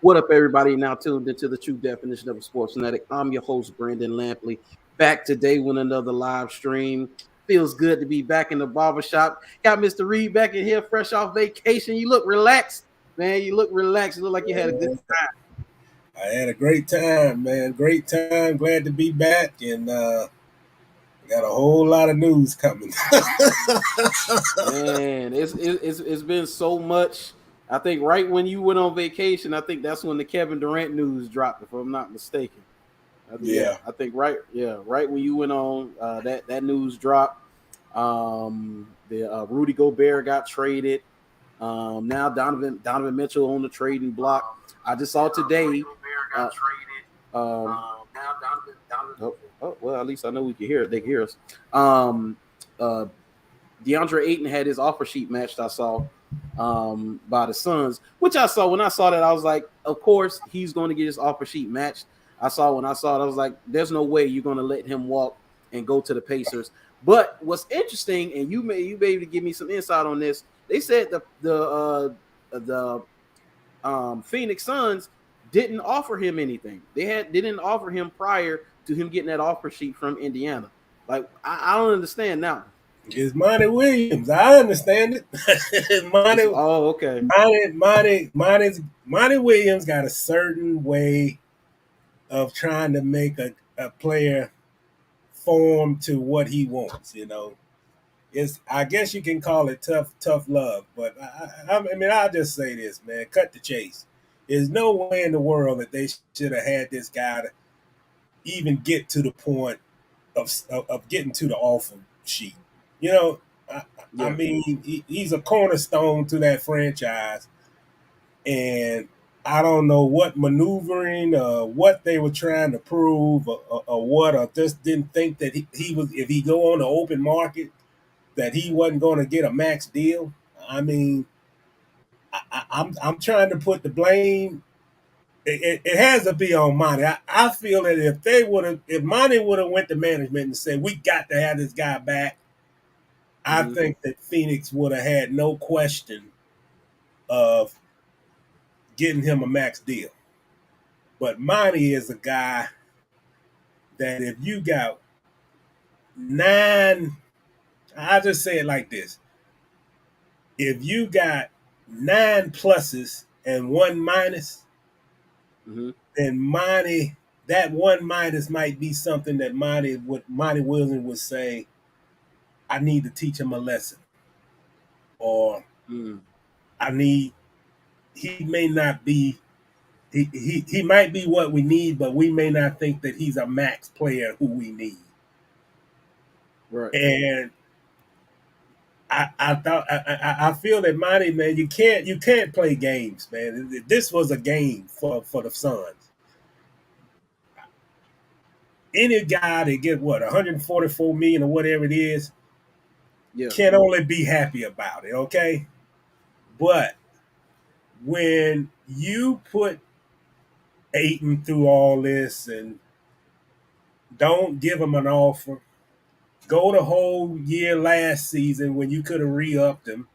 What up, everybody? Now tuned into the true definition of a sports fanatic. I'm your host, Brandon Lampley, back today with another live stream. Feels good to be back in the barbershop. Got Mr. Reid back in here, fresh off vacation. You look relaxed, man. You look relaxed. You look like you had a good time. I had a great time, man. Great time. Glad to be back, and got a whole lot of news coming. Man, it's been so much. I think right when you went on vacation, I think that's when the Kevin Durant news dropped, if I'm not mistaken. I think right when you went on, that news dropped. The Rudy Gobert got traded. Now Donovan Mitchell on the trading block. I just saw today. Well, at least I know we can hear it. They can hear us. DeAndre Ayton had his offer sheet matched. I saw by the Suns, which I saw. When I saw that, I was like, of course he's going to get his offer sheet matched. When I saw it, I was like, there's no way you're going to let him walk and go to the Pacers. But what's interesting, and you may be able to give me some insight on this. They said the Phoenix Suns didn't offer him anything. They didn't offer him prior to him getting that offer sheet from Indiana. Like, I don't understand now. It's Monty Williams. I understand it. Okay. Monty Williams got a certain way of trying to make a player form to what he wants. You know, I guess you can call it tough love. But I mean, I'll just say this, man. Cut the chase. There's no way in the world that they should have had this guy to even get to the point of getting to the offer sheet. You know, I mean, he's a cornerstone to that franchise, and I don't know what maneuvering, what they were trying to prove, or just didn't think that he was, if he go on the open market, that he wasn't going to get a max deal. I mean, I'm trying to put the blame. It has to be on Monty. I feel that if Monty would have went to management and said, we got to have this guy back, I think that Phoenix would have had no question of getting him a max deal. But Monty is a guy that if you got 9, I'll just say it like this. If you got 9 pluses and 1 minus, then Monty, that 1 minus might be something that Monty Williams would say, I need to teach him a lesson. Or he may not be, he might be what we need, but we may not think that he's a max player who we need. Right. And I feel that Monty, man, you can't play games, man. This was a game for the Suns. Any guy that get 144 million or whatever it is, can only be happy about it, okay? But when you put Ayton through all this and don't give him an offer, go the whole year last season when you could have re-upped him,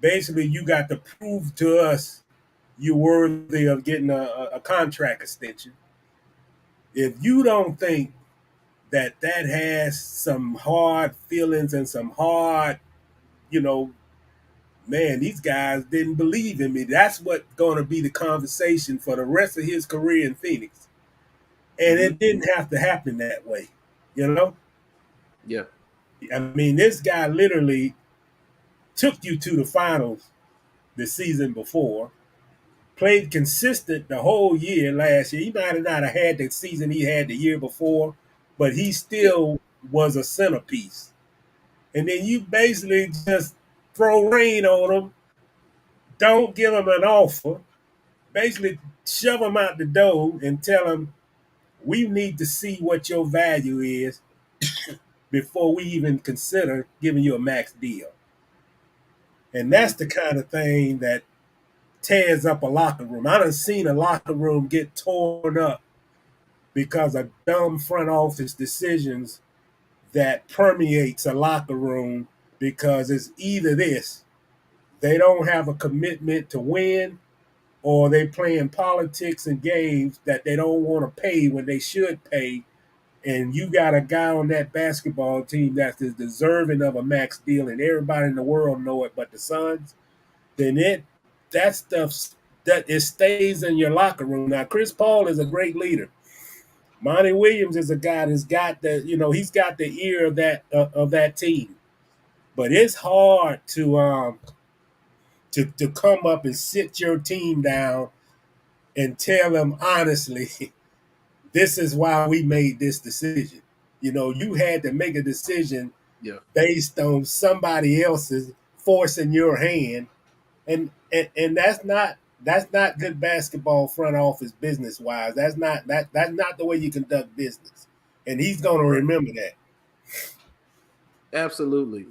basically you got to prove to us you're worthy of getting a contract extension. If you don't think that has some hard feelings and some hard, man, these guys didn't believe in me. That's what's going to be the conversation for the rest of his career in Phoenix. And it didn't have to happen that way, you know? Yeah. I mean, this guy literally took you to the finals the season before, played consistent the whole year last year. He might have not had the season he had the year before, but he still was a centerpiece. And then you basically just throw rain on him, don't give him an offer, basically shove him out the door and tell him, we need to see what your value is before we even consider giving you a max deal. And that's the kind of thing that tears up a locker room. I done seen a locker room get torn up because of dumb front office decisions that permeates a locker room, because it's either this, they don't have a commitment to win, or they playing politics and games that they don't want to pay when they should pay, and you got a guy on that basketball team that's deserving of a max deal, and everybody in the world know it, but the Suns, then that stuff that it stays in your locker room. Now, Chris Paul is a great leader. Monty Williams is a guy that's got he's got the ear of that team. But it's hard to come up and sit your team down and tell them honestly, this is why we made this decision. You had to make a decision based on somebody else's forcing your hand, and that's not good basketball front office business wise. That's not the way you conduct business, and he's going to remember that. Absolutely.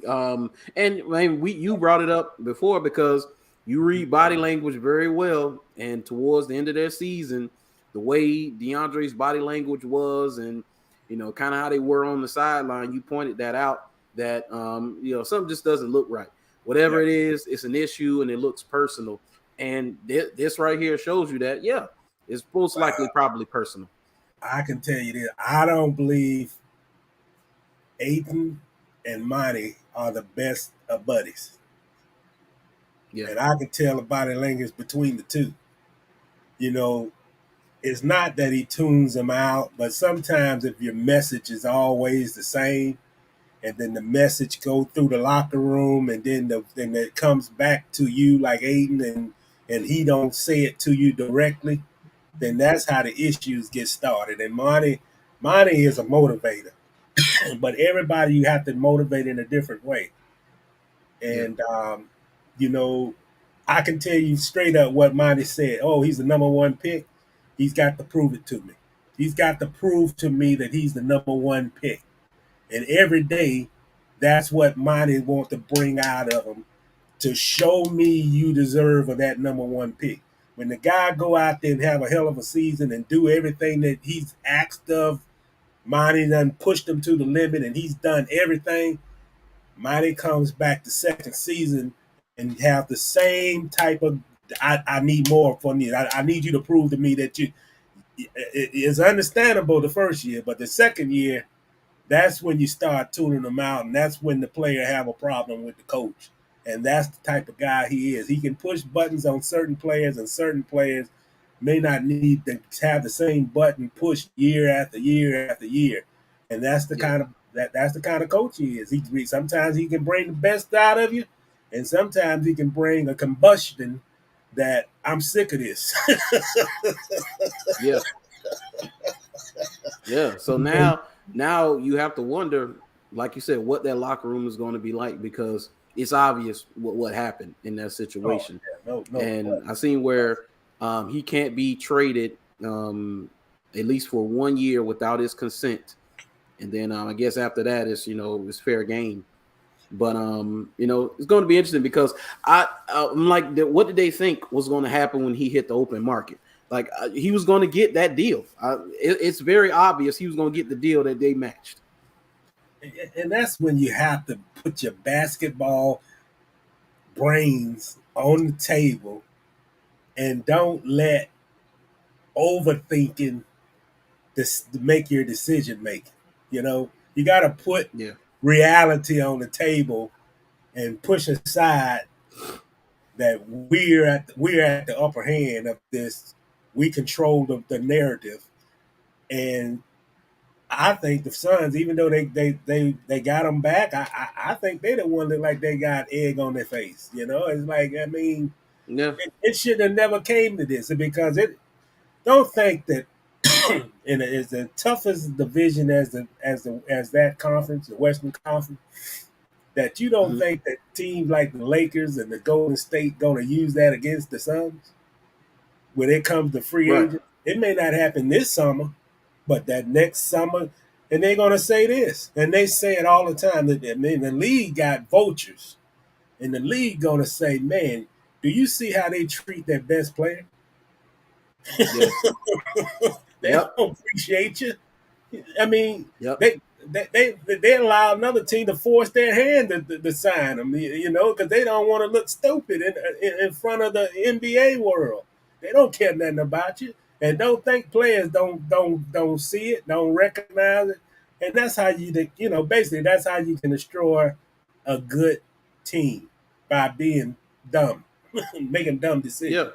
And I mean, you brought it up before because you read body language very well. And towards the end of their season, the way DeAndre's body language was, and kind of how they were on the sideline, you pointed that out. That something just doesn't look right. Whatever it is, it's an issue, and it looks personal. And this right here shows you that, it's most likely probably personal. I can tell you this: I don't believe Aiden and Monty are the best of buddies. Yeah. And I can tell the body language between the two. It's not that he tunes them out, but sometimes if your message is always the same, and then the message go through the locker room, and then it comes back to you like Aiden, and he don't say it to you directly, then that's how the issues get started. And Monty is a motivator. But everybody you have to motivate in a different way. And, I can tell you straight up what Monty said. Oh, he's the number one pick. He's got to prove it to me. He's got to prove to me that he's the number one pick. And every day, that's what Monty wants to bring out of him, to show me you deserve of that number one pick. When the guy go out there and have a hell of a season and do everything that he's asked of, Monty done pushed him to the limit, and he's done everything. Monty comes back the second season and have the same type of, I need more from you. I need you to prove to me that it's understandable the first year, but the second year, that's when you start tuning them out, and that's when the player have a problem with the coach. And that's the type of guy he is. He can push buttons on certain players, and certain players may not need to have the same button pushed year after year after year. And that's the kind of that's the kind of coach he is. Sometimes he can bring the best out of you, and sometimes he can bring a combustion that I'm sick of this. Yeah. So now you have to wonder, like you said, what that locker room is going to be like, because it's obvious what happened in that situation. I seen where he can't be traded at least for 1 year without his consent. And then I guess after that it's fair game. But it's going to be interesting because I'm like, what did they think was going to happen when he hit the open market? Like he was going to get that deal. It's very obvious he was going to get the deal that they matched. And that's when you have to put your basketball brains on the table and don't let overthinking this make your decision making. You got to put reality on the table and push aside that we're at the upper hand of this. We control the narrative, and I think the Suns, even though they got them back, I think they the one that like they got egg on their face. It's like, I mean, it should have never came to this, because don't think that in as the toughest division as that conference, the Western Conference, that you don't think that teams like the Lakers and the Golden State going to use that against the Suns when it comes to free agents. It may not happen this summer, but that next summer, and they're going to say this, and they say it all the time, that the league got vultures, and the league going to say, man, do you see how they treat their best player? Yes. They don't appreciate you. I mean, they allow another team to force their hand to sign them, because they don't want to look stupid in front of the NBA world. They don't care nothing about you, and don't think players don't see it, don't recognize it, and that's how basically that's how you can destroy a good team by being dumb, making dumb decisions. Yeah.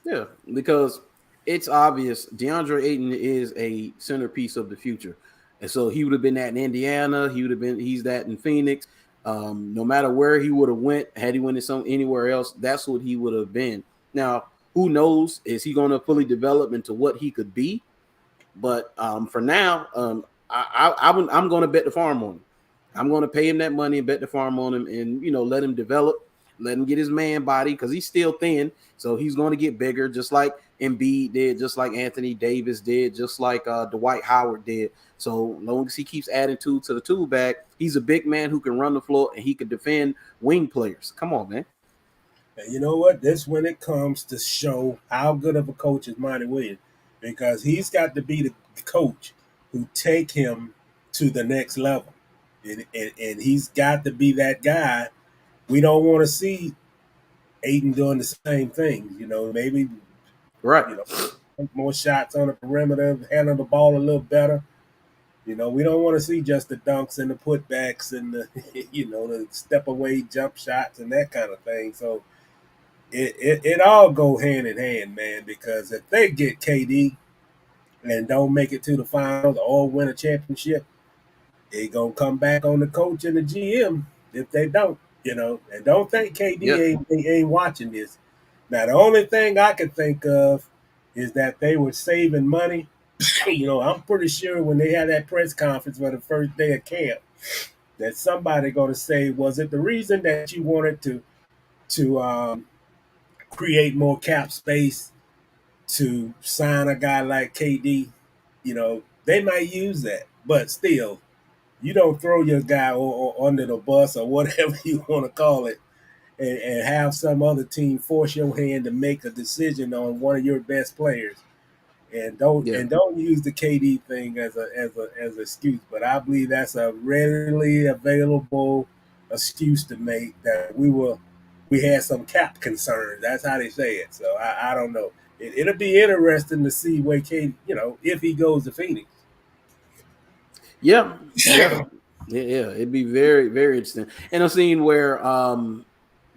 Yeah, because it's obvious DeAndre Ayton is a centerpiece of the future. And so he would have been that in Indiana. He's that in Phoenix. No matter where he would have went, had he went anywhere else, that's what he would have been. Now, who knows? Is he going to fully develop into what he could be? But for now, I'm going to bet the farm on him. I'm going to pay him that money and bet the farm on him, and let him develop, let him get his man body because he's still thin, so he's going to get bigger, just like Embiid did, just like Anthony Davis did, just like Dwight Howard did. So long as he keeps adding to the tool bag, he's a big man who can run the floor and he can defend wing players. Come on, man. And you know what? This when it comes to show how good of a coach is Monty Williams, because he's got to be the coach who take him to the next level, and he's got to be that guy. We don't want to see Aiden doing the same things. Maybe Right. Take more shots on the perimeter, handle the ball a little better. We don't want to see just the dunks and the putbacks and the the step away jump shots and that kind of thing. So it all go hand in hand, man, because if they get KD and don't make it to the finals or win a championship, it gonna come back on the coach and the GM if they don't, and don't think KD ain't watching this. Now the only thing I could think of is that they were saving money. I'm pretty sure when they had that press conference for the first day of camp that somebody gonna say, was it the reason that you wanted to create more cap space to sign a guy like KD? They might use that, but still, you don't throw your guy or under the bus or whatever you want to call it, and have some other team force your hand to make a decision on one of your best players, and don't use the KD thing as an excuse. But I believe that's a readily available excuse to make that we had some cap concerns. That's how they say it. So I don't know. It'll be interesting to see where KD, if he goes to Phoenix. Yeah. It'd be very, very interesting. And a scene where I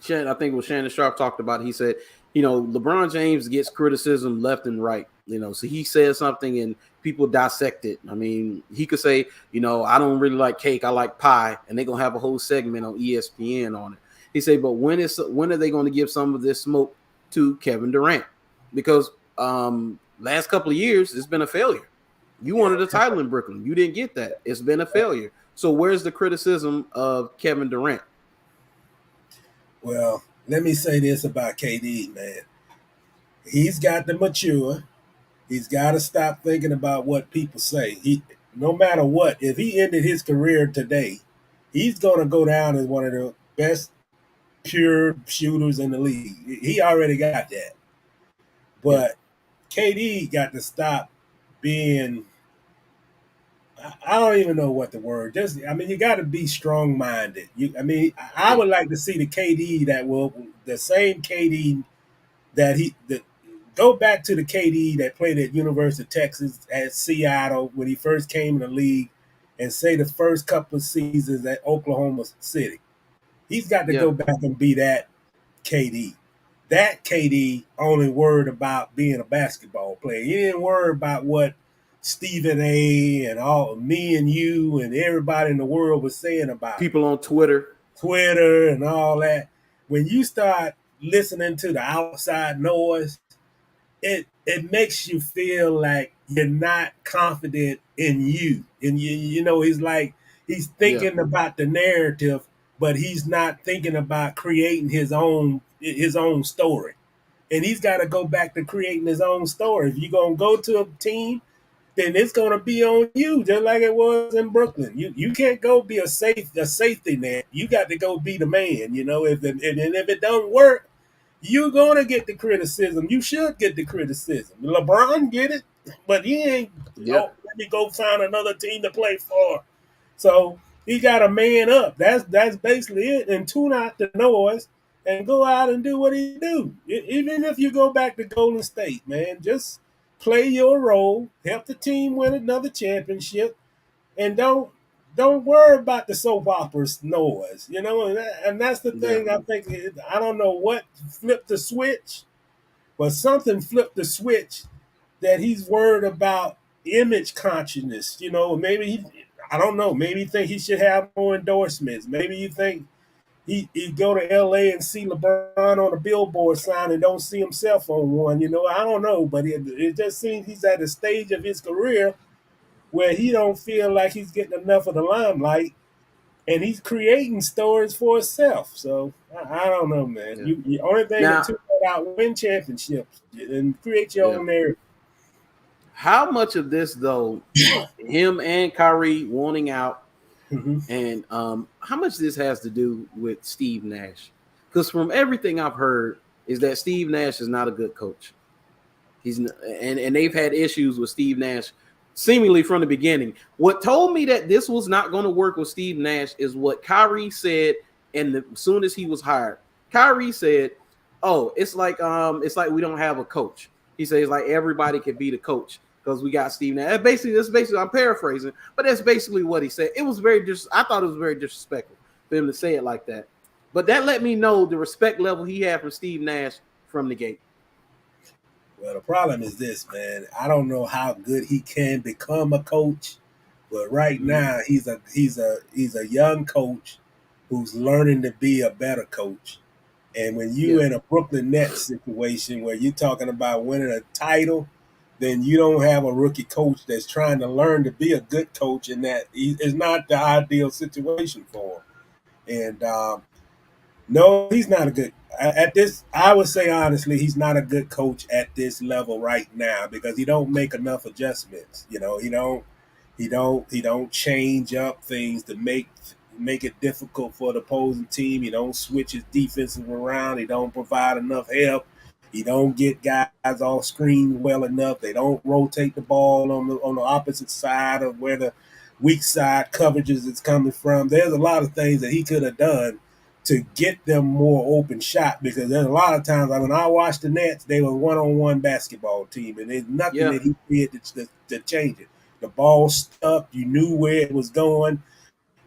think it was Shannon Sharp talked about. He said, LeBron James gets criticism left and right. So he says something and people dissect it. I mean, he could say, I don't really like cake, I like pie, and they're gonna have a whole segment on ESPN on it. He said, but when are they going to give some of this smoke to Kevin Durant? Because last couple of years it's been a failure. You wanted a title in Brooklyn. You didn't get that. It's been a failure. So where's the criticism of Kevin Durant? Well, let me say this about KD, man. He's got to mature. He's got to stop thinking about what people say. No matter what, if he ended his career today, he's going to go down as one of the best pure shooters in the league. He already got that. But KD got to stop being, I don't even know what the word. You got to be strong-minded. I would like to see the KD the same KD that go back to the KD that played at University of Texas at Seattle when he first came in the league, and say the first couple of seasons at Oklahoma City. He's got to go back and be that KD. That KD only worried about being a basketball player. He didn't worry about what Stephen A. and all me and you and everybody in the world was saying about people on Twitter and all that. When you start listening to the outside noise, it makes you feel like you're not confident in you. And he's thinking about the narrative, but he's not thinking about creating his own story. And he's got to go back to creating his own story. If you're going to go to a team, then it's going to be on you, just like it was in Brooklyn. You can't go be a safety net. You got to go be the man. If it don't work, you're going to get the criticism. You should get the criticism. LeBron get it, but he ain't, let me go find another team to play for. So he got a man up. That's basically it. And tune out the noise and go out and do what he do. Even if you go back to Golden State, man, just play your role, help the team win another championship, and don't worry about the soap operas noise. And that's the Yeah, thing. I think I don't know what flipped the switch, but something flipped the switch that he's worried about image consciousness. Maybe I don't know. Maybe he think he should have more endorsements. Maybe you think he go to LA and see LeBron on a billboard sign and don't see himself on one. I don't know, but it just seems he's at a stage of his career where he don't feel like he's getting enough of the limelight, and he's creating stories for himself. So I don't know, man. yeah. The only thing that Now, took that out, win championships and create your yeah. own narrative. How much of this though, him and Kyrie wanting out, Mm-hmm. and how much this has to do with Steve Nash? Because from everything I've heard is that Steve Nash is not a good coach. He's and they've had issues with Steve Nash seemingly from the beginning. What told me that this was not going to work with Steve Nash is what Kyrie said, and as soon as he was hired, Kyrie said, "Oh, it's like we don't have a coach." He says like everybody can be the coach because we got Steve Nash. That's basically I'm paraphrasing, but that's basically what he said. It was I thought it was very disrespectful for him to say it like that. But that let me know the respect level he had for Steve Nash from the gate. Well, the problem is this, man. I don't know how good he can become a coach, but right now he's a young coach who's learning to be a better coach. And when you in a Brooklyn Nets situation where you're talking about winning a title, then you don't have a rookie coach that's trying to learn to be a good coach, and that is not the ideal situation for him. And no, he's not a good at this. I would say honestly, he's not a good coach at this level right now because he don't make enough adjustments. He don't change up things to make it difficult for the opposing team. He don't switch his defensive around. He don't provide enough help. He don't get guys all screened well enough. They don't rotate the ball on the opposite side of where the weak side coverages is coming from. There's a lot of things that he could have done to get them more open shot, because there's a lot of times when I watched the Nets, they were one-on-one basketball team, and there's nothing that he did to change it. The ball stuck. You knew where it was going.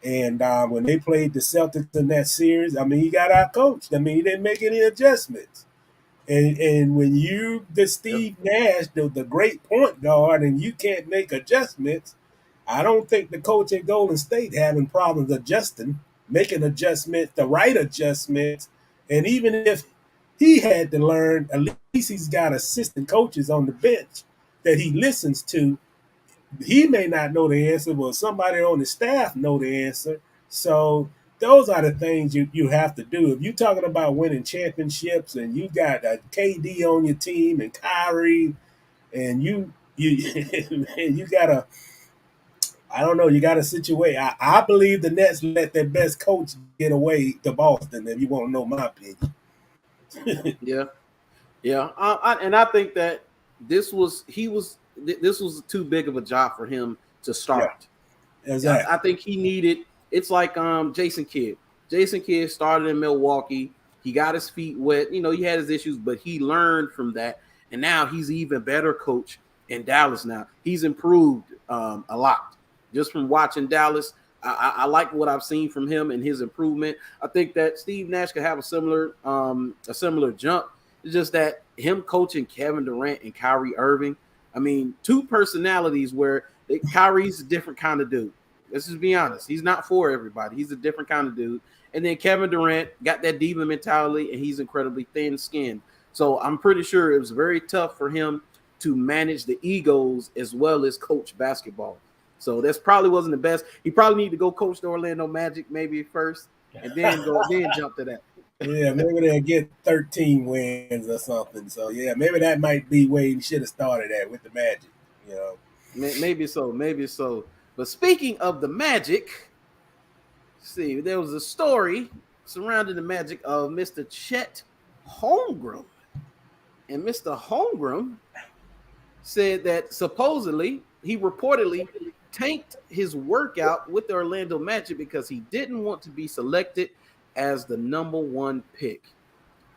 And when they played the Celtics in that series, I mean, he got out coached. I mean, he didn't make any adjustments. And when the Steve Nash, the great point guard, and you can't make adjustments, I don't think the coach at Golden State having problems making adjustments, the right adjustments. And even if he had to learn, at least he's got assistant coaches on the bench that he listens to. He may not know the answer, but somebody on the staff know the answer. So those are the things you have to do. If you're talking about winning championships and you got a KD on your team and Kyrie, and you you got a, I don't know, you got a situation. I believe the Nets let their best coach get away to Boston. If you want to know my opinion. Yeah. And I think that this was too big of a job for him to start. Yeah, exactly. I think he needed. It's like Jason Kidd. Jason Kidd started in Milwaukee. He got his feet wet. He had his issues, but he learned from that, and now he's an even better coach in Dallas. Now he's improved a lot just from watching Dallas. I like what I've seen from him and his improvement. I think that Steve Nash could have a similar jump. It's just that him coaching Kevin Durant and Kyrie Irving, I mean, two personalities where Kyrie's a different kind of dude. Let's just be honest. He's not for everybody. He's a different kind of dude. And then Kevin Durant got that diva mentality, and he's incredibly thin-skinned. So I'm pretty sure it was very tough for him to manage the egos as well as coach basketball. So that's probably wasn't the best. He probably need to go coach the Orlando Magic maybe first, and then jump to that. Yeah, maybe they'll get 13 wins or something. So yeah, maybe that might be where he should have started at with the Magic. Maybe so. But speaking of the Magic, see, there was a story surrounding the Magic of Mr. Chet Holmgren, and Mr. Holmgren said that supposedly he reportedly tanked his workout with the Orlando Magic because he didn't want to be selected as the number one pick.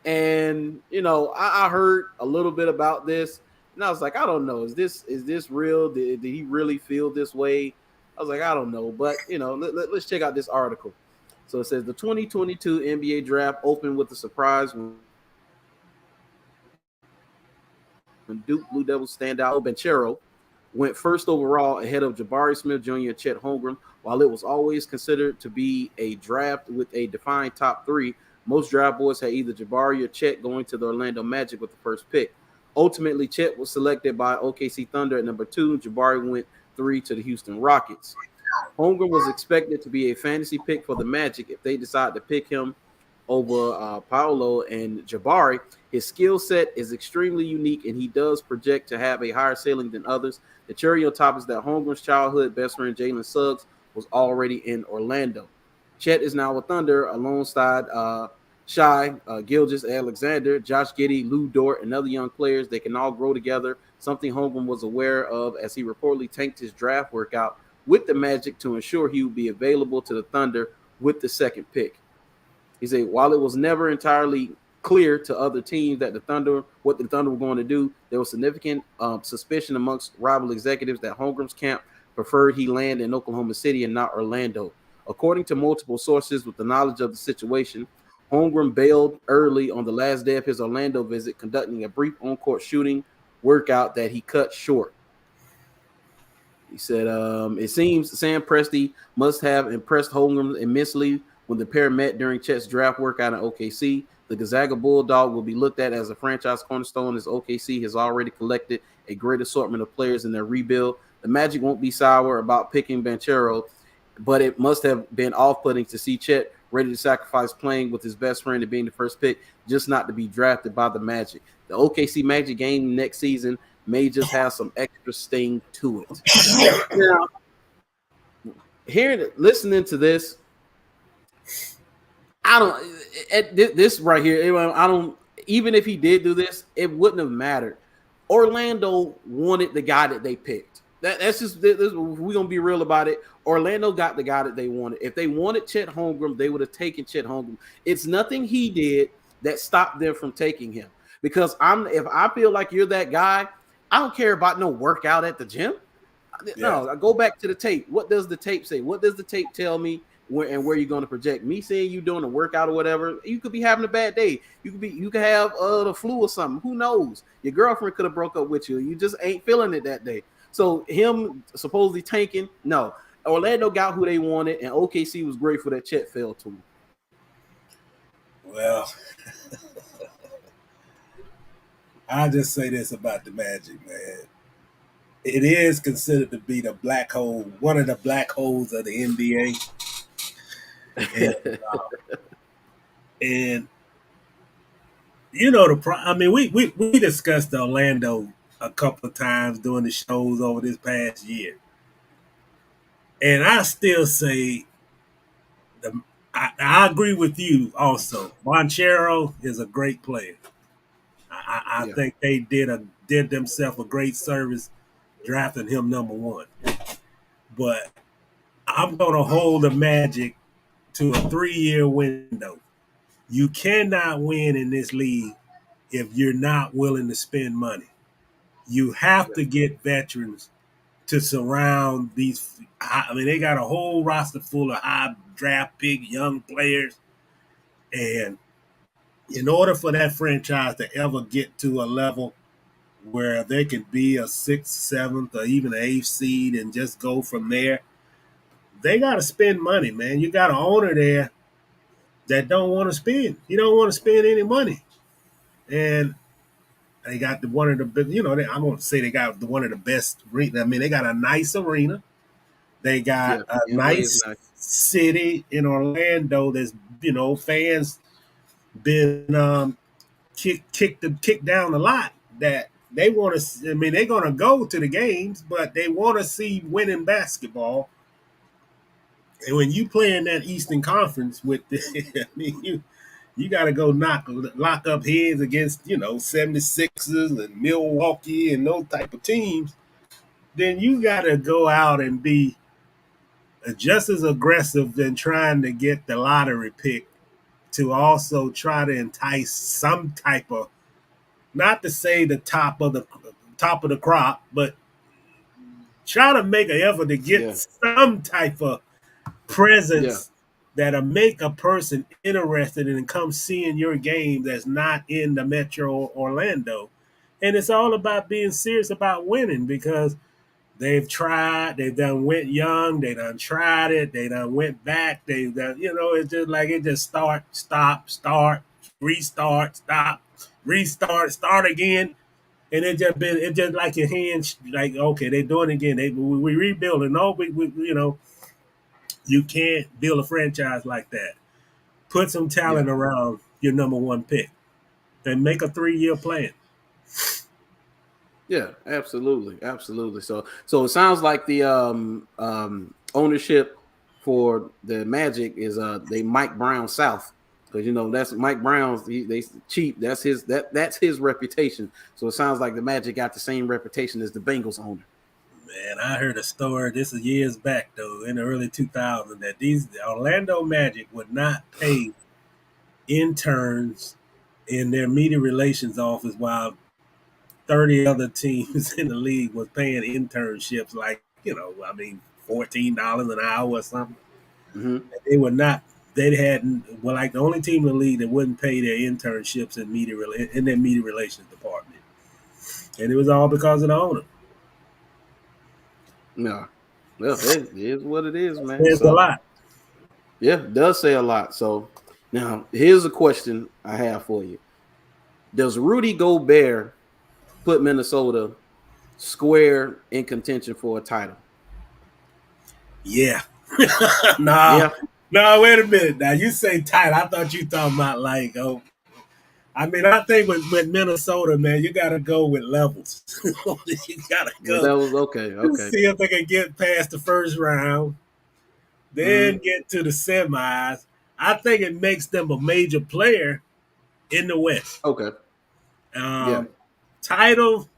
And I heard a little bit about this, and I was like, I don't know, is this real? Did he really feel this way? I was like, I don't know, but let's check out this article. So it says the 2022 NBA draft opened with a surprise when Duke Blue Devils standout Banchero went first overall ahead of Jabari Smith Jr. and Chet Holmgren. While it was always considered to be a draft with a defined top three, most draft boards had either Jabari or Chet going to the Orlando Magic with the first pick. Ultimately, Chet was selected by OKC Thunder at number 2. Jabari went 3 to the Houston Rockets. Holmgren was expected to be a fantasy pick for the Magic if they decide to pick him over Paolo and Jabari. His skill set is extremely unique, and he does project to have a higher ceiling than others. The cherry on top is that Holmgren's childhood best friend, Jalen Suggs, was already in Orlando. Chet is now with Thunder alongside Shai, Gilgeous Alexander, Josh Giddey, Lou Dort, and other young players. They can all grow together, something Holmgren was aware of as he reportedly tanked his draft workout with the Magic to ensure he would be available to the Thunder with the second pick. He said, while it was never entirely clear to other teams that what the Thunder were going to do, there was significant suspicion amongst rival executives that Holmgren's camp preferred he land in Oklahoma City and not Orlando. According to multiple sources with the knowledge of the situation, Holmgren bailed early on the last day of his Orlando visit, conducting a brief on-court shooting workout that he cut short. He said, it seems Sam Presti must have impressed Holmgren immensely when the pair met during Chet's draft workout in OKC. The Gonzaga Bulldog will be looked at as a franchise cornerstone as OKC has already collected a great assortment of players in their rebuild. The Magic won't be sour about picking Banchero, but it must have been off-putting to see Chet ready to sacrifice playing with his best friend and being the first pick just not to be drafted by the Magic. The OKC Magic game next season may just have some extra sting to it. Now, listening to this, I don't. This right here, I don't. Even if he did do this, it wouldn't have mattered. Orlando wanted the guy that they picked. That's just. We're gonna be real about it. Orlando got the guy that they wanted. If they wanted Chet Holmgren, they would have taken Chet Holmgren. It's nothing he did that stopped them from taking him. Because if I feel like you're that guy, I don't care about no workout at the gym. No, I go back to the tape. What does the tape say? What does the tape tell me where you're going to project? Me seeing you doing a workout or whatever, you could be having a bad day. You could have the flu or something. Who knows? Your girlfriend could have broke up with you. You just ain't feeling it that day. So him supposedly tanking, no. Orlando got who they wanted, and OKC was grateful that Chet fell to him. Well, I'll just say this about the Magic, man. It is considered to be the black hole, one of the black holes of the NBA. And we discussed Orlando a couple of times during the shows over this past year. And I still say, I agree with you also. Banchero is a great player. I think they did themselves a great service drafting him number 1. But I'm going to hold the Magic to a 3-year window. You cannot win in this league if you're not willing to spend money. You have to get veterans to surround these. They got a whole roster full of high draft pick young players. And in order for that franchise to ever get to a level where they can be a 6th, 7th, or even an 8th seed and just go from there, they got to spend money, man. You got an owner there that don't want to spend. You don't want to spend any money. And they got one of the big, I won't say they got one of the best. They got a nice arena. They got a nice city in Orlando that's, fans been kicked down a lot that they want to. They're going to go to the games, but they want to see winning basketball. And when you play in that Eastern Conference with you got to go lock up heads against, 76ers and Milwaukee and those type of teams, then you got to go out and be just as aggressive than trying to get the lottery pick to also try to entice some type of, not to say the top of the crop, but try to make an effort to get Yeah. some type of Yeah. presence that'll make a person interested in come seeing your game that's not in the Metro Orlando. And it's all about being serious about winning, because they've tried, they've done went young, they done tried it, they done went back, they done, it's just like it just start, restart, stop, restart, start again. And it just like your hands, like, okay, they doing it again. We rebuilding. No, you can't build a franchise like that. Put some Yeah. talent around your number one pick and make a 3-year plan. Yeah, absolutely, absolutely. So it sounds like the ownership for the Magic is they Mike Brown South, because that's Mike Brown's. They cheap. That's his reputation. So it sounds like the Magic got the same reputation as the Bengals owner. Man, I heard a story. This is years back though, in the early 2000s, that the Orlando Magic would not pay interns in their media relations office, while 30 other teams in the league was paying internships, like, $14 an hour or something. Mm-hmm. They were not. They hadn't. Well, like the only team in the league that wouldn't pay their internships in their media relations department, and it was all because of the owner. Yeah, well, it is what it is, man. There's a So lot. yeah, it does say a lot. So now here's a question I have for you: does Rudy Gobert put Minnesota square in contention for a title? Yeah. No. Yeah. No, wait a minute. Now you say tight. I thought you talking about like, I mean, I think with Minnesota, man, you got to go with levels. You got to Well, go. that was okay. Okay. See if they can get past the first round, then get to the semis. I think it makes them a major player in the West. Okay. Yeah. Title,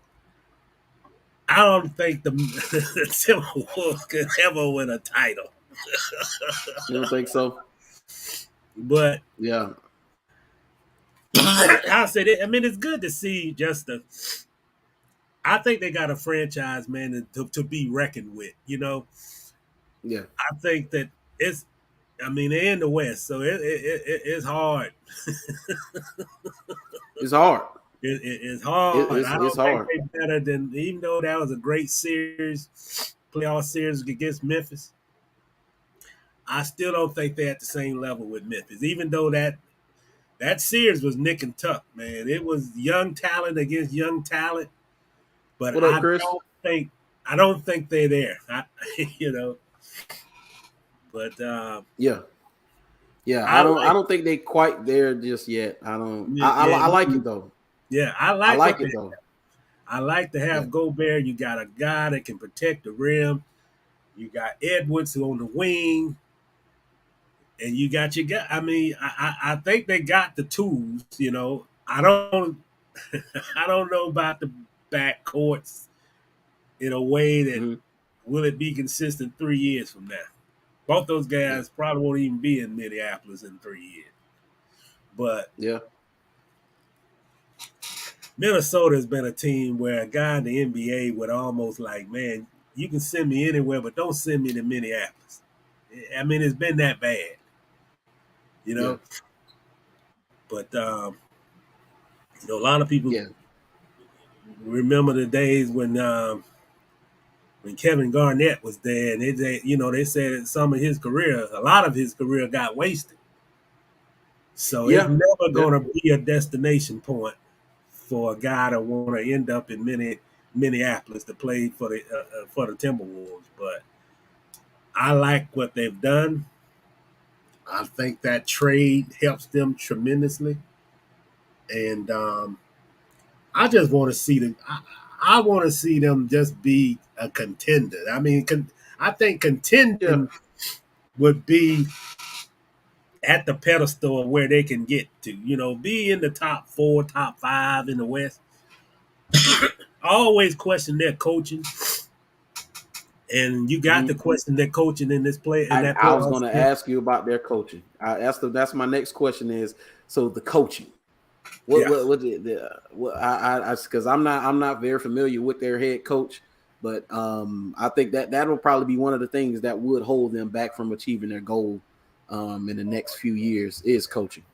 I don't think the Timberwolves could ever win a title. You don't think so? But Yeah. I'll say that. I mean, it's good to see just the. I think they got a franchise, man, to be reckoned with. Yeah. I think that it's. I mean, they're in the West, so it's hard. It's hard. It's hard. I don't It's hard. think they're better than, even though that was a great series, playoff series against Memphis. I still don't think they're at the same level with Memphis, even though that series was nick and tuck, man. It was young talent against young talent, but What up, Chris? I don't think they're there. But yeah. I don't think they quite there just yet. I don't. I like it though. Yeah, I like it though. I like to have Gobert. You got a guy that can protect the rim. You got Edwards who on the wing. And you got your guy. I mean, I think they got the tools. I don't I don't know about the backcourts in a way that will it be consistent 3 years from now. Both those guys probably won't even be in Minneapolis in 3 years. But Minnesota has been a team where a guy in the NBA would almost like, man, you can send me anywhere, but don't send me to Minneapolis. I mean, it's been that bad. But a lot of people remember the days when Kevin Garnett was there, and they said some of his career, a lot of his career got wasted. So it's never going to be a destination point for a guy to want to end up in Minneapolis to play for the Timberwolves. But I like what they've done. I think that trade helps them tremendously, and I just want to see them. I want to see them just be a contender. I mean, I think contending would be at the pedestal of where they can get to. Be in the top 4, top 5 in the West. I always question their coaching. And you got the question they're coaching in this play in that I was playoff. going to ask you about their coaching. That's my next question is, so the coaching. Because I'm not very familiar with their head coach, but I think that'll probably be one of the things that would hold them back from achieving their goal in the next few years is coaching.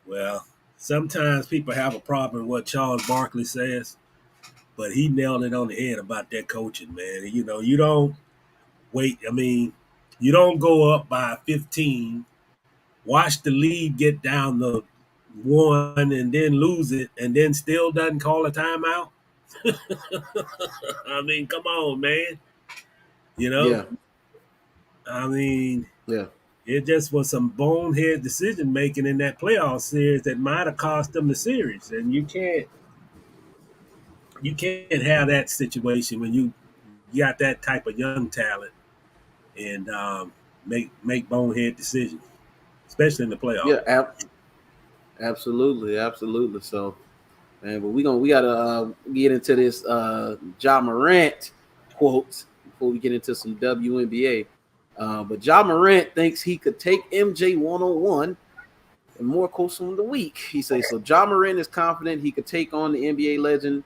Well, sometimes people have a problem with what Charles Barkley says, but he nailed it on the head about their coaching, man. You know, you don't wait. I mean, you don't go up by 15, watch the lead get down the one, and then lose it, and then still doesn't call a timeout. I mean, come on, man. You know, Yeah, I mean, yeah, it just was some bonehead decision making in that playoff series that might have cost them the series, and you can't have that situation when you got that type of young talent and make bonehead decisions, especially in the playoff. yeah. Absolutely. So, man, but we gotta get into this Ja Morant quote before we get into some WNBA. But Ja Morant thinks he could take MJ 1-on-1. And more quotes from the week. He says, so Ja Morant is confident he could take on the NBA legend.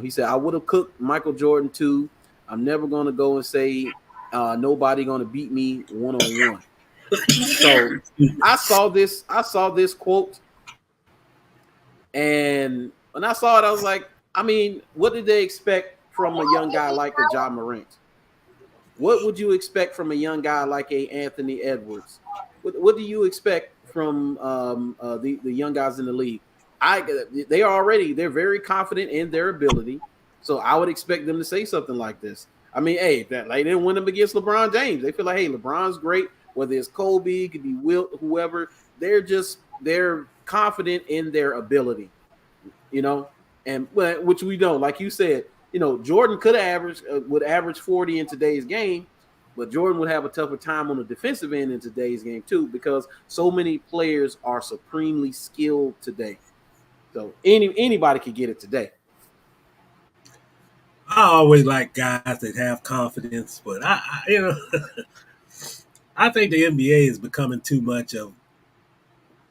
He said, I would have cooked Michael Jordan too. I'm never going to go and say nobody going to beat me 1-on-1. So I saw this quote, and when I saw it, I was like, I mean, what did they expect from a young guy like a Ja Morant? What would you expect from a young guy like a Anthony Edwards? What do you expect from the young guys in the league? They're very confident in their ability, so I would expect them to say something like this. I mean, hey, that they didn't win them against LeBron James. They feel like, hey, LeBron's great. Whether it's Kobe, it could be Wilt, whoever. They're confident in their ability, and which we don't. Like you said, Jordan would average 40 in today's game, but Jordan would have a tougher time on the defensive end in today's game too, because so many players are supremely skilled today. So anybody could get it today. I always like guys that have confidence, but I think the NBA is becoming too much of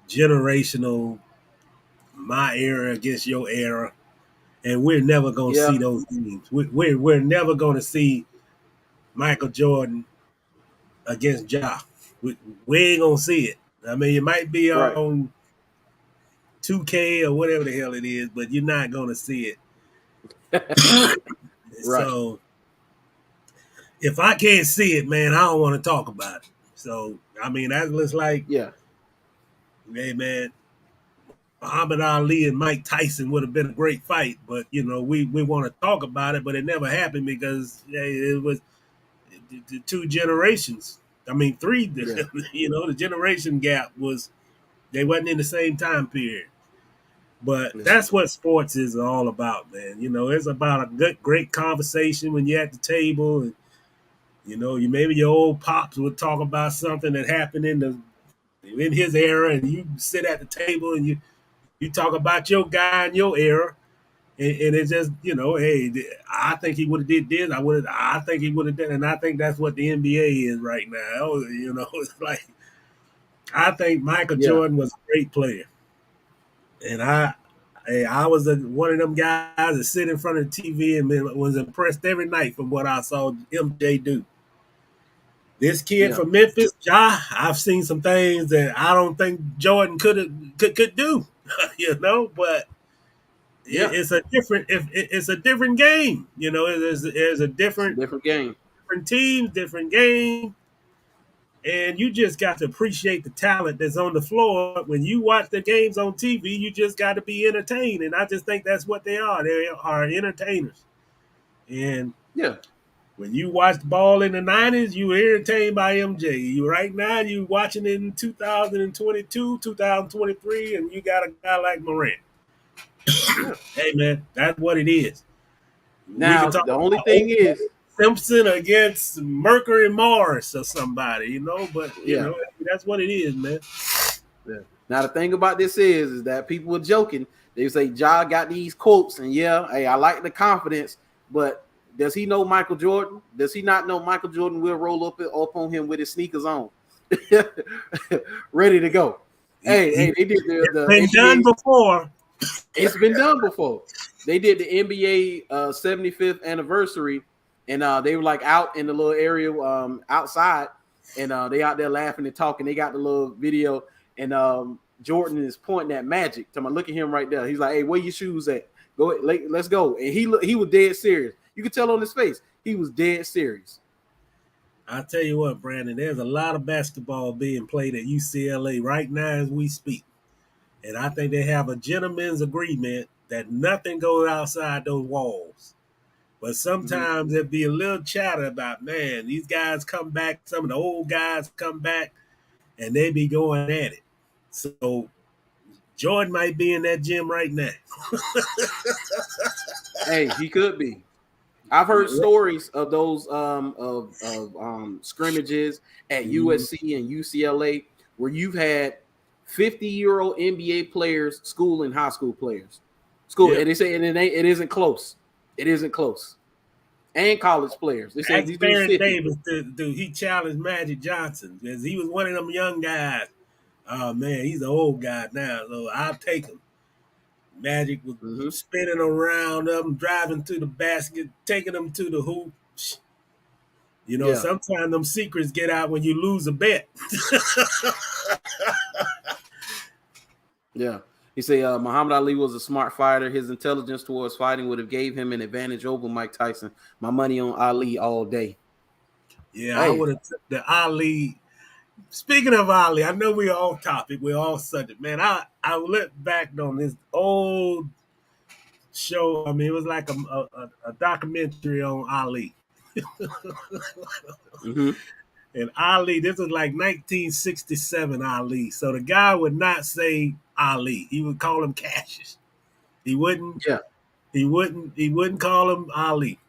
generational, my era against your era, and we're never going to Yeah, see those teams. We're never going to see Michael Jordan against Ja. We ain't going to see it. I mean, it might be right, on 2K or whatever the hell it is, but you're not going to see it. right. So if I can't see it, man, I don't want to talk about it. So I mean, that looks like, Yeah, hey, man, Muhammad Ali and Mike Tyson would have been a great fight, but we want to talk about it, but it never happened because it was the two generations. I mean, three. yeah, The generation gap was they wasn't in the same time period. But yeah, that's what sports is all about, man. It's about a great conversation when you're at the table, and you maybe your old pops would talk about something that happened in his era, and you sit at the table and you talk about your guy in your era, and it's just hey, I think he would have did this. I think he would have done, and I think that's what the NBA is right now. It's like I think Michael yeah, Jordan was a great player, and I was one of them guys that sit in front of the TV and was impressed every night from what I saw MJ do. This kid yeah, from Memphis, Ja, I've seen some things that I don't think Jordan could do, but yeah. it's a different game. There's a It's a different game. different teams, different game, and you just got to appreciate the talent that's on the floor. When you watch the games on TV, you just got to be entertained, and I just think that's what they are. They are entertainers, and Yeah, when you watched ball in the 90s, you were entertained by MJ. Right now, you watching it in 2022, 2023, and you got a guy like Morant. yeah. Hey, man, that's what it is. We can Now talk the only about thing is, Simpson against Mercury Morris or somebody, but yeah. that's what it is, man. Yeah. Now the thing about this is that people are joking. They say Ja got these quotes, and yeah, hey, I like the confidence, but Does he know Michael Jordan? Does he not know Michael Jordan will roll up on him with his sneakers on, ready to go? Hey, they did the been NBA, done before. It's been done before. They did the NBA 75th anniversary, and they were like out in the little area outside, and they out there laughing and talking. They got the little video, and Jordan is pointing at Magic. Tell me, look at him right there. He's like, "Hey, where your shoes at? Go, let's go." And he was dead serious. You could tell on his face he was dead serious. I'll tell you what, Brandon, there's a lot of basketball being played at UCLA right now as we speak. And I think they have a gentleman's agreement that nothing goes outside those walls. But sometimes there'd be a little chatter about, man, these guys come back, some of the old guys come back, and they be going at it. So Jordan might be in that gym right now. Hey, he could be. I've heard stories of those scrimmages at USC and UCLA where you've had 50-year-old NBA players schooling high school players. And they say it isn't close. It isn't close. And college players. They say Baron Davis, dude, he challenged Magic Johnson because he was one of them young guys. Oh man, he's an old guy now, so I'll take him. Magic was spinning around them, driving to the basket, taking them to the hoop. You know, sometimes them secrets get out when you lose a bet. Yeah. He said Muhammad Ali was a smart fighter. His intelligence towards fighting would have gave him an advantage over Mike Tyson. My money on Ali all day. Yeah, I would have took the Ali. Speaking of Ali, I know we're off topic. We're off subject. Man, I look back on this old show. I mean, it was like a documentary on Ali. And Ali, this was like 1967 Ali. So the guy would not say Ali. He would call him Cassius. He wouldn't call him Ali.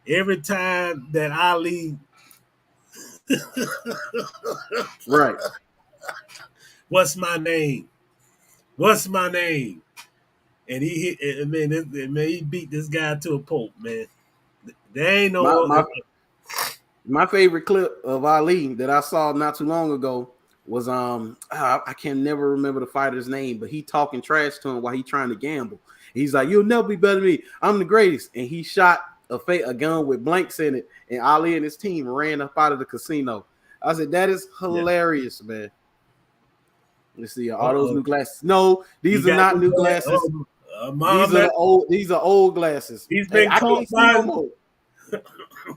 Every time that Ali right. What's my name? What's my name? And he hit, man, he beat this guy to a pulp, man. There ain't no my favorite clip of Ali that I saw not too long ago was I can never remember the fighter's name, but he talking trash to him while he trying to gamble. He's like, "You'll never be better than me. I'm the greatest." And he shot a gun with blanks in it, and Ali and his team ran up out of the casino. I said, "That is hilarious, man." Let's see, all those new glasses. No, these are not new glasses. These are old glasses. He's been caught by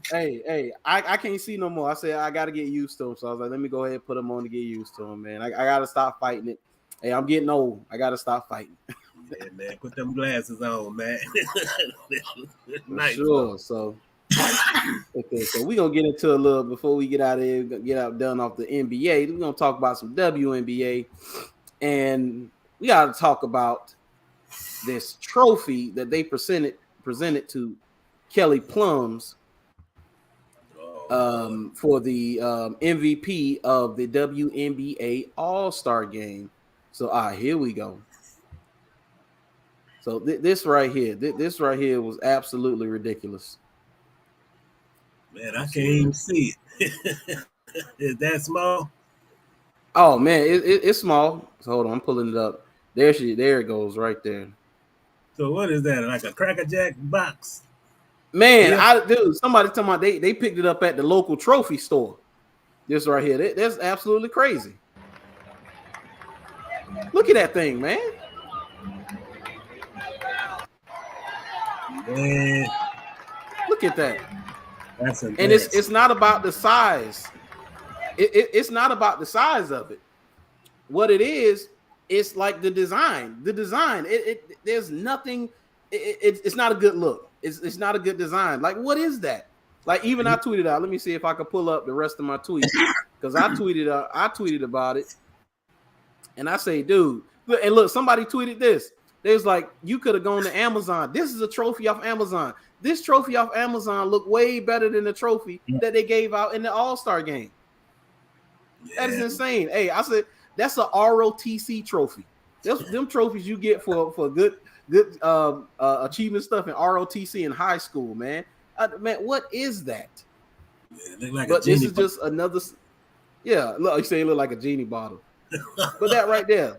I can't see no more. I said I got to get used to them. So I was like, let me go ahead and put them on to get used to them, man. I got to stop fighting it. Hey, I'm getting old. I got to stop fighting. Yeah, man, put them glasses on, man. Nice. Sure. So, okay, so we're going to get into a little, before we get out of here, done off the NBA, we're going to talk about some WNBA. And we got to talk about this trophy that they presented to Kelly Plums for the MVP of the WNBA All-Star Game. So, here we go. So this right here was absolutely ridiculous. Man, I can't even see it. Is that small? Oh man, it's small. So hold on, I'm pulling it up. There it goes right there. So what is that? Like a Cracker Jack box? Man, somebody talking about they picked it up at the local trophy store. This right here, that's absolutely crazy. Look at that thing, man. Man, look at that. That's and it's not about the size. It's not about the size of it. What it is, it's like the design. The design. There's nothing. It's not a good look. It's not a good design. Like, what is that? Like, even I tweeted out. Let me see if I can pull up the rest of my tweets, because I tweeted about it, and I say, dude, look, somebody tweeted this. They was like, you could have gone to Amazon. This is a trophy off Amazon. This trophy off Amazon looked way better than the trophy that they gave out in the All-Star game. Yeah. That is insane. Hey, I said that's a ROTC trophy. That's them trophies you get for good achievement stuff in ROTC in high school, man. Man, what is that? It look like a But this genie. is just another. Yeah, look, you say it look like a genie bottle, but that right there.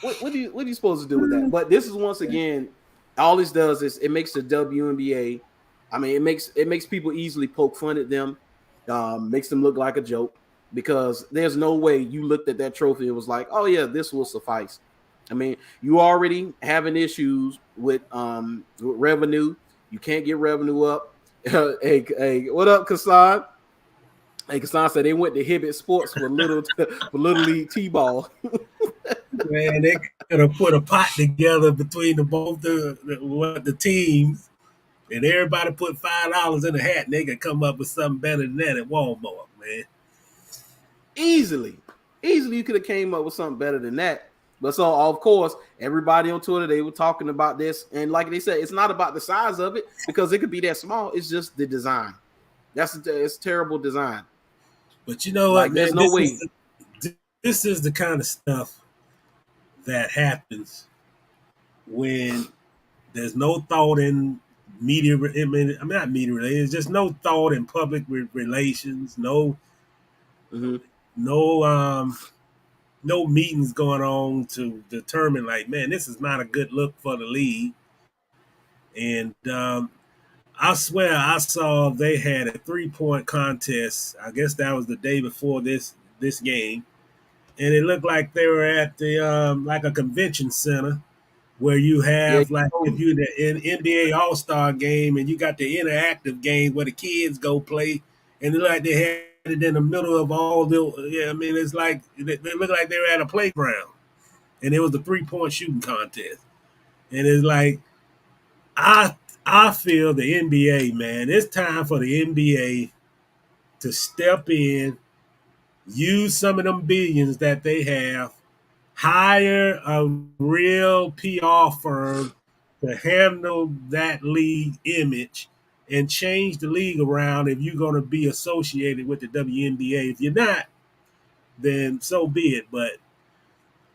What are you supposed to do with that? But this is once again, all this does is it makes the WNBA. I mean, it makes people easily poke fun at them, makes them look like a joke because there's no way you looked at that trophy and was like, oh yeah, this will suffice. I mean, you already having issues with revenue. You can't get revenue up. Hey, what up, Kassan? Hey, Kassan said they went to Hibbett Sports for little league t-ball. Man, they could have put a pot together between the teams, and everybody put $5 in a hat, and they could come up with something better than that at Walmart, man. Easily you could have came up with something better than that. But so of course everybody on Twitter, they were talking about this, and like they said, it's not about the size of it because it could be that small. It's just the design. It's terrible design. But you know what, Like man, there's no way. this is the kind of stuff that happens when there's no thought in media. I mean, I'm not media related. There's just no thought in public relations. Mm-hmm. No no meetings going on to determine, like, man, this is not a good look for the league. And I swear I saw they had a 3-point contest. I guess that was the day before this game, and it looked like they were at the like a convention center where you Yeah. have, like, if you're in NBA All Star game and you got the interactive game where the kids go play, and it's like they had it in the middle of all the. Yeah, I mean, it's like they look like they were at a playground, and it was a 3-point shooting contest, and it's like I I feel the NBA, man, it's time for the NBA to step in, use some of them billions that they have, hire a real PR firm to handle that league image and change the league around if you're going to be associated with the WNBA. If you're not, then so be it. But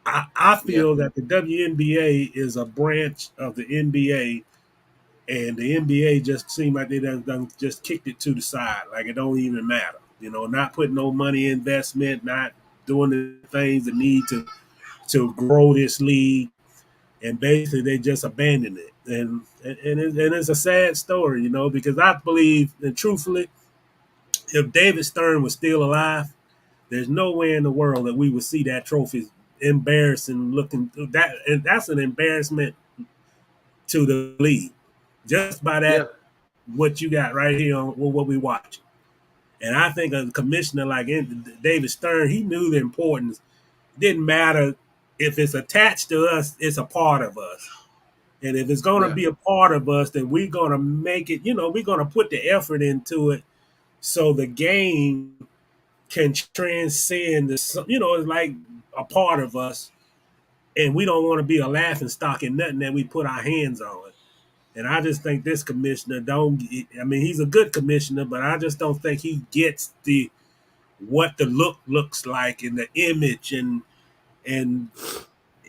I Yeah. feel that the WNBA is a branch of the NBA, and the NBA just seemed like they done just kicked it to the side, like it don't even matter. You know, not putting no money investment, not doing the things that need to grow this league, and basically they just abandoned it. And it's a sad story, you know, because I believe, and truthfully, if David Stern was still alive, there's no way in the world that we would see that trophy embarrassing looking. And that's an embarrassment to the league, just by Yeah. that what you got right here on what we watch. And I think a commissioner like David Stern, he knew the importance. It didn't matter if it's attached to us, it's a part of us. And if it's going to Yeah. be a part of us, then we're going to make it, we're going to put the effort into it so the game can transcend this, it's like a part of us. And we don't want to be a laughing stock in nothing that we put our hands on. And I just think this commissioner he's a good commissioner, but I just don't think he gets what the look looks like and the image and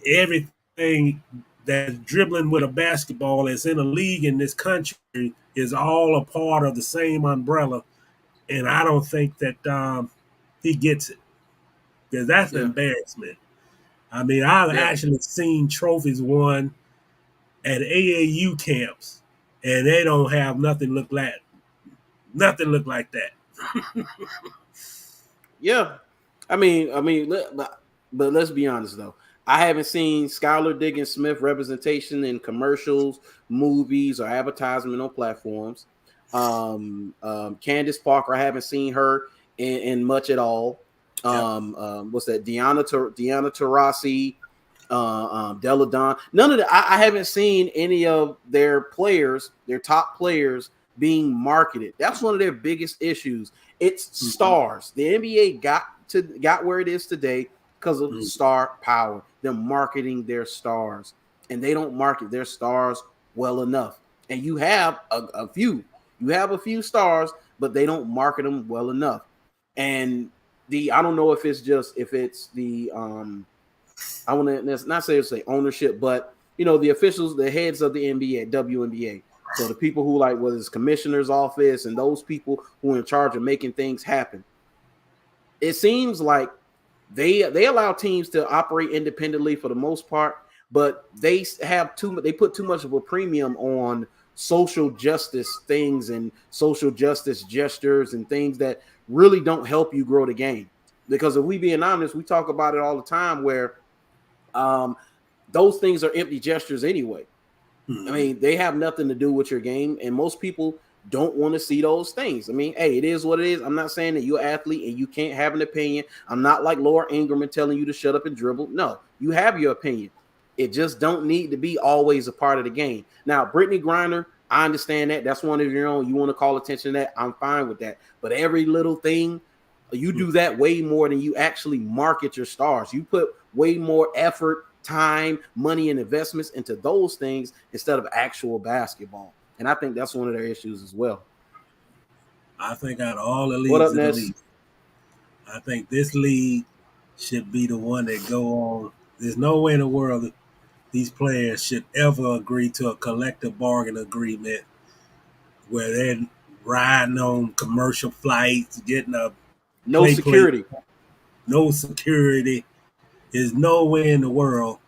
everything that's dribbling with a basketball that's in a league in this country is all a part of the same umbrella. And I don't think that he gets it, because that's an Yeah. embarrassment. I mean, I've Yeah. actually seen trophies won at AAU camps, and they don't have nothing look like that. Yeah. But let's be honest though. I haven't seen Skylar Diggins Smith representation in commercials, movies, or advertisement on platforms. Candace Parker, I haven't seen her in much at all. Yep. What's that? Deanna Taurasi, Della Don. None of that. I haven't seen any of their players, their top players, being marketed. That's one of their biggest issues. It's stars. The NBA got where it is today because of star power. They're marketing their stars, and they don't market their stars well enough. And you have a few stars, but they don't market them well enough. And I don't know if it's the I want to not say ownership, but the officials, the heads of the NBA, WNBA, So the people who like whether it's commissioner's office and those people who are in charge of making things happen, it seems like they allow teams to operate independently for the most part, but they put too much of a premium on social justice things and social justice gestures and things that really don't help you grow the game. Because if we being honest, we talk about it all the time where those things are empty gestures anyway. I mean, they have nothing to do with your game, and most people don't want to see those things. I mean, hey, it is what it is. I'm not saying that you're an athlete and you can't have an opinion. I'm not like Laura Ingram and telling you to shut up and dribble. No, you have your opinion. It just don't need to be always a part of the game. Now, Brittany Griner, I understand that. That's one of your own. You want to call attention to that. I'm fine with that. But every little thing, you do that way more than you actually market your stars. You put way more effort, time, money, and investments into those things instead of actual basketball. And I think that's one of their issues as well. I think out of all the What leagues up, in the Ness? league, I think this league should be the one that go on. There's no way in the world that these players should ever agree to a collective bargain agreement where they're riding on commercial flights, getting a No plate, security. no security. There's no way in the world.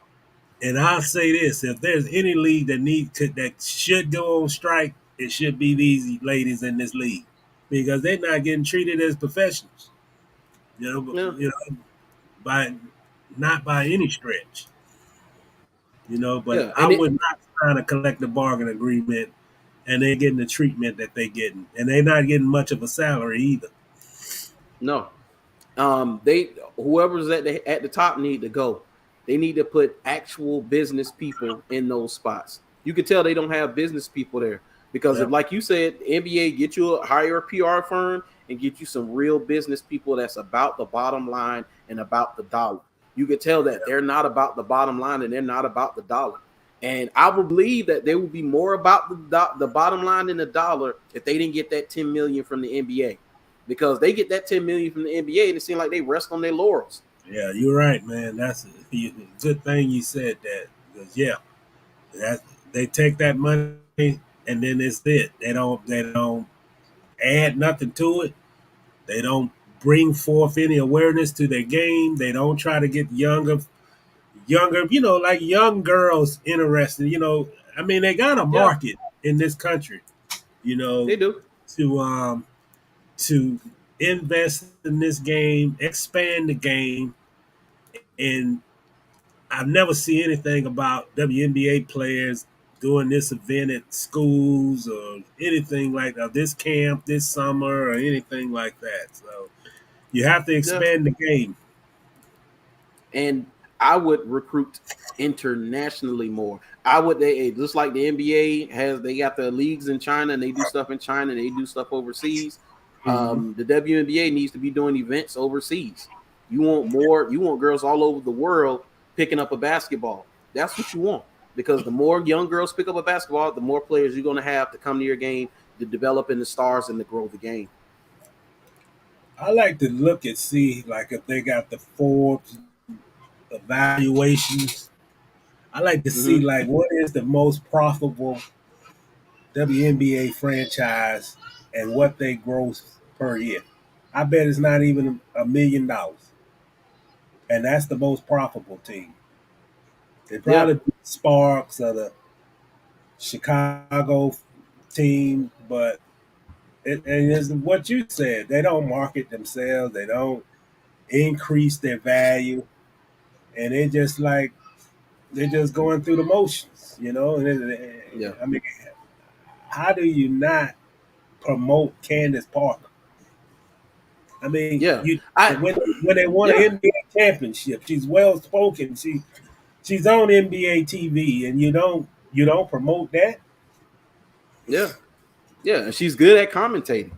And I'll say this: if there's any league that should go on strike, it should be these ladies in this league because they're not getting treated as professionals. Yeah. By not by any stretch. But Yeah. I would not sign a collective bargain agreement, and they're getting the treatment that they're getting, and they're not getting much of a salary either. No. They whoever's at the top need to go. They need to put actual business people in those spots. You can tell they don't have business people there because if, Yep. like you said, NBA get you hire a PR firm and get you some real business people that's about the bottom line and about the dollar. You can tell that they're not about the bottom line and they're not about the dollar. And I would believe that they would be more about the bottom line than the dollar if they didn't get that 10 million from the NBA. Because they get that 10 million from the NBA and it seems like they rest on their laurels. Yeah, you're right, man. That's a good thing you said that because that they take that money and then it's it. They don't add nothing to it. They don't bring forth any awareness to their game. They don't try to get younger, like young girls interested. I mean, they got a Yeah, market in this country, you know, they do. to invest in this game, expand the game, and I never see anything about WNBA players doing this event at schools or anything like that, this camp this summer or anything like that. So you have to Yeah. expand the game. And I would recruit internationally more. I would they just like the NBA has they got the leagues in China and they do stuff in China and they do stuff overseas. Mm-hmm. The WNBA needs to be doing events overseas. You want more, you want girls all over the world picking up a basketball. That's what you want. Because the more young girls pick up a basketball, the more players you're going to have to come to your game to develop in the stars and to grow the game. I like to look and see like if they got the Forbes evaluations. I like to see Mm-hmm. like what is the most profitable WNBA franchise and what they gross per year. I bet it's not even $1 million, and that's the most profitable team. They Yeah, probably beat Sparks or the Chicago team, but and it's what you said. They don't market themselves. They don't increase their value, and they're just going through the motions, yeah, I mean, how do you not promote Candace Parker? I mean, yeah. you I when they won an yeah, NBA championship, she's well spoken. She's on NBA TV, and you don't promote that. yeah, yeah. And she's good at commentating.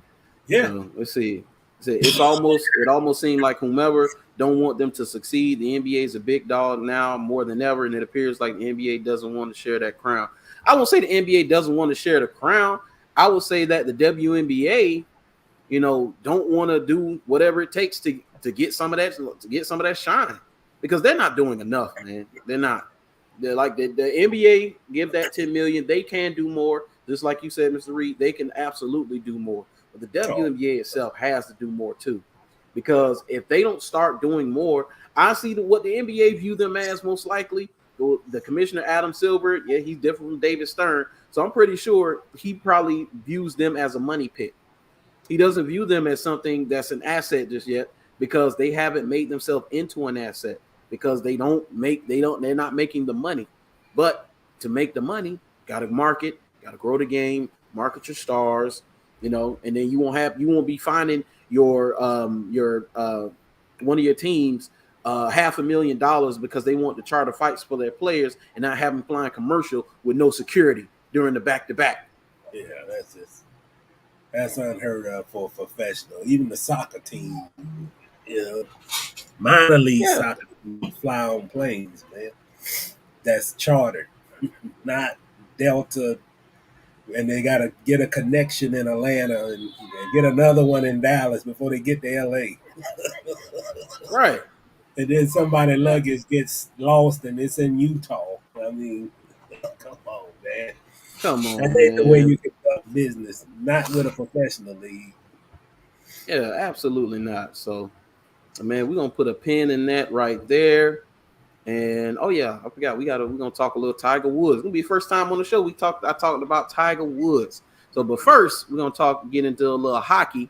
Yeah, So let's see. It almost seemed like whomever don't want them to succeed. The NBA is a big dog now more than ever, and it appears like the NBA doesn't want to share that crown. I won't say the NBA doesn't want to share the crown. I would say that the WNBA, don't want to do whatever it takes to get some of that shine because they're not doing enough, man. They're not. They're like the NBA give that 10 million. They can do more. Just like you said, Mr. Reid, they can absolutely do more. But the WNBA itself has to do more too. Because if they don't start doing more, I see what the NBA view them as most likely. The commissioner, Adam Silver, yeah, he's different from David Stern. So I'm pretty sure he probably views them as a money pit. He doesn't view them as something that's an asset just yet because they haven't made themselves into an asset because they're not making the money. But to make the money, got to market, got to grow the game, market your stars, and then you won't be finding your one of your teams $500,000 because they want to charter fights for their players and not have them flying commercial with no security during the back-to-back. Yeah, that's unheard of for a professional. Even the soccer team, minor league soccer team fly on planes, man. That's chartered, not Delta. And they got to get a connection in Atlanta and get another one in Dallas before they get to LA. Right. And then somebody's luggage gets lost and it's in Utah. I mean, come on, man. That ain't the way you conduct business, not with a professional league. Yeah, absolutely not. So, man, we're going to put a pin in that right there. And I forgot we're gonna talk a little Tiger Woods. It's gonna be the first time on the show I talked about Tiger Woods. So, but first we're gonna get into a little hockey,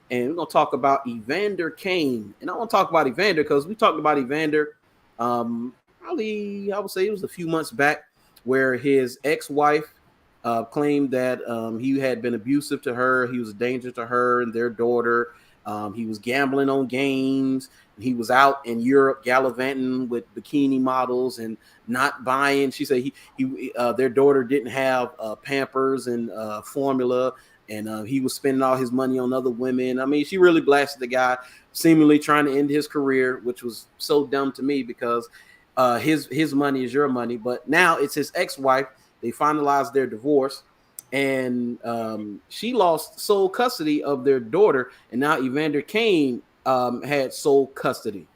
and we're gonna talk about Evander Kane. And I want to talk about Evander because we talked about Evander. Probably I would say it was a few months back where his ex-wife claimed that he had been abusive to her. He was a danger to her and their daughter. He was gambling on games. He was out in Europe gallivanting with bikini models and not buying. She said their daughter didn't have Pampers and formula, and he was spending all his money on other women. I mean, she really blasted the guy, seemingly trying to end his career, which was so dumb to me because his money is your money. But now it's his ex-wife. They finalized their divorce. And she lost sole custody of their daughter, and now Evander Kane had sole custody.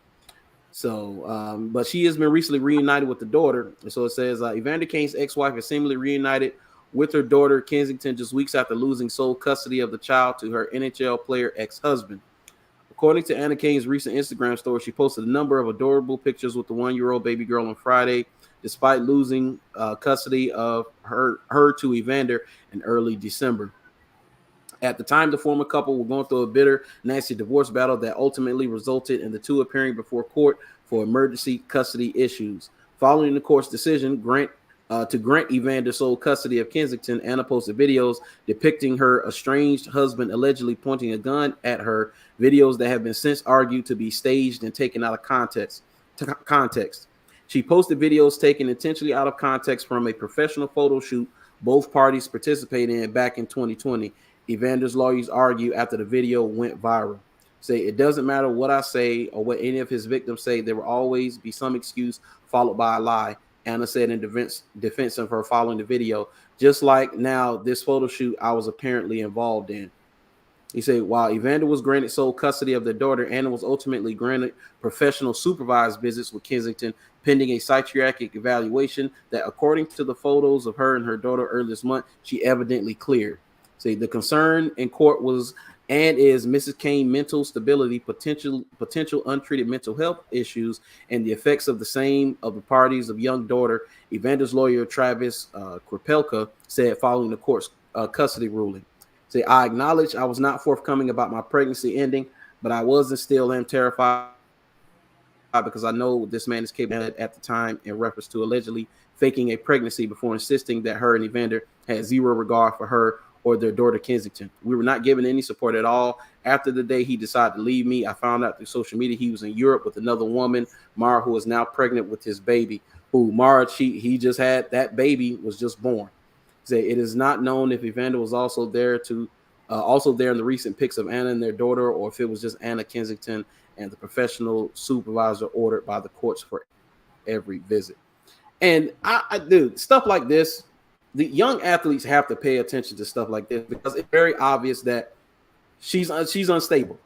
So, but she has been recently reunited with the daughter. And so it says Evander Kane's ex-wife is seemingly reunited with her daughter Kensington just weeks after losing sole custody of the child to her NHL player ex-husband. According to Anna Kane's recent Instagram story, she posted a number of adorable pictures with the 1-year-old baby girl on Friday, despite losing custody of her to Evander in early December. At the time, the former couple were going through a bitter, nasty divorce battle that ultimately resulted in the two appearing before court for emergency custody issues. Following the court's decision to grant Evander sole custody of Kensington, Anna posted videos depicting her estranged husband allegedly pointing a gun at her, videos that have been since argued to be staged and taken out of context. She posted videos taken intentionally out of context from a professional photo shoot both parties participated in back in 2020. Evander's lawyers argue after the video went viral. Say, it doesn't matter what I say or what any of his victims say, there will always be some excuse followed by a lie, Anna said in defense of her following the video. Just like now, this photo shoot I was apparently involved in. He said, while Evander was granted sole custody of their daughter, Anna was ultimately granted professional supervised visits with Kensington pending a psychiatric evaluation that, according to the photos of her and her daughter earlier this month, she evidently cleared. Say the concern in court was and is Mrs. Kane mental stability, potential untreated mental health issues, and the effects of the same of the parties of young daughter. Evander's lawyer Travis Kripelka said following the court's custody ruling. Say, I acknowledge I was not forthcoming about my pregnancy ending, but I was and still am terrified because I know this man is capable at the time in reference to allegedly faking a pregnancy before insisting that her and Evander had zero regard for her or their daughter Kensington. We were not given any support at all. After the day he decided to leave me, I found out through social media he was in Europe with another woman, Mara, who is now pregnant with his baby. Who Mara, he just had that baby was just born. Say it is not known if Evander was also there in the recent pics of Anna and their daughter, or if it was just Anna Kensington and the professional supervisor ordered by the courts for every visit. And I do stuff like this. The young athletes have to pay attention to stuff like this because it's very obvious that she's unstable,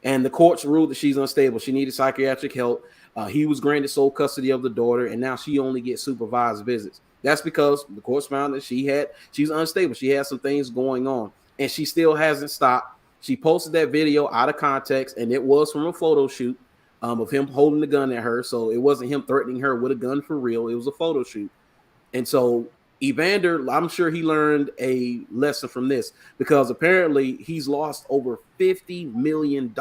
and the courts ruled that she's unstable. She needed psychiatric help. He was granted sole custody of the daughter, and now she only gets supervised visits. That's because the courts found that she's unstable. She had some things going on, and she still hasn't stopped. She posted that video out of context, and it was from a photo shoot of him holding the gun at her. So it wasn't him threatening her with a gun for real. It was a photo shoot. And so Evander, I'm sure he learned a lesson from this, because apparently he's lost over $50 million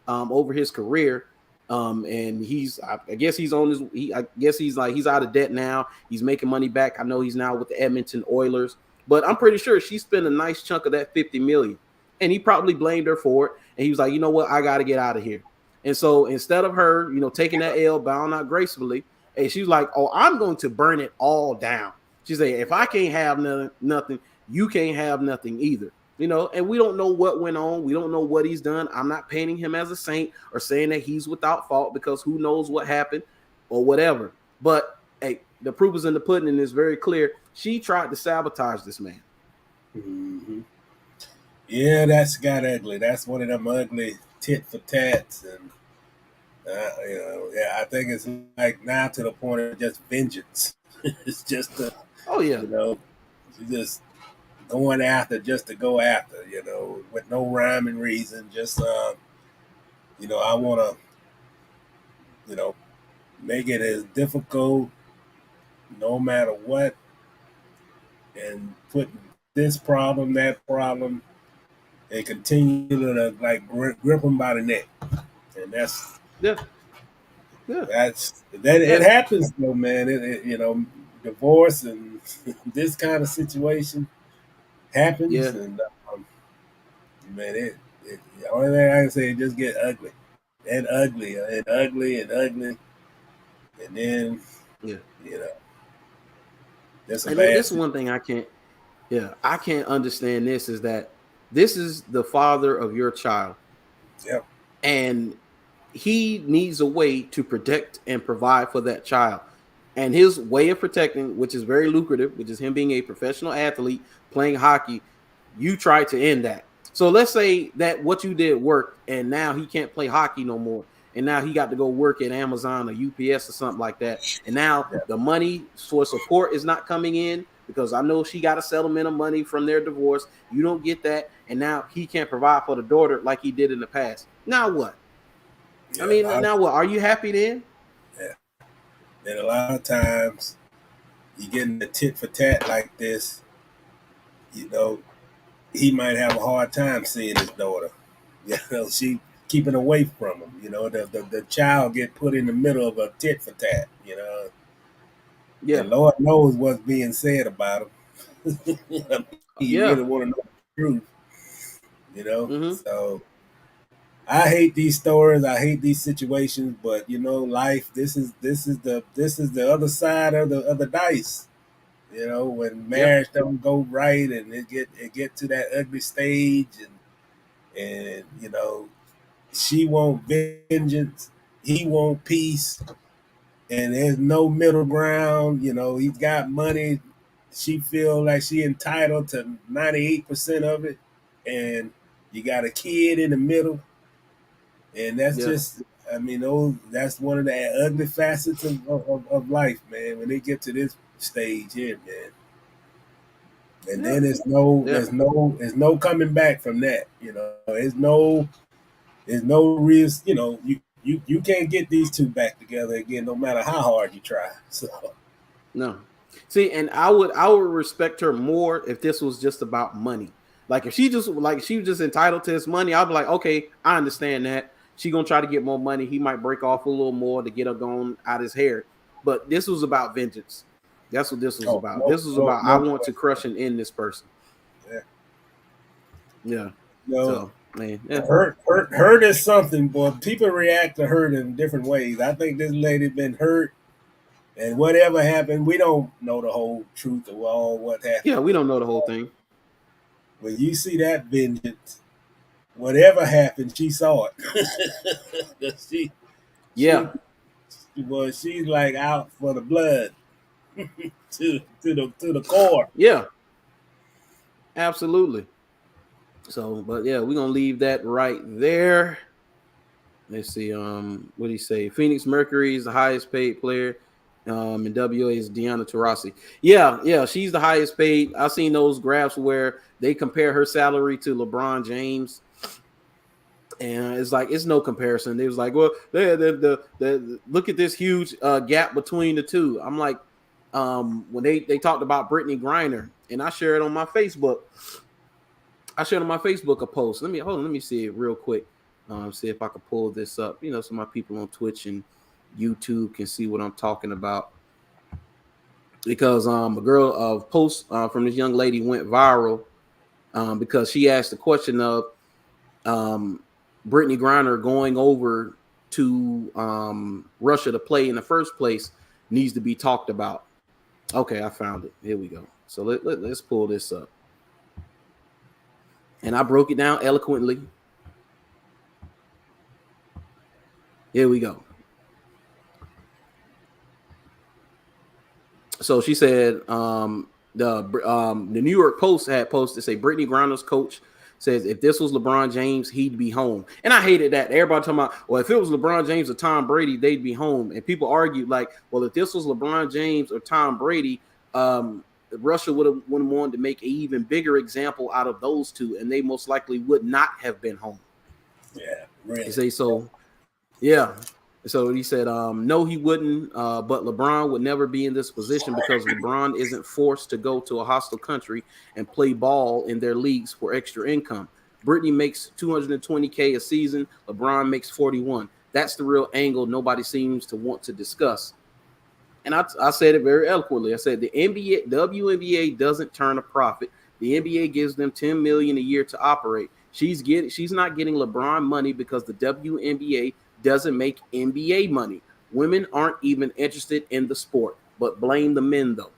over his career. And I guess he's out of debt now. He's making money back. I know he's now with the Edmonton Oilers, but I'm pretty sure she spent a nice chunk of that 50 million. And he probably blamed her for it. And he was like, you know what? I got to get out of here. And so instead of her, taking that L, bowing out gracefully, and she's like, oh, I'm going to burn it all down. She said, if I can't have nothing, you can't have nothing either. And we don't know what went on. We don't know what he's done. I'm not painting him as a saint or saying that he's without fault, because who knows what happened or whatever. But hey, the proof is in the pudding, and it's very clear. She tried to sabotage this man. Mm-hmm. Yeah, that's got ugly. That's one of them ugly tit for tats. And, I think it's like now to the point of just vengeance. It's just just going after just to go after, with no rhyme and reason. Just, I want to, make it as difficult no matter what, and put this problem, that problem, and continue to grip them by the neck. And that's it happens though, man. Divorce and this kind of situation happens, and man, the only thing I can say is just get ugly and ugly and ugly and ugly, and then that's a bad. This is one thing I can't understand. This is that this is the father of your child, and he needs a way to protect and provide for that child. And his way of protecting, which is very lucrative, which is him being a professional athlete playing hockey, you try to end that. So let's say that what you did worked, and now he can't play hockey no more. And now he got to go work at Amazon or UPS or something like that. And now the money for support is not coming in, because I know she got a settlement of money from their divorce. You don't get that. And now he can't provide for the daughter like he did in the past. Now what? Now what? Are you happy then? Yeah. And a lot of times you getting a tit for tat like this, he might have a hard time seeing his daughter. She keeping away from him. The child get put in the middle of a tit for tat. Yeah. And Lord knows what's being said about him. You really want to know the truth. Mm-hmm. So I hate these stories. I hate these situations. But life. This is the other side of the dice. When marriage don't go right, and it get to that ugly stage, and she want vengeance, he want peace, and there's no middle ground. He's got money. She feel like she entitled to 98% of it, and you got a kid in the middle, and that's just. That's one of the ugly facets of life, man. When they get to this stage here, man, and then there's no coming back from that. There's no real. You can't get these two back together again, no matter how hard you try. So no, see, and I would respect her more if this was just about money. Like if she was just entitled to his money, I'd be like, okay, I understand that. She gonna try to get more money. He might break off a little more to get her going out his hair. But this was about vengeance. That's what this was about. This was about I want to crush and end this person. Yeah. So man, hurt is something, but people react to hurt in different ways. I think this lady been hurt, and whatever happened, we don't know the whole truth of all what happened. Yeah, we don't know the whole thing. When you see that vengeance, whatever happened, she saw it. She's like out for the blood to the core. Yeah, absolutely. So, but yeah, we're gonna leave that right there. Let's see. What do you say? Phoenix Mercury is the highest paid player And WA is Deanna Taurasi. Yeah, she's the highest paid. I've seen those graphs where they compare her salary to LeBron James. And it's like it's no comparison. They was like, well, the look at this huge gap between the two. I'm like, when they talked about Brittany Griner, and I shared on my Facebook. I shared on my Facebook a post. Let me see it real quick. See if I can pull this up. You know, so my people on Twitch and YouTube can see what I'm talking about. Because a post from this young lady went viral because she asked the question of Brittany Griner going over to Russia to play in the first place needs to be talked about. Okay, I found it. Here we go. So let's pull this up. And I broke it down eloquently. Here we go. So she said the New York Post had posted, say Brittany Griner's coach says if this was LeBron James, he'd be home. And I hated that. Everybody talking about, well, if it was LeBron James or Tom Brady, they'd be home. And people argued like, well, if this was LeBron James or Tom Brady, Russia would have wanted to make an even bigger example out of those two, and they most likely would not have been home. Yeah, really. They say so. Yeah. So he said, no, he wouldn't. But LeBron would never be in this position because LeBron isn't forced to go to a hostile country and play ball in their leagues for extra income. Brittany makes $220K a season. LeBron makes 41. That's the real angle nobody seems to want to discuss. And I said it very eloquently. I said the WNBA doesn't turn a profit. The NBA gives them $10 million a year to operate. She's not getting LeBron money because the WNBA doesn't make NBA money. Women aren't even interested in the sport, but blame the men though.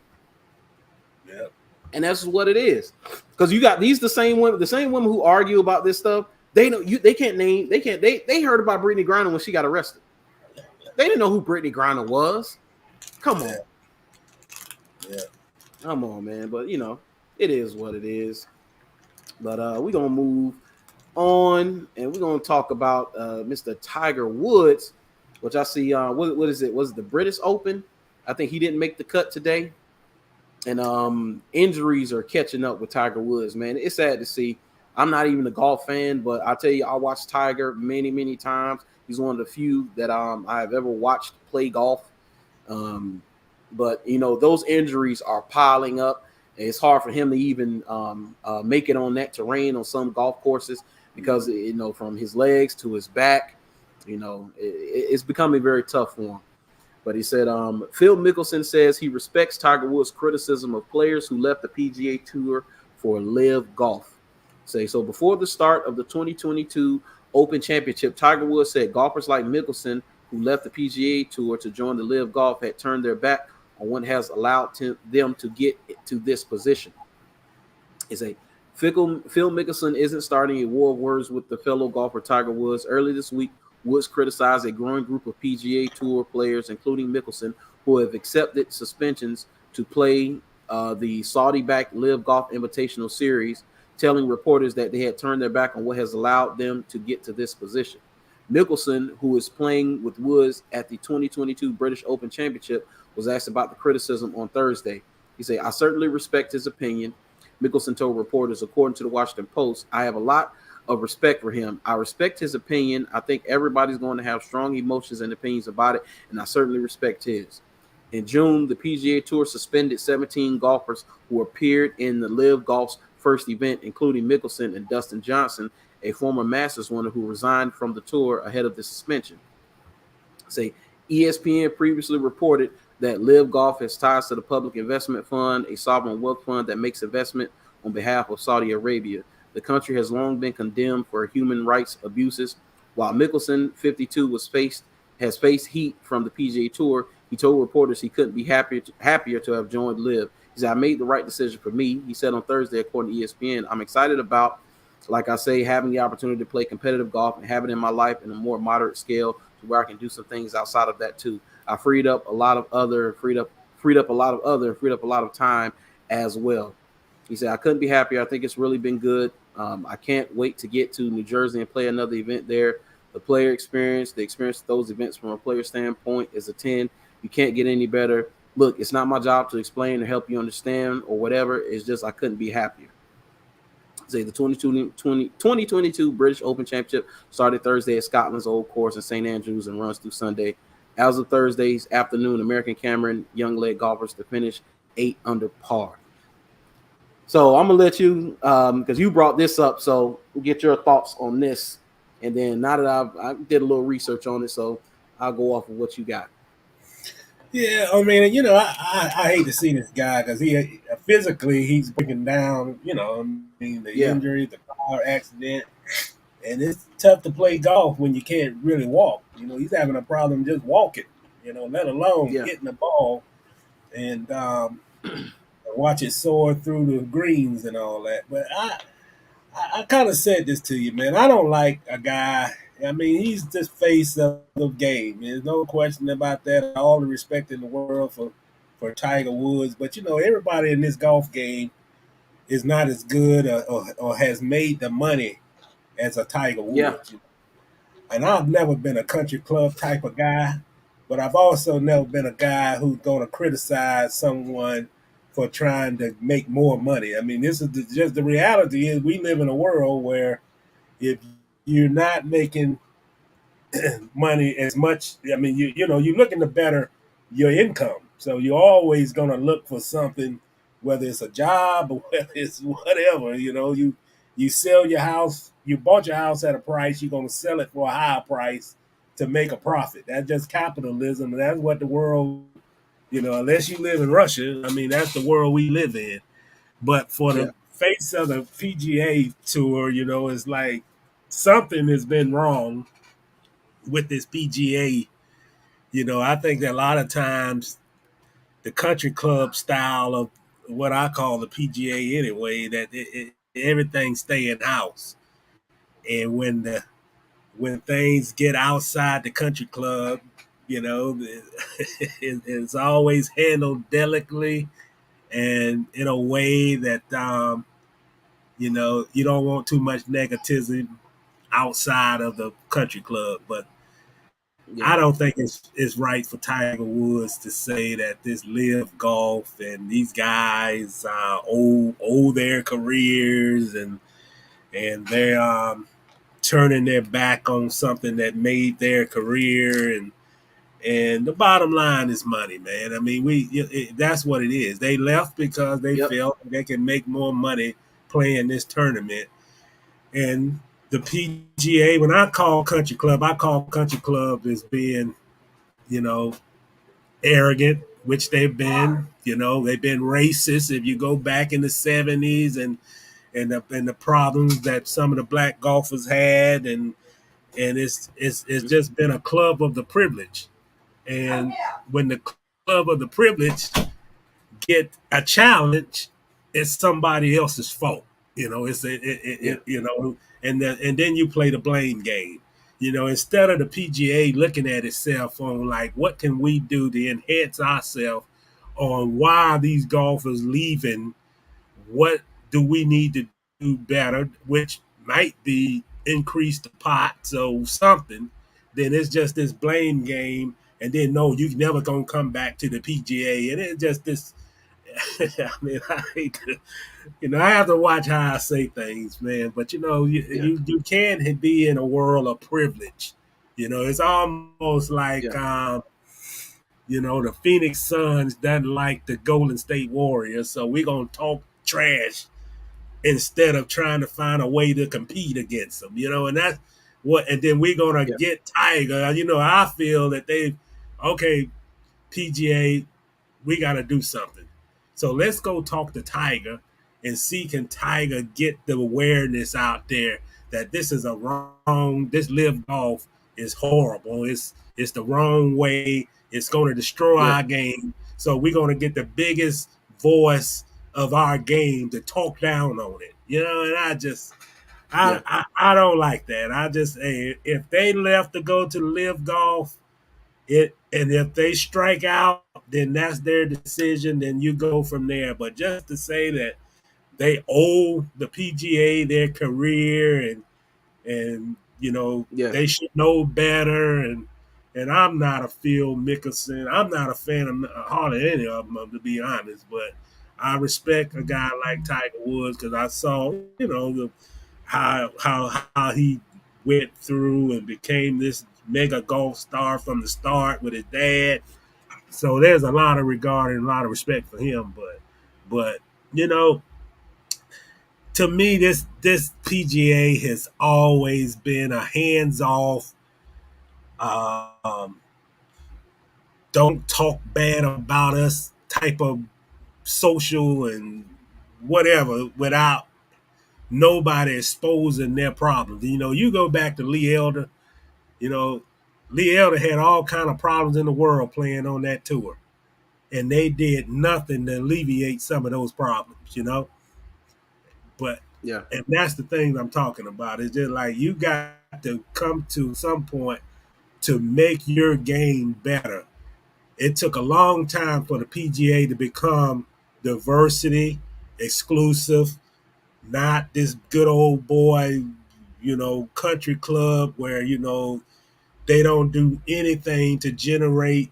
Yeah. And that's what it is. Because you got the same women who argue about this stuff. They heard about Brittany Griner when she got arrested. They didn't know who Brittany Griner was. Come on. Yeah. Come on, man. But you know, it is what it is. But we're gonna move on, and we're gonna talk about Mr. Tiger Woods, which I see. What is it? Was it the British Open? I think he didn't make the cut today, and injuries are catching up with Tiger Woods. Man, it's sad to see. I'm not even a golf fan, but I tell you, I watched Tiger many times. He's one of the few that I have ever watched play golf. But you know, those injuries are piling up. It's hard for him to even make it on that terrain on some golf courses because, you know, from his legs to his back, you know, it's becoming very tough for him. But he said, Phil Mickelson says he respects Tiger Woods' criticism of players who left the PGA Tour for Live Golf. So before the start of the 2022 Open Championship, Tiger Woods said golfers like Mickelson, who left the PGA Tour to join the Live Golf, had turned their back on what has allowed them to get to this position. It's a Phil Mickelson isn't starting a war of words with the fellow golfer Tiger Woods. Early this week, Woods criticized a growing group of PGA Tour players, including Mickelson, who have accepted suspensions to play the Saudi-backed Live Golf Invitational Series, telling reporters that they had turned their back on what has allowed them to get to this position. Mickelson, who is playing with Woods at the 2022 British Open Championship, was asked about the criticism on Thursday. He said, I certainly respect his opinion. Mickelson told reporters, according to the Washington Post, I have a lot of respect for him. I respect his opinion. I think everybody's going to have strong emotions and opinions about it, and I certainly respect his. In June, the PGA Tour suspended 17 golfers who appeared in the Live Golf's first event, including Mickelson and Dustin Johnson, a former Masters winner who resigned from the tour ahead of the suspension. ESPN previously reported that Live Golf has ties to the Public Investment Fund, a sovereign wealth fund that makes investment on behalf of Saudi Arabia. The country has long been condemned for human rights abuses. While Mickelson, 52, has faced heat from the PGA Tour, he told reporters he couldn't be happier to have joined Live. He said, I made the right decision for me. He said on Thursday, according to ESPN, I'm excited about, like I say, having the opportunity to play competitive golf and have it in my life in a more moderate scale to where I can do some things outside of that too. I freed up a lot of time as well. He said, I couldn't be happier. I think it's really been good. I can't wait to get to New Jersey and play another event there. The player experience, the experience of those events from a player standpoint is a 10. You can't get any better. Look, it's not my job to explain or help you understand or whatever. It's just I couldn't be happier. Say the 2022 British Open Championship started Thursday at Scotland's Old Course in St Andrews and runs through Sunday. As of Thursday's afternoon, American Cameron young leg golfers to finish 8 under par. So I'm gonna let you, because you brought this up, so get your thoughts on this, and then now that I did a little research on it, so I'll go off of what you got. Yeah, I mean, I hate to see this guy because physically he's breaking down. I mean, the Yeah, injury, the car accident, and it's tough to play golf when you can't really walk. He's having a problem just walking. Let alone yeah, hitting the ball and watch it soar through the greens and all that. But I kind of said this to you, man. I don't like a guy. I mean, he's the face of the game. There's no question about that. All the respect in the world for Tiger Woods. But, everybody in this golf game is not as good or has made the money as a Tiger yeah, Woods. And I've never been a country club type of guy, but I've also never been a guy who's going to criticize someone for trying to make more money. I mean, this is just the reality is we live in a world where if you're not making money as much, I mean, you're looking to better your income. So you're always going to look for something, whether it's a job or whether it's whatever. You sell your house, you bought your house at a price, you're going to sell it for a higher price to make a profit. That's just capitalism, and that's what the world. Unless you live in Russia, I mean, that's the world we live in. But for yeah, the face of the PGA tour, it's like something has been wrong with this PGA. I think that a lot of times the country club style of what I call the PGA anyway, that everything stay in house, and when things get outside the country club, it's always handled delicately and in a way that you don't want too much negativism outside of the country club. But yeah, I don't think it's right for Tiger Woods to say that this live golf and these guys owe their careers and they're turning their back on something that made their career and the bottom line is money, man. I mean, that's what it is. They left because they yep, felt they can make more money playing this tournament. And the PGA, when I call country club, I call country club as being, you know, arrogant, which they've been. They've been racist. If you go back in the '70s and the problems that some of the black golfers had, and it's just been a club of the privilege. And when the club of the privilege get a challenge, it's somebody else's fault. yeah, And then you play the blame game. Instead of the PGA looking at itself on like what can we do to enhance ourselves on why are these golfers leaving, what do we need to do better, which might be increase the pot, so something, then it's just this blame game. And then no, you never gonna come back to the PGA, and it's just this. I mean, I hate to, I have to watch how I say things, man. But yeah, you can be in a world of privilege. It's almost like yeah, the Phoenix Suns doesn't like the Golden State Warriors, so we're gonna talk trash instead of trying to find a way to compete against them. And that's what. And then we're gonna yeah, get Tiger. I feel that okay, PGA, we got to do something. So let's go talk to Tiger and see can Tiger get the awareness out there that this is this live golf is horrible. It's the wrong way. It's going to destroy yeah, our game. So we're going to get the biggest voice of our game to talk down on it. And yeah, I don't like that. I just, hey, if they left to go to live golf, and if they strike out, then that's their decision. Then you go from there. But just to say that they owe the PGA their career and yeah, they should know better, And I'm not a Phil Mickelson. I'm not a fan of hardly any of them, to be honest. But I respect a guy like Tiger Woods because I saw, how he went through and became this mega golf star from the start with his dad. So there's a lot of regard and a lot of respect for him. But you know, to me, this PGA has always been a hands off. Um, don't talk bad about us type of social and whatever without nobody exposing their problems. You go back to Lee Elder. You know, Lee Elder had all kind of problems in the world playing on that tour, and they did nothing to alleviate some of those problems. But Yeah. and that's the thing I'm talking about. It's just like you got to come to some point to make your game better. It took a long time for the PGA to become diversity, exclusive, not this good old boy, country club where, they don't do anything to generate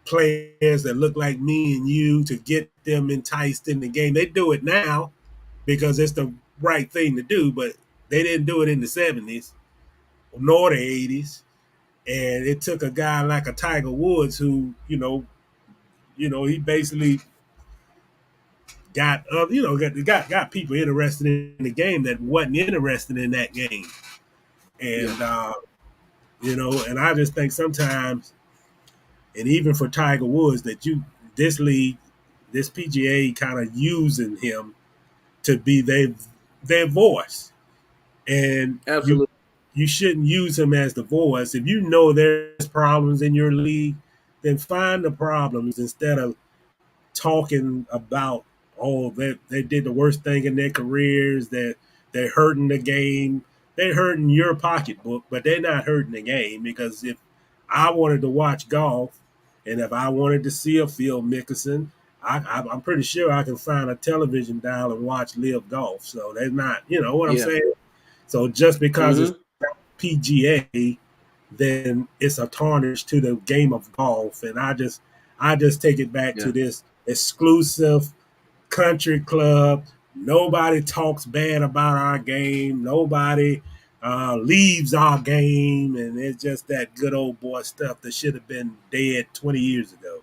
players that look like me and you to get them enticed in the game. They do it now because it's the right thing to do, but they didn't do it in the 70s nor the 80s. And it took a guy like a Tiger Woods who, he basically got people interested in the game that wasn't interested in that game. Yeah. And and I just think sometimes, and even for Tiger Woods, that this league, this PGA kind of using him to be their voice. And Absolutely. you shouldn't use him as the voice. If you know there's problems in your league, then find the problems instead of talking about, they did the worst thing in their careers, that they're hurting the game. They're hurting your pocketbook, but they're not hurting the game, because if I wanted to watch golf and if I wanted to see a Phil Mickelson, I'm pretty sure I can find a television dial and watch live golf. So they're not, you know what I'm Yeah. saying? So just because it's Mm-hmm. PGA, then it's a tarnish to the game of golf. And I just take it back Yeah. to this exclusive country club. Nobody talks bad about our game. Nobody leaves our game, and it's just that good old boy stuff that should have been dead 20 years ago.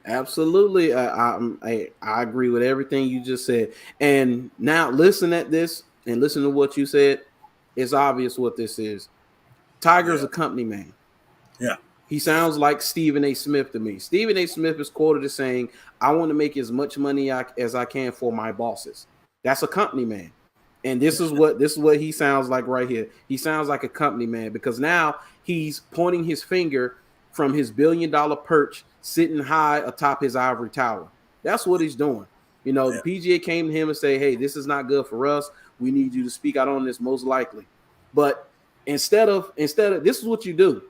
Absolutely. I agree with everything you just said. And now listen at this and listen to what you said. It's obvious what this is. Tiger's Yeah, a company man. yeah, He sounds like Stephen A. Smith to me. Stephen A. Smith is quoted as saying, I want to make as much money as I can for my bosses. That's a company man. And this is what he sounds like right here. He sounds like a company man, because now he's pointing his finger from his $1 billion perch sitting high atop his ivory tower. That's what he's doing. The yeah, PGA came to him and say, hey, this is not good for us. We need you to speak out on this, most likely. But instead of this is what you do.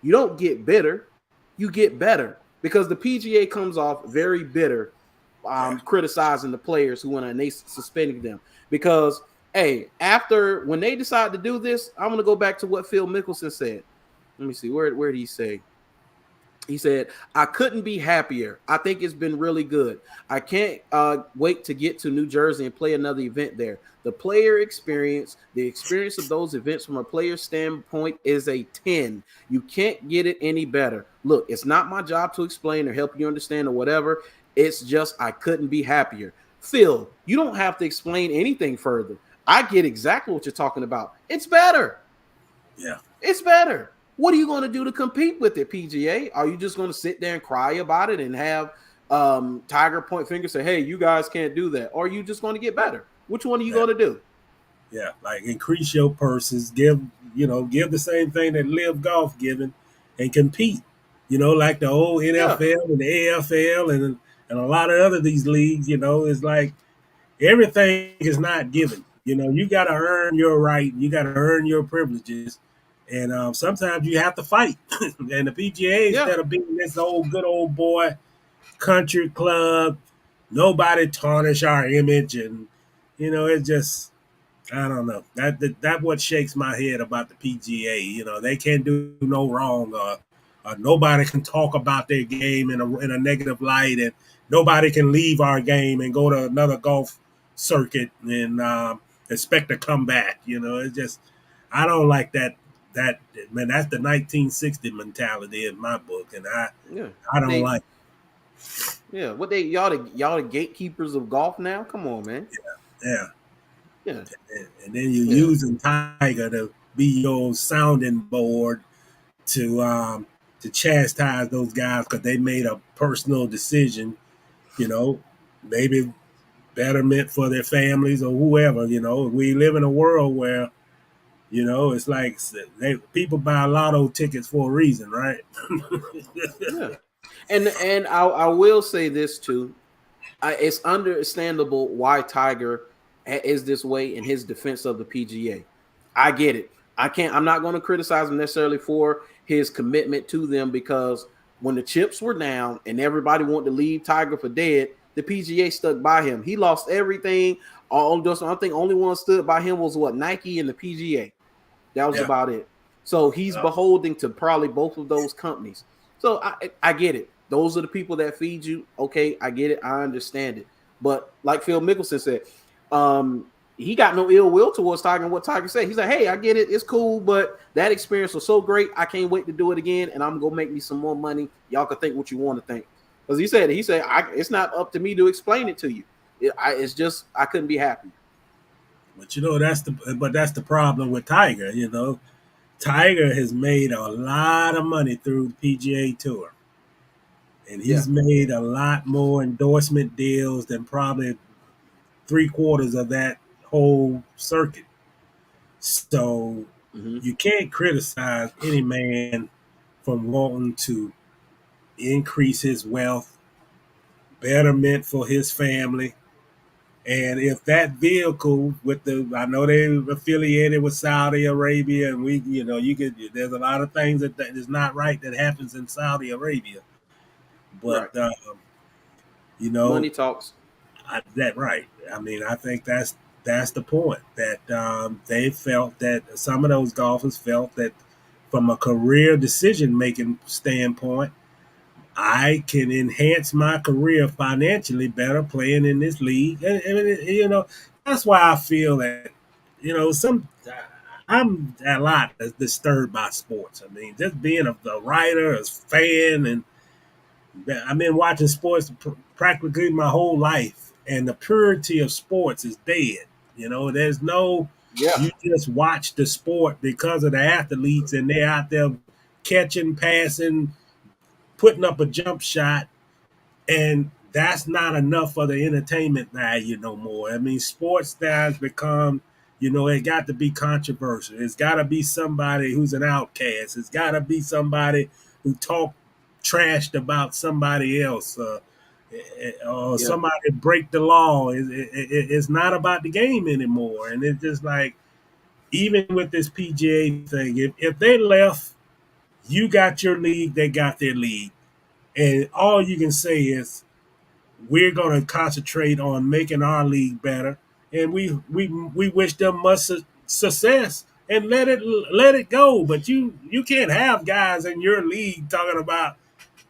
You don't get bitter, you get better, because the PGA comes off very bitter, yeah, criticizing the players who went and they suspending them. Because, hey, after when they decide to do this, I'm going to go back to what Phil Mickelson said. Let me see, where did he say? He said, I couldn't be happier. I think it's been really good. I can't wait to get to New Jersey and play another event there. The player experience, the experience of those events from a player standpoint is a 10. You can't get it any better. Look, it's not my job to explain or help you understand or whatever. It's just I couldn't be happier. Phil, you don't have to explain anything further. I get exactly what you're talking about. It's better. yeah. It's better. What are you going to do to compete with it, PGA? Are you just going to sit there and cry about it and have Tiger point finger say, hey, you guys can't do that? Or are you just going to get better? Which one are you Yeah. going to do? Yeah, like increase your purses, give the same thing that Live Golf giving, and compete. Like the old Yeah. NFL and the AFL and a lot of other these leagues. It's like everything is not given. You got to earn your right. You got to earn your privileges, and sometimes you have to fight. And the PGA, Yeah. instead of being this good old boy country club, nobody tarnish our image, and it's just I don't know. That what shakes my head about the PGA. You know, they can't do no wrong. Nobody can talk about their game in a negative light, and nobody can leave our game and go to another golf circuit and expect to come back. You know, it's just I don't like that. That man, that's the 1960 mentality in my book, and Yeah, I don't they like. yeah. What they y'all the gatekeepers of golf now? Come on, man. Yeah, Yeah, and then you're yeah, using Tiger to be your sounding board to chastise those guys because they made a personal decision, you know, maybe betterment for their families or whoever. You know, we live in a world where it's like people buy lotto tickets for a reason, right? yeah. And I will say this too. It's understandable why Tiger is this way in his defense of the PGA. I get it. I'm not going to criticize him necessarily for his commitment to them because when the chips were down and everybody wanted to leave Tiger for dead, the PGA stuck by him. He lost everything. I think only one stood by him was what, Nike and the PGA. That was Yeah. about it. So he's beholden to probably both of those companies. So I get it. Those are the people that feed you. Okay, I get it. I understand it. But like Phil Mickelson said, he got no ill will towards Tiger and what Tiger said. He's like, hey, I get it. It's cool, but that experience was so great. I can't wait to do it again, and I'm gonna make me some more money. Y'all can think what you want to think. Because he said, it's not up to me to explain it to you. It's just I couldn't be happy. But that's the problem with Tiger. You know, Tiger has made a lot of money through the PGA Tour, and Yeah. he's made a lot more endorsement deals than probably three-quarters of that whole circuit. So Mm-hmm. you can't criticize any man from wanting to increase his wealth, betterment for his family. And if that vehicle I know they're affiliated with Saudi Arabia, and there's a lot of things that is not right that happens in Saudi Arabia. But, Right. you know, Money talks. that right. I mean, I think that's the point that they felt that some of those golfers felt that from a career decision making standpoint, I can enhance my career financially better playing in this league. And that's why I feel that, I'm a lot disturbed by sports. I mean, just being a writer, a fan, and I've been watching sports practically my whole life, and the purity of sports is dead. There's no, Yeah. you just watch the sport because of the athletes, and they're out there catching, passing, putting up a jump shot, and that's not enough for the entertainment value no more. I mean, sports now has become, it got to be controversial. It's got to be somebody who's an outcast. It's got to be somebody who talk trashed about somebody else, or Yeah. somebody break the law. It's not about the game anymore. And it's just like, even with this PGA thing, if they left, you got your league, they got their league. And all you can say is, we're going to concentrate on making our league better, and we wish them much success and let it go. But you can't have guys in your league talking about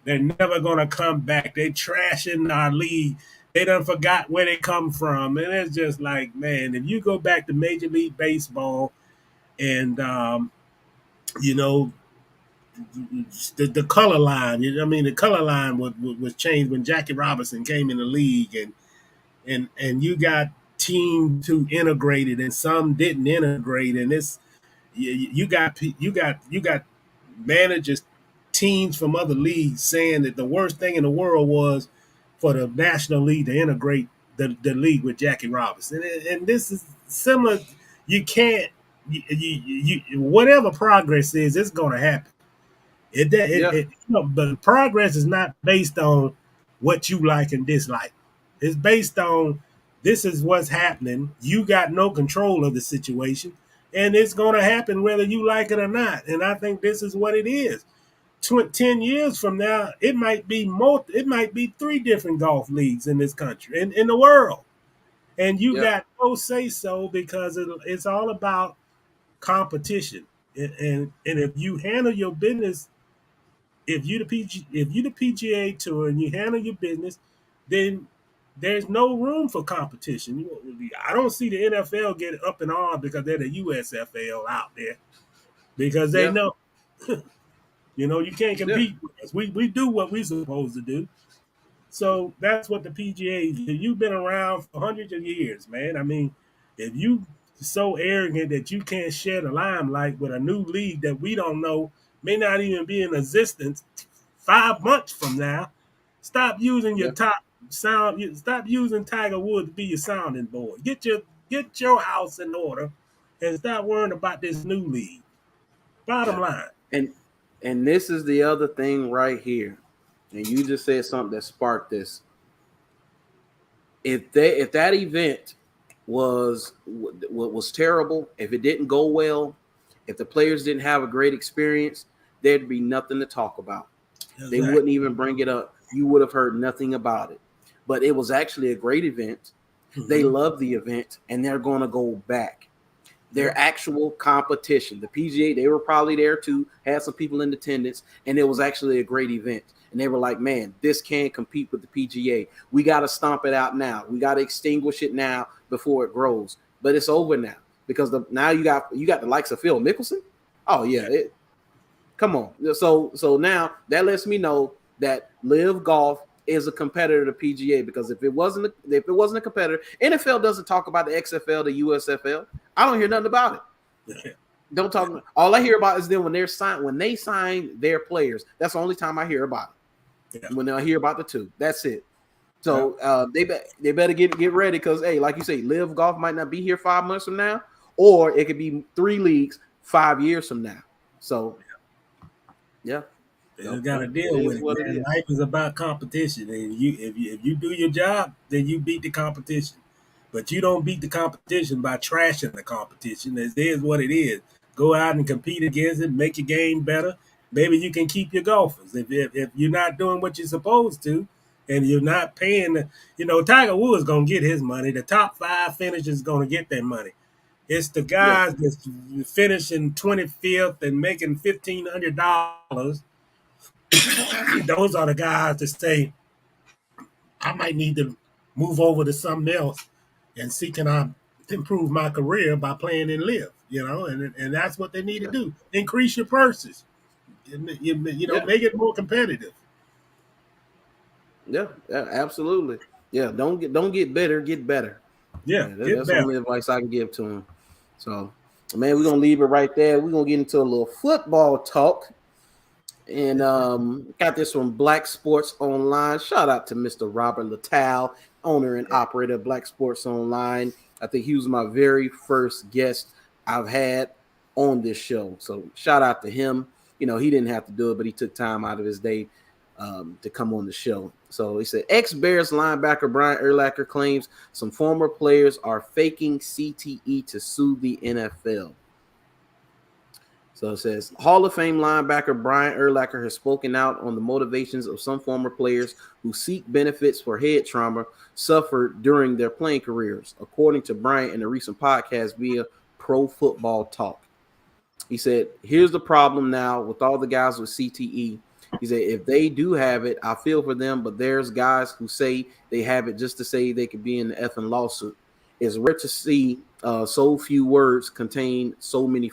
they're never going to come back. They trashing our league. They done forgot where they come from, and it's just like, man, if you go back to Major League Baseball and you know the color line. I mean, the color line was changed when Jackie Robinson came in the league, and you got teams who integrated and some didn't integrate, and you got managers, teams from other leagues saying that the worst thing in the world was for the National League to integrate the league with Jackie Robinson, and this is similar. You can't whatever progress is, it's going to happen. Yeah. But progress is not based on what you like and dislike. It's based on this is what's happening. You got no control of the situation, and it's going to happen whether you like it or not. And I think this is what it is. 10 years from now, it might be three different golf leagues in this country, in the world. And you Yep. got no say so because it's all about competition. And if you handle your business, if you the PGA Tour and you handle your business, then there's no room for competition. I don't see the NFL get up in arms because they're the USFL out there because they Yeah. know, you can't Yeah. compete with us. We do what we're supposed to do. So that's what the PGA. You've been around for hundreds of years, man. I mean, if you so arrogant that you can't share the limelight with a new league that we don't know may not even be in existence 5 months from now, stop using your Yeah. top sound. Stop using Tiger Woods to be your sounding board. Get your house in order, and stop worrying about this new league. Bottom Yeah. line. And this is the other thing right here. And you just said something that sparked this. If that event was terrible, if it didn't go well, if the players didn't have a great experience, there'd be nothing to talk about. They Exactly. wouldn't even bring it up. You would have heard nothing about it. But it was actually a great event. They Mm-hmm. love the event, and they're going to go back. Yeah. Their actual competition. The PGA, they were probably there too, had some people in attendance, and it was actually a great event. And they were like, man, this can't compete with the PGA. We got to stomp it out now. We got to extinguish it now before it grows. But it's over now because now you got the likes of Phil Mickelson. Oh yeah, come on. So now that lets me know that Live Golf is a competitor to PGA because if it wasn't a competitor, NFL doesn't talk about the XFL, the USFL. I don't hear nothing about it. Yeah. Don't talk. All I hear about is then when they sign their players. That's the only time I hear about it. Yeah. When I hear about the two, that's it. Yeah. So they better get ready because hey, like you say, Live Golf might not be here 5 months from now, or it could be 3 leagues 5 years from now. So yeah, They no, just got to it deal with is it, what it man. is. Life is about competition, and if you do your job, then you beat the competition. But you don't beat the competition by trashing the competition. It is what it is. Go out and compete against it, make your game better. Maybe you can keep your golfers. If you're not doing what you're supposed to, and you're not paying, Tiger Woods gonna get his money. The top 5 finishers gonna get their money. It's the Yeah, guys that's finishing 25th and making $1,500. Those are the guys that say, I might need to move over to something else and see can I improve my career by playing and live, and that's what they need to yeah, do. Increase your purses, yeah, make it more competitive. yeah, yeah, absolutely. Yeah, don't get better, get better. Yeah, Yeah, get that's the better. only advice I can give to him. So, man, we're gonna leave it right there. We're gonna get into a little football talk. And got this from Black Sports Online. Shout out to Mr. Robert Littell, owner and operator of Black Sports Online. I think he was my very first guest I've had on this show. So shout out to him. He didn't have to do it, but he took time out of his day to come on the show. So he said, ex-Bears linebacker Brian Urlacher claims some former players are faking CTE to sue the NFL. So it says Hall of Fame linebacker Brian Urlacher has spoken out on the motivations of some former players who seek benefits for head trauma suffered during their playing careers, according to Brian in a recent podcast via Pro Football Talk. He said, here's the problem now with all the guys with CTE. He said, if they do have it, I feel for them, but there's guys who say they have it just to say they could be in the effing lawsuit. It's rare to see so few words contain so many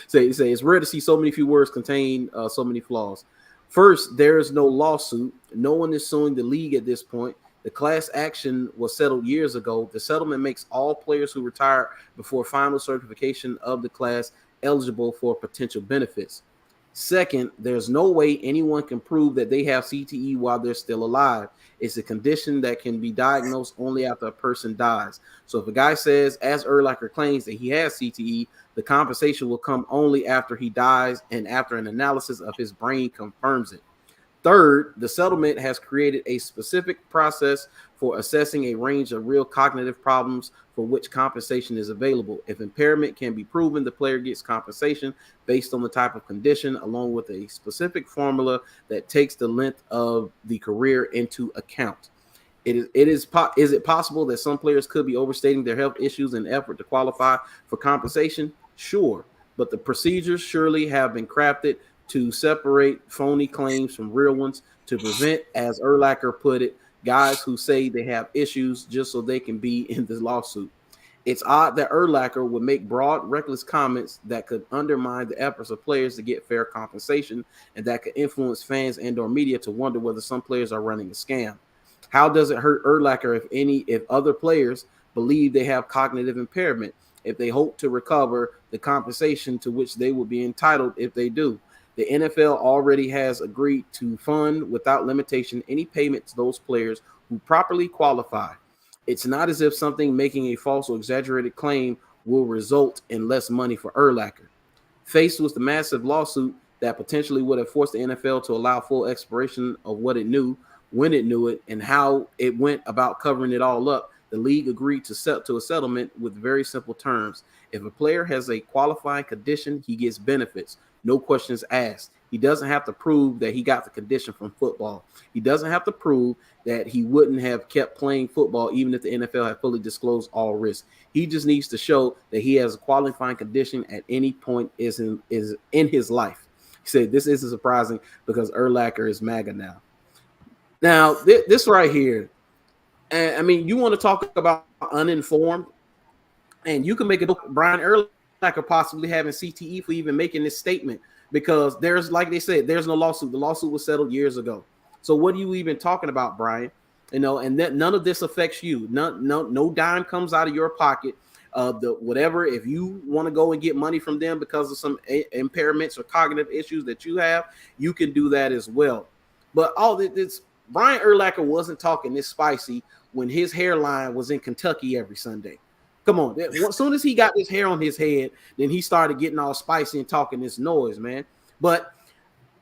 say it's rare to see so many few words contain so many flaws. First, there is no lawsuit. No one is suing the league at this point. The class action was settled years ago. The settlement makes all players who retire before final certification of the class eligible for potential benefits. Second, there's no way anyone can prove that they have CTE while they're still alive. It's a condition that can be diagnosed only after a person dies. So if a guy says, as Urlacher claims, that he has CTE, the compensation will come only after he dies and after an analysis of his brain confirms it. Third, the settlement has created a specific process for assessing a range of real cognitive problems for which compensation is available. If impairment can be proven, the player gets compensation based on the type of condition, along with a specific formula that takes the length of the career into account. Is it possible that some players could be overstating their health issues in effort to qualify for compensation? Sure, but the procedures surely have been crafted to separate phony claims from real ones to prevent, as Urlacher put it, guys who say they have issues just so they can be in this lawsuit. It's odd that Urlacher would make broad, reckless comments that could undermine the efforts of players to get fair compensation and that could influence fans and/or media to wonder whether some players are running a scam. How does it hurt Urlacher if other players believe they have cognitive impairment, if they hope to recover the compensation to which they will be entitled if they do? The NFL already has agreed to fund without limitation any payment to those players who properly qualify. It's not as if something making a false or exaggerated claim will result in less money for Urlacher. Faced with the massive lawsuit that potentially would have forced the NFL to allow full exploration of what it knew, when it knew it, and how it went about covering it all up, the league agreed to a settlement with very simple terms. If a player has a qualifying condition, he gets benefits. No questions asked. He doesn't have to prove that he got the condition from football. He doesn't have to prove that he wouldn't have kept playing football even if the NFL had fully disclosed all risks. He just needs to show that he has a qualifying condition at any point is in his life. He said this isn't surprising because Urlacher is MAGA now. Now, this right here, and I mean, you want to talk about uninformed, and you can make it Brian Urlacher possibly having CTE for even making this statement because there's, like they said, there's no lawsuit. The lawsuit was settled years ago. So what are you even talking about, Brian? And that none of this affects you. No dime comes out of your pocket. Whatever, if you want to go and get money from them because of some impairments or cognitive issues that you have, you can do that as well. But all this, Brian Urlacher wasn't talking this spicy when his hairline was in Kentucky every Sunday. Come on. As soon as he got this hair on his head, then he started getting all spicy and talking this noise, man. But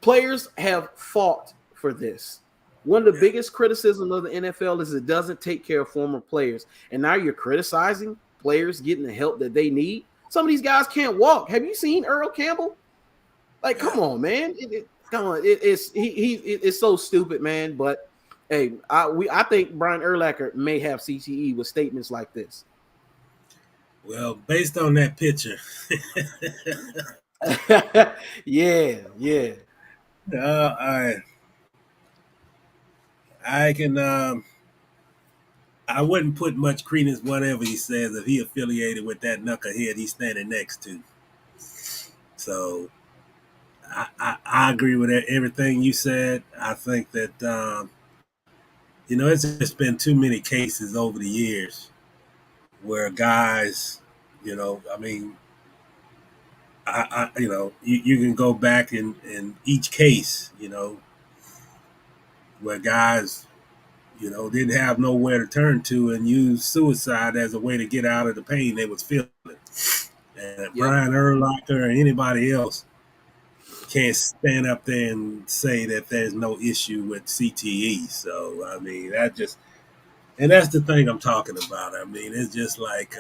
players have fought for this. One of the biggest criticisms of the NFL is it doesn't take care of former players. And now you're criticizing players getting the help that they need. Some of these guys can't walk. Have you seen Earl Campbell? Like, come on, man. Come on. It's so stupid, man. But hey, I think Brian Urlacher may have CTE with statements like this. Well, based on that picture, yeah. I can. I wouldn't put much credence whatever he says if he affiliated with that knucklehead he's standing next to. So, I agree with everything you said. I think that it's just been too many cases over the years where guys, I mean, you can go back in each case, where guys, didn't have nowhere to turn to and used suicide as a way to get out of the pain they was feeling. And Brian Urlacher or anybody else can't stand up there and say that there's no issue with CTE. So, I mean, and that's the thing I'm talking about. I mean, it's just like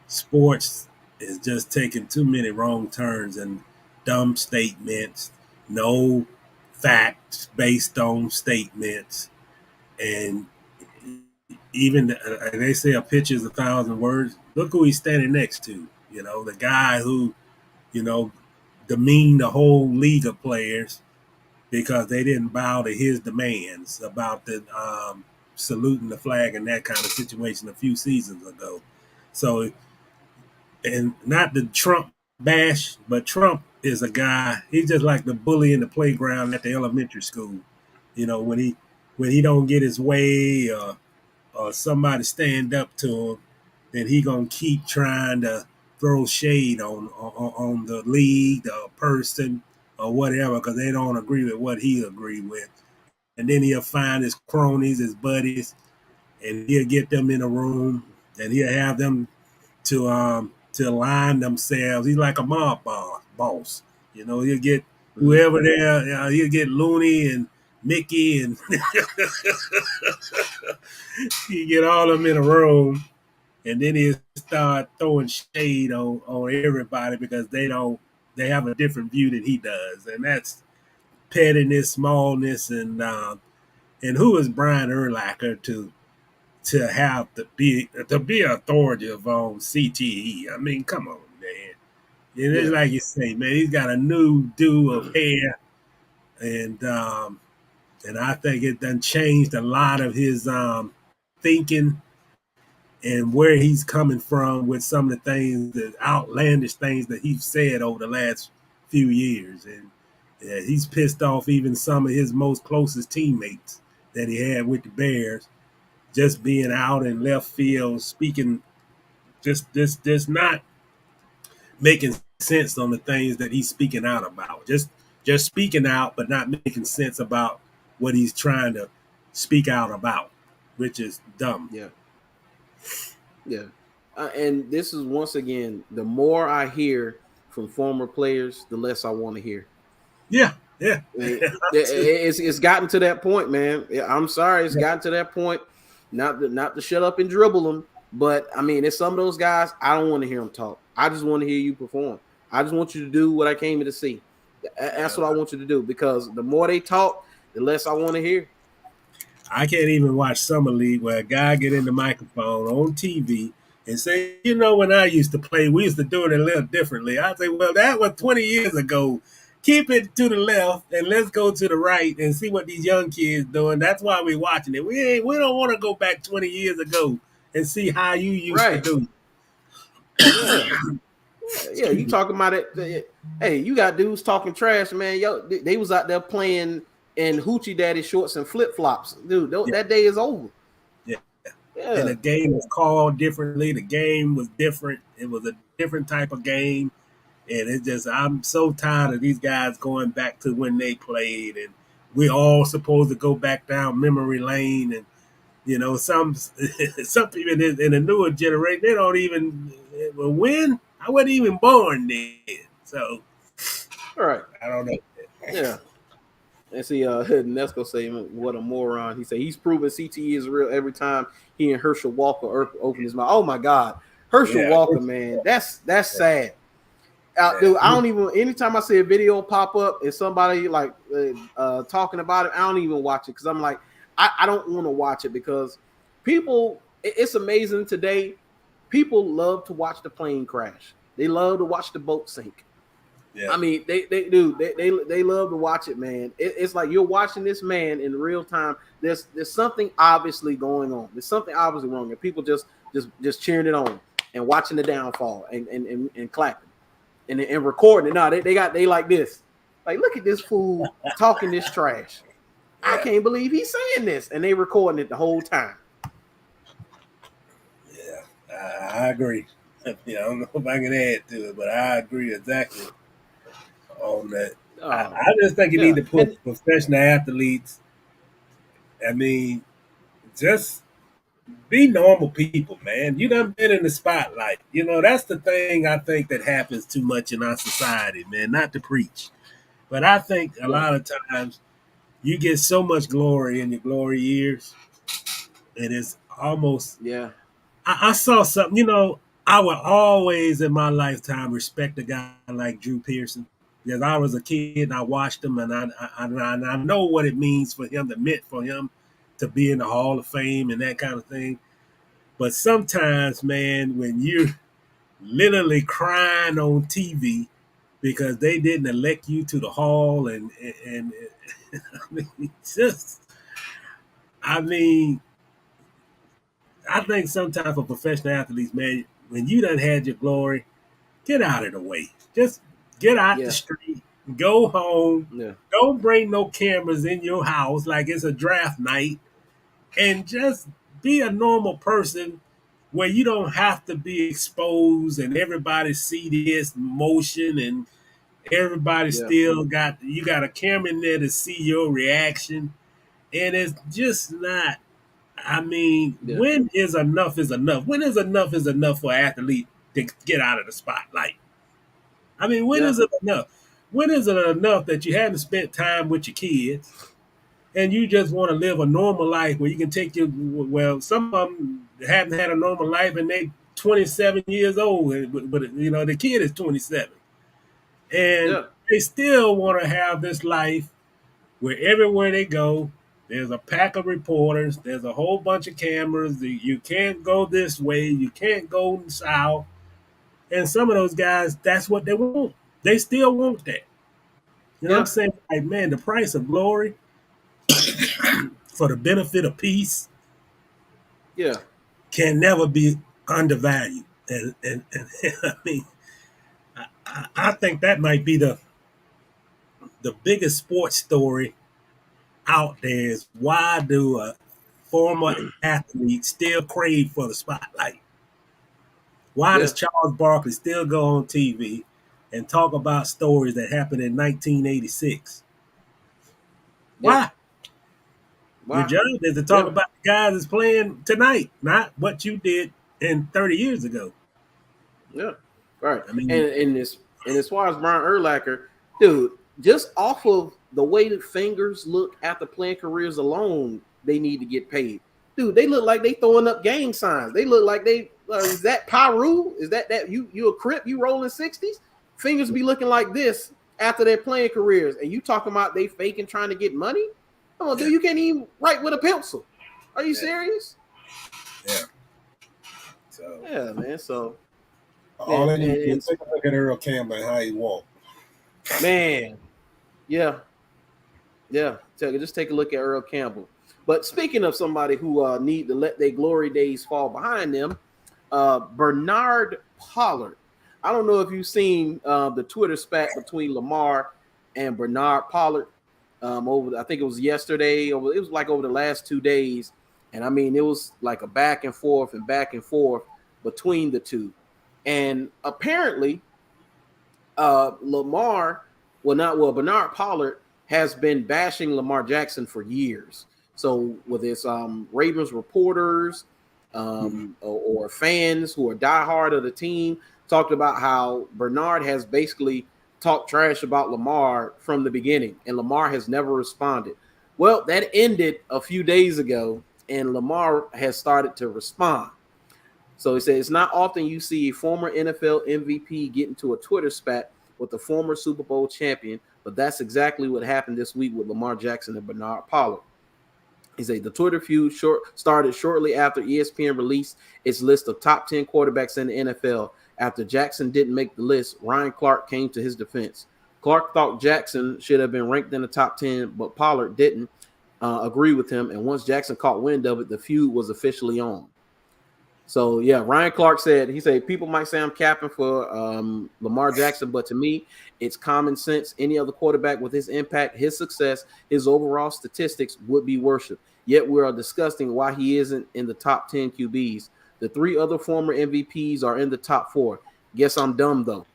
sports is just taking too many wrong turns and dumb statements, no facts based on statements. And even they say a picture is 1,000 words. Look who he's standing next to. The guy who, demeaned the whole league of players because they didn't bow to his demands about the saluting the flag and that kind of situation a few seasons ago. So, and not the Trump bash, but Trump is a guy. He's just like the bully in the playground at the elementary school. When he don't get his way or somebody stand up to him, then he gonna keep trying to throw shade on the league, the person, or whatever, because they don't agree with what he agreed with. And then he'll find his cronies, his buddies, and he'll get them in a room, and he'll have them to align themselves. He's like a mob boss. He'll get whoever there. He'll get Looney and Mickey, and he get all of them in a room, and then he'll start throwing shade on everybody because they have a different view than he does, and that's pettiness, smallness, and And who is Brian Urlacher to have to be authoritative on CTE? I mean, come on, man. It is Yeah, like you say, man. He's got a new do of hair, and I think it done changed a lot of his thinking and where he's coming from with some of the things, the outlandish things that he's said over the last few years, and he's pissed off even some of his most closest teammates that he had with the Bears, just being out in left field, speaking just not making sense on the things that he's speaking out about. Just speaking out, but not making sense about what he's trying to speak out about, which is dumb. yeah, yeah. And this is once again, the more I hear from former players, the less I want to hear. Yeah, yeah. I mean, it's gotten to that point, man. I'm sorry, it's gotten to that point. Not to shut up and dribble them, but I mean, it's some of those guys. I don't want to hear them talk. I just want to hear you perform. I just want you to do what I came here to see. That's what I want you to do, because the more they talk, the less I want to hear. I can't even watch Summer League where a guy get in the microphone on TV and say, when I used to play, we used to do it a little differently. I say, well, that was 20 years ago. Keep it to the left and let's go to the right and see what these young kids doing. That's why we're watching it. We don't want to go back 20 years ago and see how you used to Right. do. Yeah. Yeah, you talking about it. Hey, you got dudes talking trash, man. Yo, they was out there playing in hoochie daddy shorts and flip flops, dude. That day is over. Yeah. Yeah, And the game was called differently. The game was different. It was a different type of game. And it just, I'm so tired of these guys going back to when they played. And we're all supposed to go back down memory lane. And, some people in the newer generation, they don't even, when? I wasn't even born then. So, all right. I don't know. Yeah. And see, Nesco say, what a moron. He said he's proven CTE is real every time he and Herschel Walker open his mouth. Oh my God. Herschel Walker, man. That's sad. Dude, I don't even, anytime I see a video pop up and somebody like talking about it, I don't even watch it, because I'm like, I don't want to watch it, because people, it's amazing today. People love to watch the plane crash. They love to watch the boat sink. Yeah. I mean, they do. They love to watch it, man. It's like you're watching this man in real time. There's something obviously going on. There's something obviously wrong, and people just cheering it on and watching the downfall and clapping and recording it. No, they like this. Like, look at this fool talking this trash. Yeah. I can't believe he's saying this, and they recording it the whole time. Yeah, I agree. I don't know if I can add to it, but I agree exactly on that. I just think you need to put professional athletes. I mean, just be normal people, man. You done been in the spotlight. That's the thing I think that happens too much in our society, man. Not to preach, but I think a lot of times you get so much glory in your glory years, and it's almost I saw something. I would always in my lifetime respect a guy like Drew Pearson, because I was a kid and I watched him, and I know what it means for him, to be in the Hall of Fame and that kind of thing. But sometimes, man, when you're literally crying on TV because they didn't elect you to the Hall, and I think sometimes for professional athletes, man, when you done had your glory, get out of the way. Just get out the street, go home. Yeah. Don't bring no cameras in your house like it's a draft night, and just be a normal person where you don't have to be exposed and everybody see this motion, and everybody still got a camera in there to see your reaction. And it's just not, I mean, when is enough is enough? When is enough for an athlete to get out of the spotlight? I mean, when is it enough? When is it enough that you haven't spent time with your kids and you just want to live a normal life where you can take some of them haven't had a normal life and they 27 years old, but the kid is 27. And they still want to have this life where everywhere they go, There's a pack of reporters. There's a whole bunch of cameras. You can't go this way. You can't go south. And some of those guys, that's what they want. They still want that. You know what I'm Yeah, saying? Like, man, the price of glory for the benefit of peace yeah, can never be undervalued. And I mean, I think that might be the biggest sports story out there is why do a former athlete still crave for the spotlight? Why yeah, does Charles Barkley still go on TV and talk about stories that happened in 1986? yeah. Why? Your Why? job is to talk Yeah, about the guys that's playing tonight, not what you did in 30 years ago. yeah. Right. I mean, And as far as Brian Urlacher, dude, just off of the way that fingers look after playing careers alone, they need to get paid. Dude, they look like they throwing up gang signs. They look like they is that Pyru? Is that you a Crip? You rolling 60s? Fingers be looking like this after their playing careers, and you talking about they faking trying to get money? Come on, yeah, dude, you can't even write with a pencil. Are you yeah, serious? yeah. So Yeah, man. So all man, they need to do is take a look at Earl Campbell and how he walked. man, yeah, yeah. Just take a look at Earl Campbell. But speaking of somebody who need to let their glory days fall behind them, Bernard Pollard. I don't know if you've seen the Twitter spat between Lamar and Bernard Pollard. I think it was yesterday. It was like over the last 2 days, and I mean it was like a back and forth between the two. And apparently, Bernard Pollard has been bashing Lamar Jackson for years. So with his Ravens reporters or fans who are diehard of the team, talked about how Bernard has basically talked trash about Lamar from the beginning, and Lamar has never responded. Well, that ended a few days ago, and Lamar has started to respond. So he said it's not often you see a former NFL MVP get into a Twitter spat with a former Super Bowl champion, but that's exactly what happened this week with Lamar Jackson and Bernard Pollard. He said the Twitter feud started shortly after ESPN released its list of top 10 quarterbacks in the NFL. After Jackson didn't make the list, Ryan Clark came to his defense. Clark thought Jackson should have been ranked in the top 10, but Pollard didn't agree with him. And once Jackson caught wind of it, the feud was officially on. So yeah, Ryan Clark said people might say I'm capping for Lamar Jackson, but to me, it's common sense. Any other quarterback with his impact, his success, his overall statistics would be worshipped. Yet we are discussing why he isn't in the top 10 QBs. The three other former MVPs are in the top 4. Guess I'm dumb though.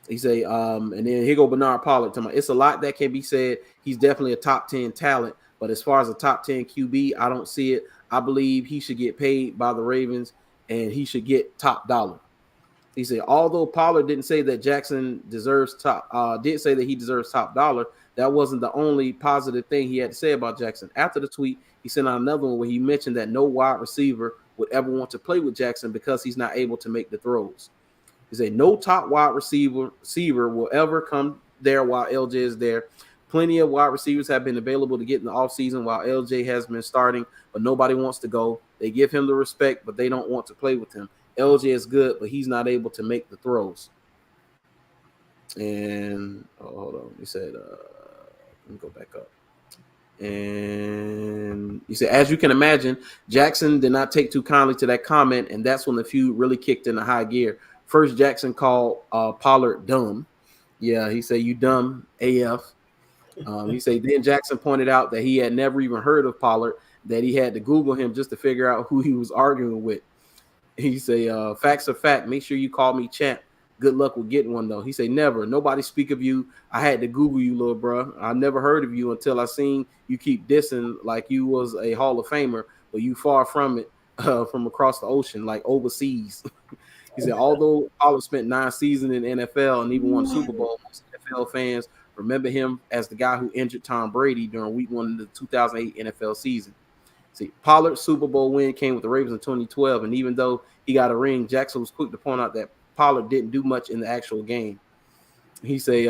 He say, and then here go Bernard Pollard. It's a lot that can be said. He's definitely a top 10 talent, but as far as a top 10 QB, I don't see it. I believe he should get paid by the Ravens and he should get top dollar. He said, although Pollard didn't say that Jackson deserves did say that he deserves top dollar, that wasn't the only positive thing he had to say about Jackson. After the tweet, he sent out another one where he mentioned that no wide receiver would ever want to play with Jackson because he's not able to make the throws. He said, no top wide receiver will ever come there while LJ is there. Plenty of wide receivers have been available to get in the offseason while LJ has been starting, but nobody wants to go. They give him the respect, but they don't want to play with him. LJ is good, but he's not able to make the throws. And hold on. He said, let me go back up. And he said, as you can imagine, Jackson did not take too kindly to that comment, and that's when the feud really kicked into high gear. First, Jackson called Pollard dumb. Yeah, he said, you dumb AF. He said, then Jackson pointed out that he had never even heard of Pollard, that he had to Google him just to figure out who he was arguing with. He say, facts are fact. Make sure you call me champ. Good luck with getting one, though. He say, never. Nobody speak of you. I had to Google you, little bro. I never heard of you until I seen you keep dissing like you was a Hall of Famer, but you far from it from across the ocean, like overseas. He said, although Pollard spent 9 seasons in the NFL and even won a Super Bowl, most NFL fans remember him as the guy who injured Tom Brady during week 1 of the 2008 NFL season. See, Pollard's Super Bowl win came with the Ravens in 2012, and even though he got a ring, Jackson was quick to point out that Pollard didn't do much in the actual game. He say,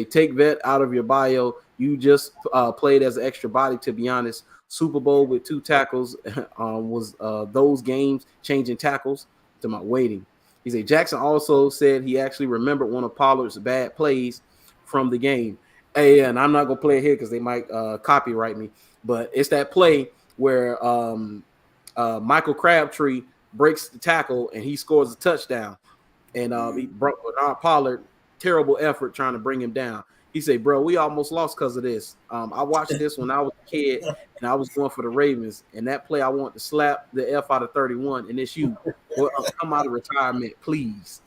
take vet out of your bio. You just played as an extra body, to be honest. Super Bowl with 2 tackles was those games changing tackles to my waiting. He said Jackson also said he actually remembered one of Pollard's bad plays from the game. Hey, and I'm not gonna play it here because they might copyright me, but it's that play where Michael Crabtree breaks the tackle and he scores a touchdown. And he brought Bernard Pollard, terrible effort trying to bring him down. He said, bro, we almost lost because of this. I watched this when I was a kid and I was going for the Ravens. And that play, I want to slap the F out of 31. And it's you. Well, come out of retirement, please.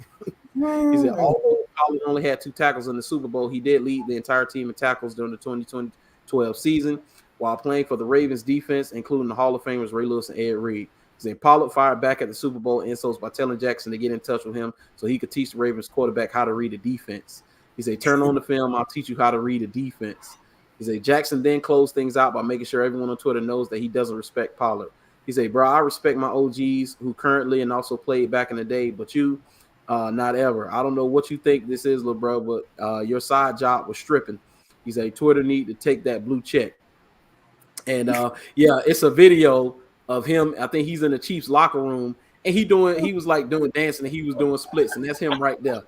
He said, although Pollard only had 2 tackles in the Super Bowl, he did lead the entire team in tackles during the 2012 season while playing for the Ravens defense, including the Hall of Famers Ray Lewis and Ed Reed. He said Pollard fired back at the Super Bowl insults by telling Jackson to get in touch with him so he could teach the Ravens quarterback how to read a defense. He said, turn on the film. I'll teach you how to read a defense. He said, Jackson then closed things out by making sure everyone on Twitter knows that he doesn't respect Pollard. He said, bro, I respect my OGs who currently and also played back in the day, but you, not ever. I don't know what you think this is, little bro, but your side job was stripping. He said, Twitter need to take that blue check. And, yeah, it's a video of him. I think he's in the Chiefs locker room, and he was like doing dancing, and he was doing splits, and that's him right there.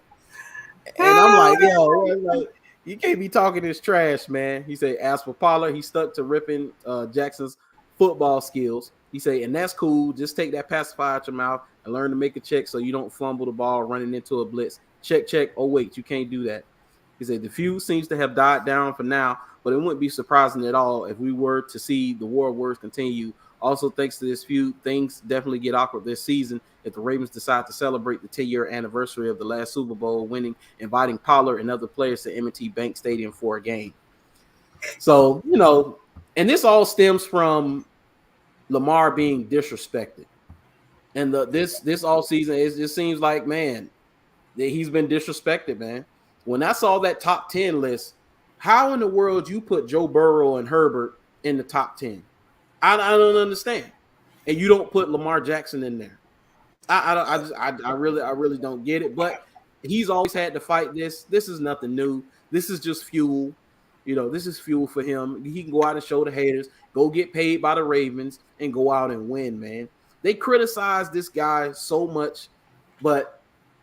And I'm like, yo, you can't be talking this trash, man. He said, as for Pollard, he stuck to ripping Jackson's football skills. He said, and that's cool. Just take that pacifier out your mouth and learn to make a check so you don't fumble the ball running into a blitz. Check. Oh, wait, you can't do that. He said, the feud seems to have died down for now, but it wouldn't be surprising at all if we were to see the war of words continue. Also, thanks to this feud, things definitely get awkward this season if the Ravens decide to celebrate the 10-year anniversary of the last Super Bowl winning, inviting Pollard and other players to M&T Bank Stadium for a game. So, and this all stems from Lamar being disrespected. And this all season, it just seems like, man, that he's been disrespected, man. When I saw that top 10 list, how in the world you put Joe Burrow and Herbert in the top 10? I don't understand. And you don't put Lamar Jackson in there. I really don't get it. But he's always had to fight this. This is nothing new. This is just fuel. This is fuel for him. He can go out and show the haters, go get paid by the Ravens, and go out and win, man. They criticize this guy so much, but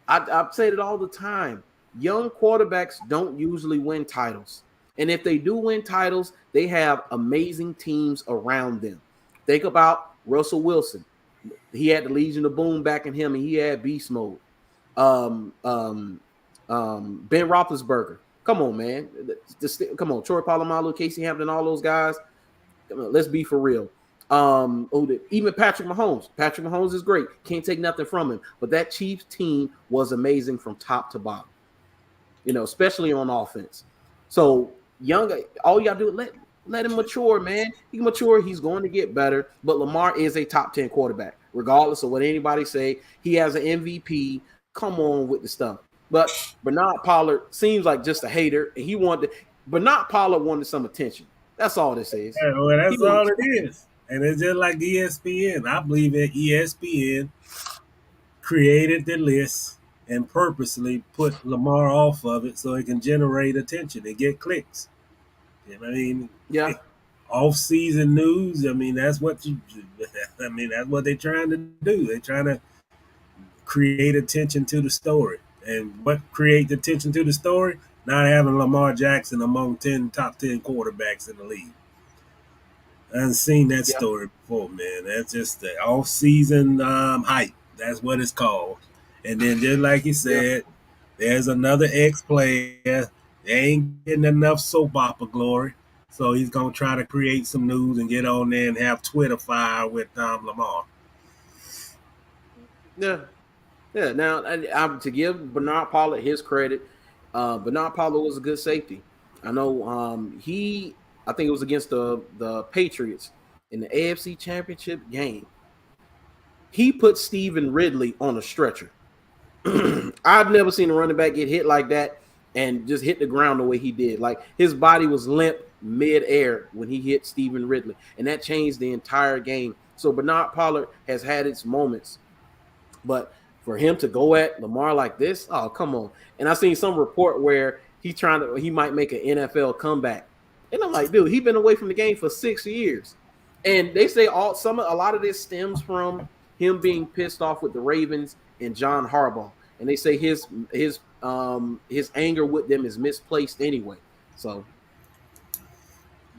I've said it all the time. Young quarterbacks don't usually win titles. And if they do win titles, they have amazing teams around them. Think about Russell Wilson. He had the Legion of Boom back in him, and he had beast mode. Ben Roethlisberger. Come on, man. Come on, Troy Polamalu, Casey Hampton, all those guys. Come on, let's be for real. Even Patrick Mahomes. Patrick Mahomes is great. Can't take nothing from him. But that Chiefs team was amazing from top to bottom. Especially on offense. So all you gotta do is let him mature, man. He can mature, he's going to get better. But Lamar is a top 10 quarterback, regardless of what anybody say. He has an MVP. Come on with the stuff. But Bernard Pollard seems like just a hater, and Bernard Pollard wanted some attention. That's all this is. Yeah, well, that's all it is. And it's just like ESPN. I believe that ESPN created the list and purposely put Lamar off of it so it can generate attention and get clicks. Yeah. Off-season news. That's what that's what they're trying to do. They're trying to create attention to the story. And what creates attention to the story? Not having Lamar Jackson among top 10 quarterbacks in the league. I haven't seen that story before, man. That's just the off-season hype. That's what it's called. And then just like you said, there's another ex-player. They ain't getting enough soap opera glory. So he's going to try to create some news and get on there and have Twitter fire with Lamar. Yeah. Yeah. Now, to give Bernard Pollard his credit, Bernard Pollard was a good safety. I know I think it was against the Patriots in the AFC Championship game. He put Stephen Ridley on a stretcher. I've never seen a running back get hit like that and just hit the ground the way he did. Like, his body was limp mid-air when he hit Stephen Ridley, and that changed the entire game. So Bernard Pollard has had its moments, but for him to go at Lamar like this, oh, come on. And I seen some report where he might make an NFL comeback And I'm like, dude, he's been away from the game for 6 years. And they say a lot of this stems from him being pissed off with the Ravens and John Harbaugh. And they say his anger with them is misplaced anyway. So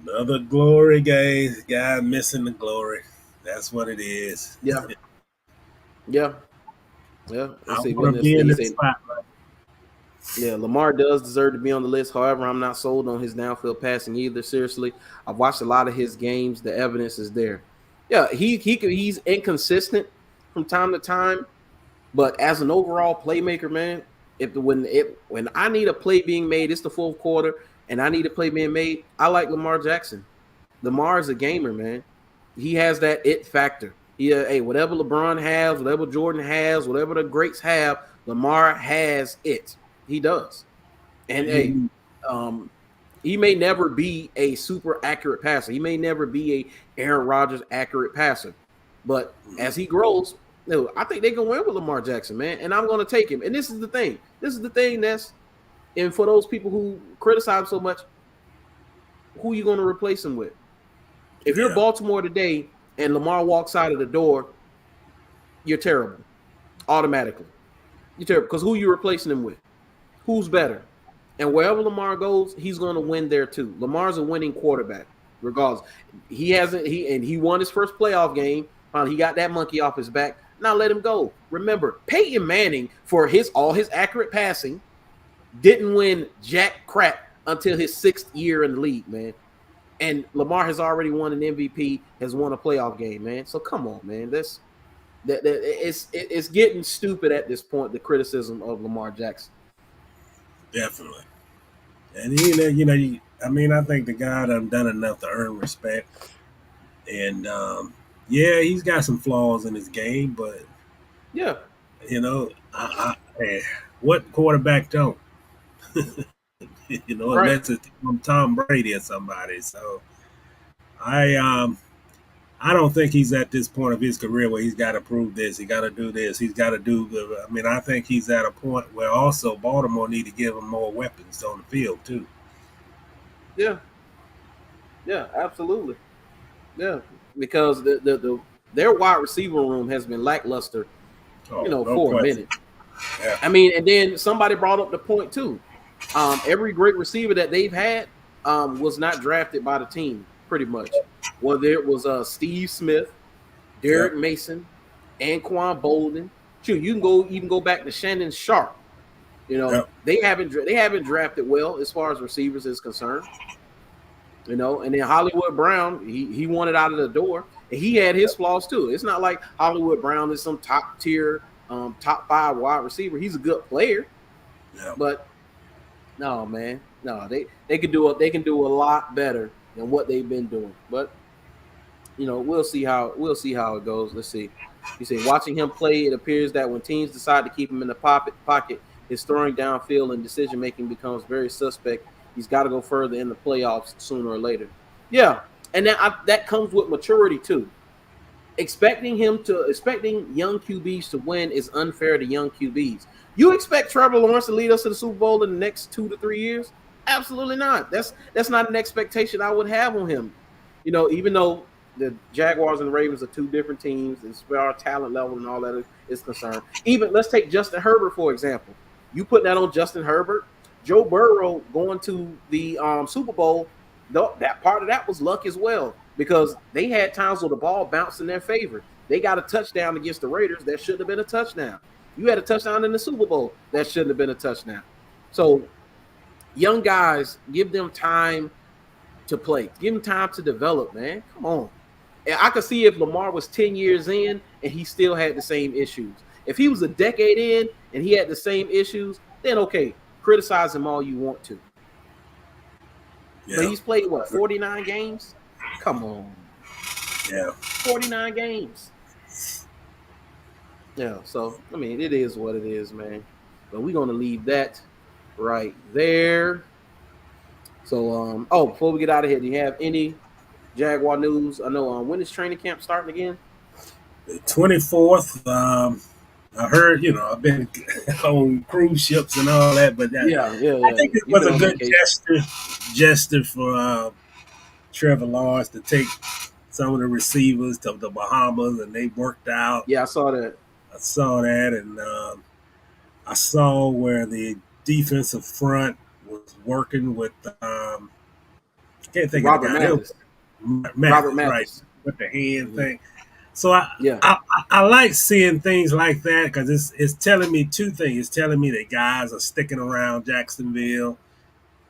another glory guy missing the glory. That's what it is. Yeah. Yeah. I want to be in this spotlight. Yeah, Lamar does deserve to be on the list. However, I'm not sold on his downfield passing either. Seriously, I've watched a lot of his games. The evidence is there. Yeah, he's inconsistent from time to time, but as an overall playmaker, man, when I need a play being made, it's the fourth quarter, and I need a play being made. I like Lamar Jackson. Lamar is a gamer, man. He has that it factor. Hey, whatever LeBron has, whatever Jordan has, whatever the greats have, Lamar has it. He does. And he may never be a super accurate passer. He may never be a Aaron Rodgers accurate passer. But as he grows, I think they can win with Lamar Jackson, man. And I'm going to take him. And this is the thing. And for those people who criticize him so much, who are you going to replace him with? If you're Baltimore today and Lamar walks out of the door, you're terrible. Automatically. You're terrible. Because who are you replacing him with? Who's better? And wherever Lamar goes, he's going to win there too. Lamar's a winning quarterback, regardless. He won his first playoff game. He got that monkey off his back. Now let him go. Remember, Peyton Manning, for all his accurate passing, didn't win jack crap until his 6th year in the league, man. And Lamar has already won an MVP, has won a playoff game, man. So come on, man. It's getting stupid at this point, the criticism of Lamar Jackson. Definitely. And I think the guy done enough to earn respect. And he's got some flaws in his game, but what quarterback don't? Right. Unless it's from Tom Brady or somebody. So I don't think he's at this point of his career where he's got to prove this. He got to do this. He's got to do. I think he's at a point where also Baltimore need to give him more weapons on the field too. Yeah, absolutely. Yeah, because their wide receiver room has been lackluster, for a minute. Yeah. And then somebody brought up the point too. Every great receiver that they've had was not drafted by the team, pretty much. Whether it was Steve Smith, Derek Mason, Anquan Bolden. Shoot, you can even go back to Shannon Sharp. They haven't drafted well as far as receivers is concerned. And then Hollywood Brown, he wanted out of the door, and he had his flaws too. It's not like Hollywood Brown is some top tier, top 5 wide receiver. He's a good player, but no, man, no, they can do a lot better than what they've been doing. But we'll see how it goes. Let's see. You say watching him play, it appears that when teams decide to keep him in the pocket, his throwing downfield and decision making becomes very suspect. He's got to go further in the playoffs sooner or later. Yeah, and that comes with maturity too. Expecting young QBs to win is unfair to young QBs. You expect Trevor Lawrence to lead us to the Super Bowl in the next 2 to 3 years? Absolutely not. That's not an expectation I would have on him. Even though the Jaguars and the Ravens are 2 different teams as far as talent level and all that is concerned. Even let's take Justin Herbert, for example. You put that on Justin Herbert. Joe Burrow going to the Super Bowl, that part of that was luck as well, because they had times where the ball bounced in their favor. They got a touchdown against the Raiders that shouldn't have been a touchdown. You had a touchdown in the Super Bowl that shouldn't have been a touchdown. So young guys, give them time to play. Give them time to develop, man. Come on. And I could see if Lamar was 10 years in and he still had the same issues. If he was a decade in and he had the same issues, then okay, criticize him all you want to. Yeah. But he's played, 49 games? Come on. Yeah. 49 games. Yeah, so, it is what it is, man. But we're going to leave that right there. So, before we get out of here, do you have any Jaguar news? I know, when is training camp starting again? The 24th. I heard, I've been on cruise ships and all that, but I think it was a good gesture for Trevor Lawrence to take some of the receivers to the Bahamas, and they worked out. Yeah, I saw that. I saw that, and I saw where the defensive front was working with I can't think of the Robert guy. Mathis. Robert Mathis, right, Mathis. with the hand Mm-hmm. thing. So Yeah. I like seeing things like that because it's telling me two things. It's telling me that guys are sticking around Jacksonville.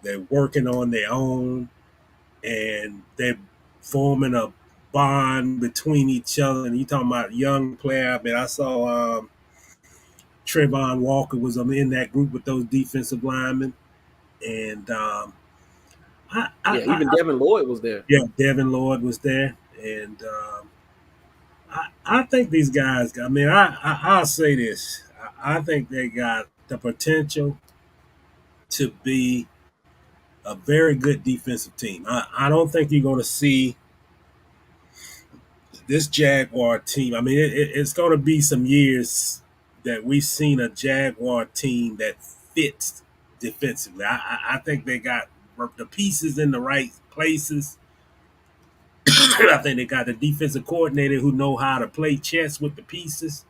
They're working on their own, and they're forming a bond between each other. And you talking about young player? I mean, I saw Trayvon Walker was in that group with those defensive linemen, and Yeah. Even Devin Lloyd was there. yeah, Devin Lloyd was there, and I think these guys. I mean, I'll say this. I think they got the potential to be a very good defensive team. I don't think you're going to see this Jaguar team. I mean, it's going to be some years that we've seen a Jaguar team that fits defensively. I think they got the pieces in the right places. I think they got the defensive coordinator who know how to play chess with the pieces.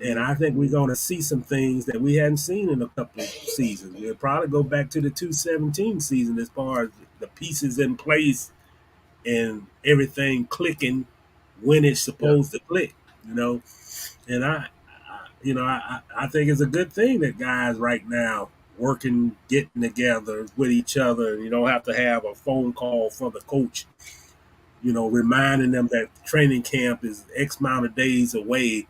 And I think we're going to see some things that we hadn't seen in a couple of seasons. We'll probably go back to the 2017 season as far as the pieces in place and everything clicking when it's supposed to click, you know. And I think it's a good thing that guys right now working, getting together with each other. You don't have to have a phone call from the coach, reminding them that training camp is X amount of days away,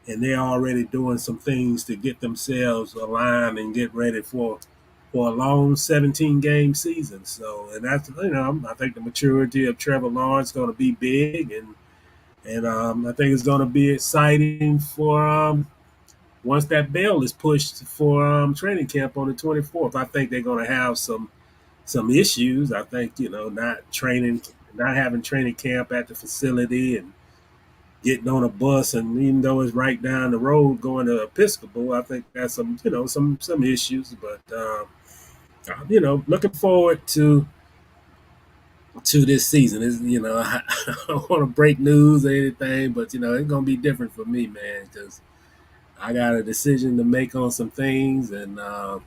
and they're already doing some things to get themselves aligned and get ready for a long 17 game season. So, and that's I think the maturity of Trevor Lawrence is going to be big, and I think it's going to be exciting for once that bell is pushed for training camp on the 24th. I think they're going to have some issues. I think not having training camp at the facility and getting on a bus, and even though it's right down the road going to Episcopal, I think that's some issues. But looking forward to this season. Is I don't want to break news or anything, but it's gonna be different for me, man, because I got a decision to make on some things, and I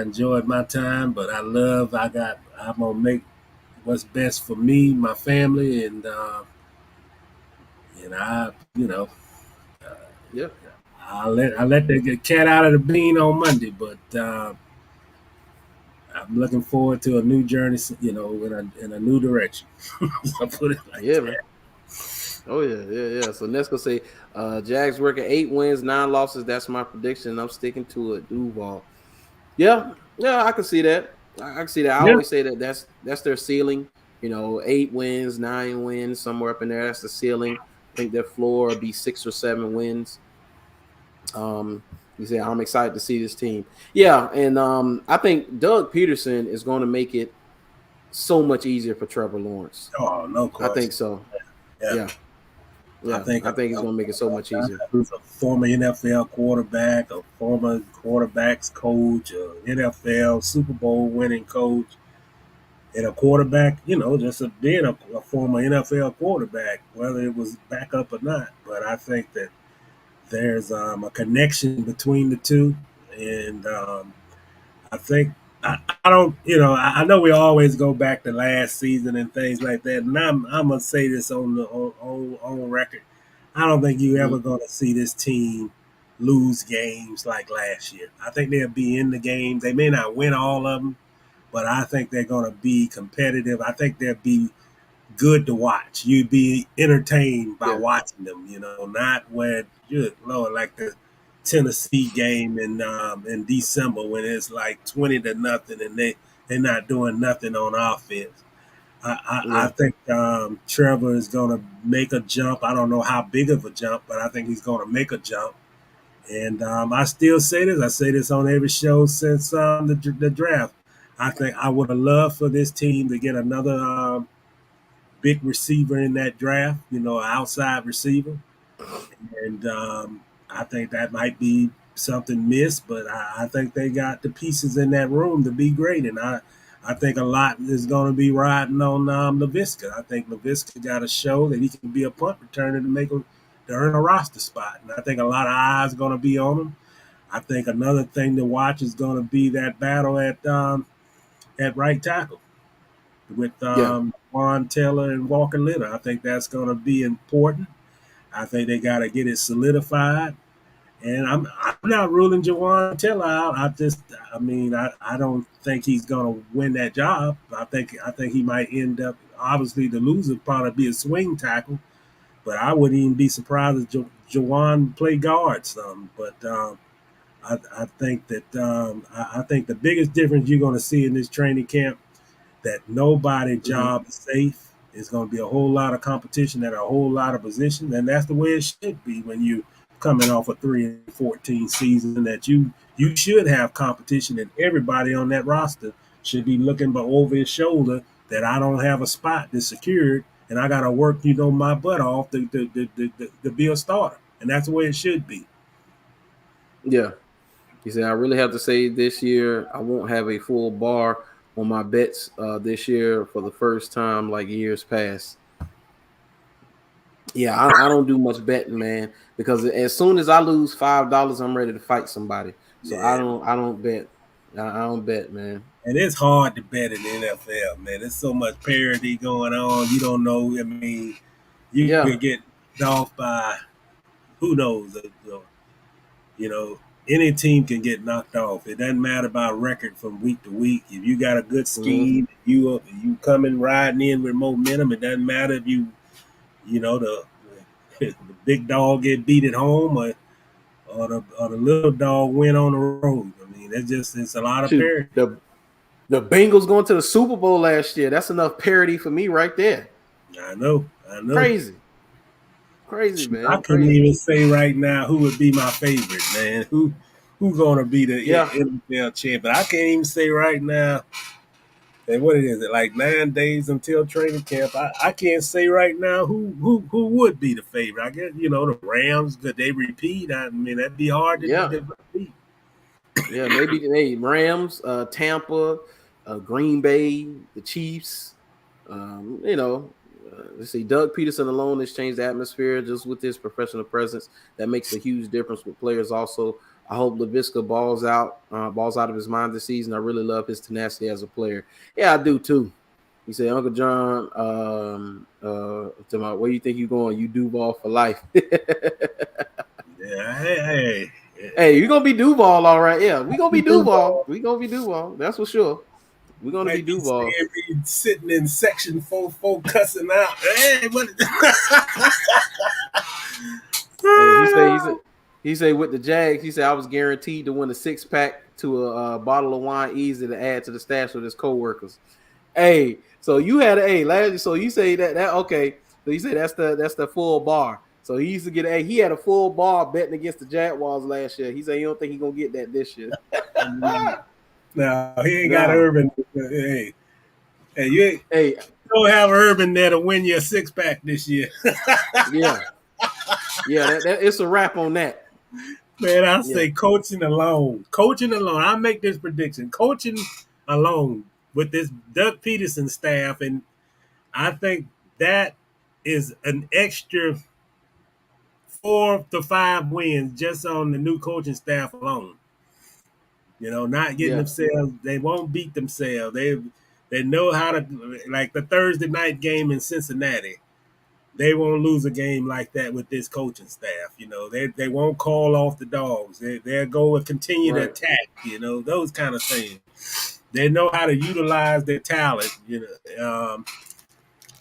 enjoyed my time, but I'm gonna make what's best for me, my family, and Yeah. I let the cat out of the bean on Monday, but I'm looking forward to a new journey, in a new direction. I'll put it like Yeah, man. that. Oh yeah. So Next gonna say, Jags working 8 wins, 9 losses. That's my prediction. I'm sticking to it. Duval. Yeah, I can see that. I can see that. I Yeah, always say that that's their ceiling. 8 wins, 9 wins, somewhere up in there. That's the ceiling. I think their floor will be 6 or 7 wins. You say I'm excited to see this team. Yeah, and I think Doug Peterson is going to make it so much easier for Trevor Lawrence. oh, no I think question. so. Yeah, Yeah, I yeah. think I think he's going to make it so much easier. who's a former NFL quarterback, a former quarterbacks coach, a NFL Super Bowl winning coach, and a quarterback, just being a former NFL quarterback, whether it was backup or not. But I think that there's a connection between the two, and I think I don't, I know we always go back to last season and things like that, and I'm gonna say this on record. I don't think you Mm-hmm. ever gonna see this team lose games like last year. I think they'll be in the game. They may not win all of them, but I think they're gonna be competitive. I think they'll be good to watch. You'd be entertained by Yeah, watching them. Not where good Lord, like the Tennessee game in December when it's like 20-0 and they're not doing nothing on offense. I yeah, think Trevor is going to make a jump. I don't know how big of a jump, but I think he's going to make a jump. And I still say this. I say this on every show since the draft. I think I would have loved for this team to get another big receiver in that draft, an outside receiver. And I think that might be something missed, but I think they got the pieces in that room to be great. And I think a lot is going to be riding on Laviska. I think Laviska got to show that he can be a punt returner to earn a roster spot. And I think a lot of eyes are going to be on him. I think another thing to watch is going to be that battle at right tackle with Yeah. Juan Taylor and Walker Little. I think that's going to be important. I think they got to get it solidified. And I'm not ruling Jawan Taylor out. I don't think he's going to win that job. I think he might end up. Obviously, the loser probably be a swing tackle, but I wouldn't even be surprised if Jawan play guard some. But I think that I think the biggest difference you're going to see in this training camp that nobody job is safe. It's going to be a whole lot of competition at a whole lot of positions, and that's the way it should be when you coming off a 3-14 season. That you should have competition, and everybody on that roster should be looking over his shoulder that I don't have a spot that's secured, and I got to work my butt off to be a starter, and that's the way it should be. Yeah. He said, I really have to say this year, I won't have a full bar on my bets this year for the first time like years past. Yeah, I don't do much betting, man, because as soon as I lose $5, I'm ready to fight somebody. So Yeah. I don't bet. I don't bet, man. And it's hard to bet in the NFL, man. There's so much parity going on. You don't know. I mean, you could get off by who knows. Any team can get knocked off. It doesn't matter about record from week to week. If you got a good scheme, you coming riding in with momentum. It doesn't matter if the the big dog get beat at home or the little dog win on the road. I mean, it's a lot of parity. The Bengals going to the Super Bowl last year. That's enough parity for me right there. I know. Crazy, man. I couldn't even say right now who would be my favorite, man. Who gonna be the NFL champion? I can't even say right now. And what it is, like 9 days until training camp. I can't say right now who would be the favorite. I guess the Rams. Could they repeat? I mean, that'd be hard to repeat. Yeah, maybe Rams, Tampa, Green Bay, the Chiefs. Let's see, Doug Peterson alone has changed the atmosphere just with his professional presence. That makes a huge difference with players. Also, I hope Laviska balls out of his mind this season. I really love his tenacity as a player. Yeah, I do too. He said, Uncle John, where you think you're going? You Duval for life. Yeah, hey. Hey, you're gonna be Duval, all right. Yeah, we're gonna be Duval. We're gonna be Duval, that's for sure. We're gonna be Duval. Sitting in section 4 cussing out. Hey, what? He said with the Jags, he said I was guaranteed to win a 6-pack to a bottle of wine easy to add to the stash with his coworkers. Hey, so you had so you say that okay. So you say that's the full bar. So he used to get he had a full bar betting against the Jaguars last year. He said he don't think he's gonna get that this year. No, he ain't got Urban. Hey, you don't have Urban there to win your 6-pack this year. Yeah, it's a wrap on that. Man, I say coaching alone. I make this prediction. Coaching alone with this Doug Peterson staff, and I think that is an extra 4 to 5 wins just on the new coaching staff alone. Not getting themselves. They won't beat themselves. They know how to, like the Thursday night game in Cincinnati. They won't lose a game like that with this coaching staff. They won't call off the dogs. They'll go and continue to attack. Those kind of things. They know how to utilize their talent.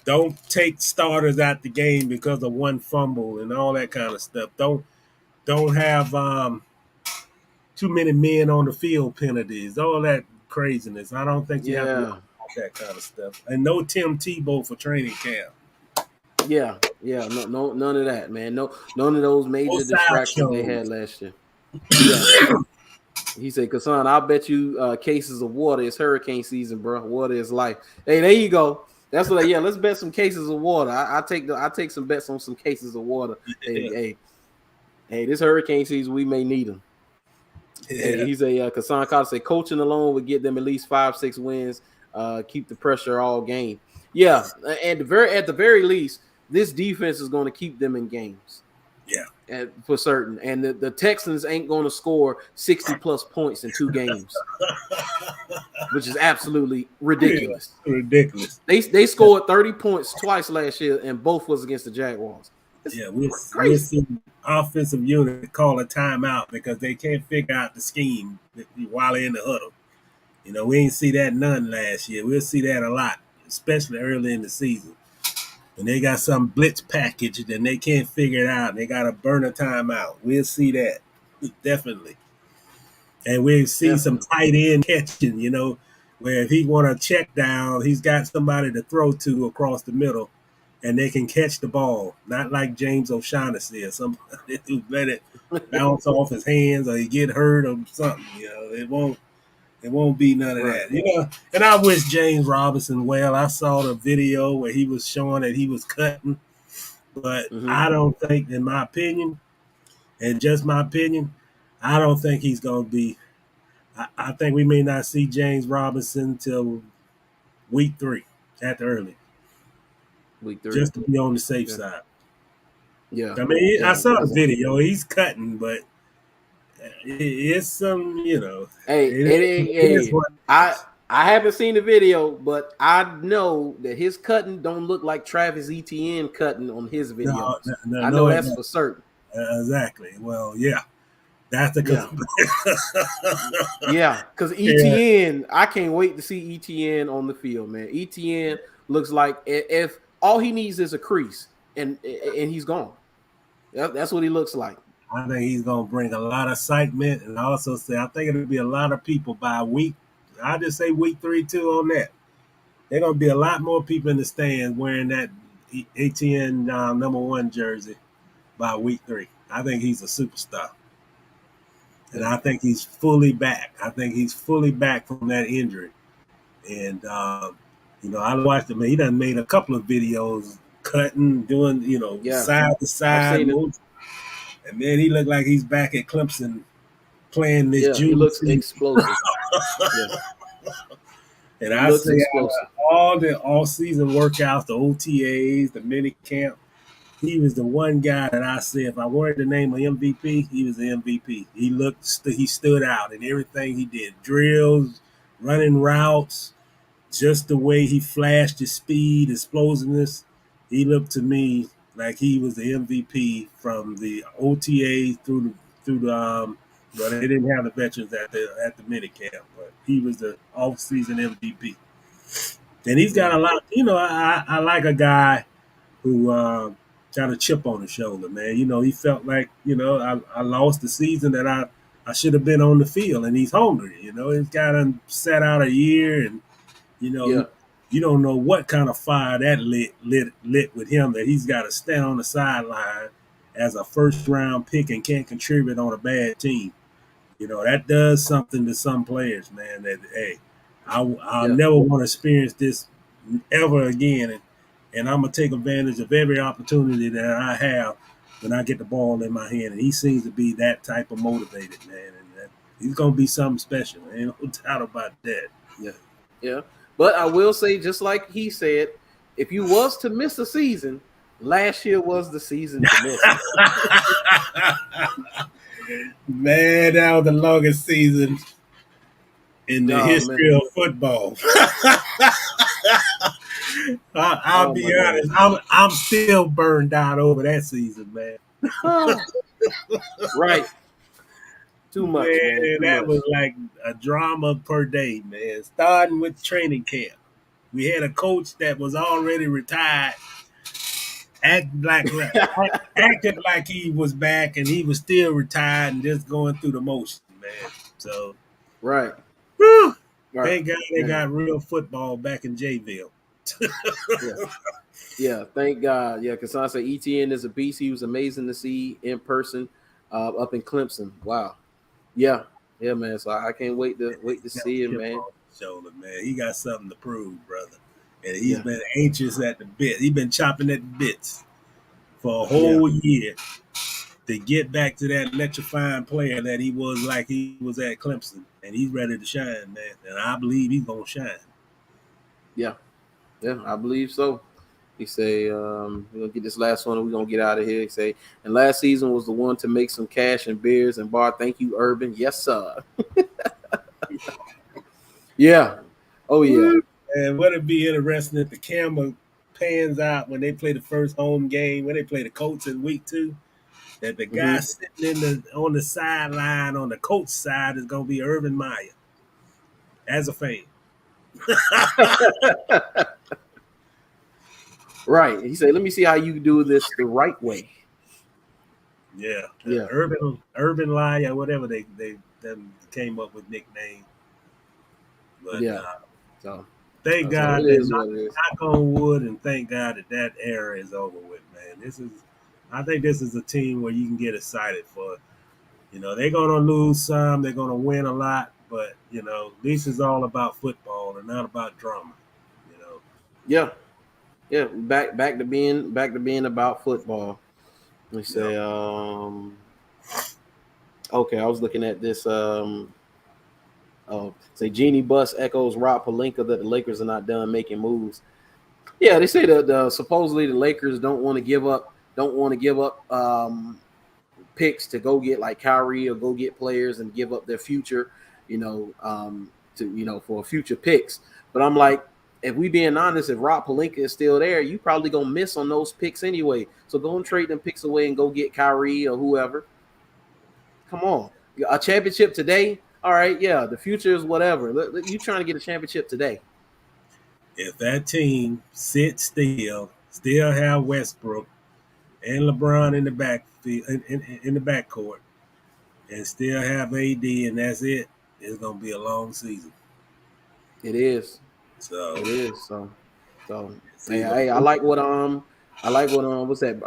Don't take starters out the game because of one fumble and all that kind of stuff. Don't have too many men on the field penalties. All that craziness. I don't think you have to that kind of stuff. And no Tim Tebow for training camp. Yeah, no, none of that, man. No, none of those major distractions they had last year. Yeah. He said, Kassan, I'll bet you cases of water. It's hurricane season, bro. Water is life. Hey, there you go. That's what. Let's bet some cases of water. I take some bets on some cases of water. Hey, this hurricane season, we may need them. Yeah. Hey, he said, Kassan Carter said, coaching alone would get them at least 5-6 wins. keep the pressure all game. Yeah, and at the very least, this defense is going to keep them in games. Yeah, For certain. And the Texans ain't going to score 60 plus points in 2 games, which is absolutely ridiculous. Yeah, ridiculous. They scored 30 points twice last year, and both was against the Jaguars. It's we'll see offensive unit call a timeout because they can't figure out the scheme while they're in the huddle. We ain't see that none last year. We'll see that a lot, especially early in the season. When they got some blitz package and they can't figure it out, and they got to burn a timeout. We'll see that, definitely. And we'll see some tight end catching, where if he want a check down, he's got somebody to throw to across the middle, and they can catch the ball. Not like James O'Shaughnessy or somebody who let it bounce off his hands or he get hurt or something. It won't be none of that. And I wish James Robinson well. I saw the video where he was showing that he was cutting, but I don't think, in my opinion, and just my opinion, I don't think he's going to be. I think we may not see James Robinson till week 3 at the early. Week 3. Just to be on the safe side. Yeah. I mean, I saw the video. He's cutting, but it's some, Hey, I haven't seen the video, but I know that his cutting don't look like Travis Etienne cutting on his videos. I know that's for certain. Exactly. Well, yeah. That's the yeah, because Etienne, I can't wait to see Etienne on the field, man. Etienne looks like if all he needs is a crease and he's gone. That's what he looks like. I think he's going to bring a lot of excitement, and I also say I think it'll be a lot of people by week. I just say week 3 too on that. There's going to be a lot more people in the stands wearing that Etienne number 1 jersey by week 3. I think he's a superstar. And I think he's fully back. I think he's fully back from that injury. And, I watched him. He done made a couple of videos cutting, doing, side to side. And then he looked like he's back at Clemson playing this June. He looks explosive. And I say all the all-season workouts, the OTAs, the mini camp, he was the one guy that I said, if I wanted to name an MVP, he was the MVP. He stood out in everything he did. Drills, running routes, just the way he flashed his speed, explosiveness. He looked to me like he was the MVP from the OTA through the well, they didn't have the veterans at the minicamp, but he was the off-season MVP. And he's got a lot. I like a guy who got a chip on his shoulder, man. He felt like I lost the season that I should have been on the field, and he's hungry. He's got him set out a year, and you don't know what kind of fire that lit with him, that he's got to stand on the sideline as a first-round pick and can't contribute on a bad team. That does something to some players, man, that, hey, I'll never want to experience this ever again. And I'm going to take advantage of every opportunity that I have when I get the ball in my hand. And he seems to be that type of motivated, man. And he's going to be something special. Ain't no doubt about that. Yeah. But I will say, just like he said, if you was to miss a season, last year was the season to miss. Man, that was the longest season in the history of football. I'll be honest. I'm still burned out over that season, man. Right. Too much, man. That was like a drama per day, man. Starting with training camp. We had a coach that was already retired, acted like he was back, and he was still retired and just going through the motions, man. So, right. Thank God they got real football back in Jayville. Yeah, thank God. Yeah, because I say Etienne is a beast. He was amazing to see in person up in Clemson. Wow. Yeah, man. So I can't wait to see him, man. Shoulder, man. He got something to prove, brother. And he's been anxious at the bit. He's been chopping at the bits for a whole year to get back to that electrifying player that he was like he was at Clemson. And he's ready to shine, man. And I believe he's going to shine. Yeah, I believe so. He say, we're gonna get this last one and we're gonna get out of here. He say, and last season was the one to make some cash and beers and bar. Thank you, Urban. Yes, sir. Yeah. Oh yeah. And would it be interesting if the camera pans out when they play the first home game, when they play the Colts in week 2, that the guy Mm-hmm. sitting on the sideline on the Colts side is gonna be Urban Meyer as a fan. Right. He said, let me see how you do this the right way. Yeah, Yeah. Urban Liar, whatever they them came up with nickname. But Yeah. So thank so God it that is what it is. knock on wood, and thank God that era is over with, man. I think this is a team where you can get excited for. They're gonna lose some, they're gonna win a lot, but at least it's all about football and not about drama. You know, Yeah. Yeah. Back to being about football. Let me yeah, say, okay, I was looking at this. Say Jeannie Buss echoes Rob Pelinka that the Lakers are not done making moves. Yeah, they say that supposedly the Lakers don't want to give up picks to go get like Kyrie or go get players and give up their future, for future picks. But I'm like, if we being honest, if Rob Pelinka is still there, you probably gonna miss on those picks anyway. So go and trade them picks away and go get Kyrie or whoever. Come on, a championship today. All right, yeah, the future is whatever. You trying to get a championship today? if that team sits still have Westbrook and LeBron in the backfield in the backcourt, and still have AD, and that's it, it's gonna be a long season. It is. So It is. So see hey, I like what what's that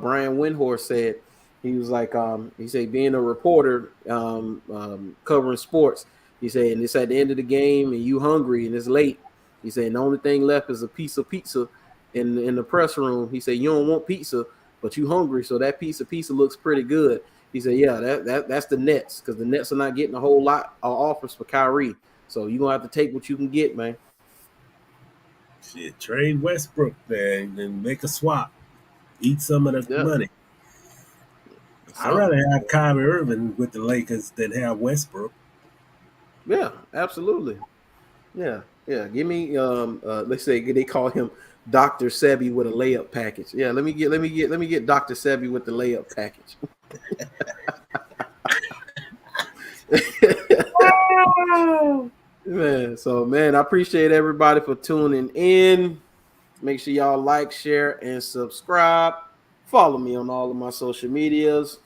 Brian Windhorst said. He was like he said being a reporter covering sports. He said and it's at the end of the game and you hungry and it's late. He said the only thing left is a piece of pizza in the press room. He said you don't want pizza, but you hungry, so that piece of pizza looks pretty good. He said, yeah, that's the Nets because the Nets are not getting a whole lot of offers for Kyrie. So you're gonna have to take what you can get, man. shit, trade Westbrook there and then make a swap. Eat some of the Yeah, money. I'd rather something. have Kyrie Irving with the Lakers than have Westbrook. Yeah, absolutely. Yeah. Give me let's say they call him Dr. Sebi with a layup package. Yeah, let me get Dr. Sebi with the layup package. Man, so man, I appreciate everybody for tuning in. Make sure y'all like, share, and subscribe. Follow me on all of my social medias.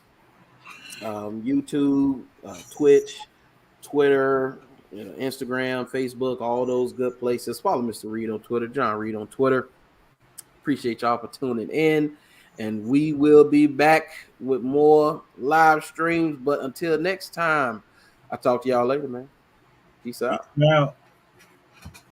YouTube, Twitch, Twitter, Instagram, Facebook, all those good places. Follow Mr. Reid on Twitter, John Reid on Twitter. Appreciate y'all for tuning in. And we will be back with more live streams. But until next time, I'll talk to y'all later, man. Peace out. Now,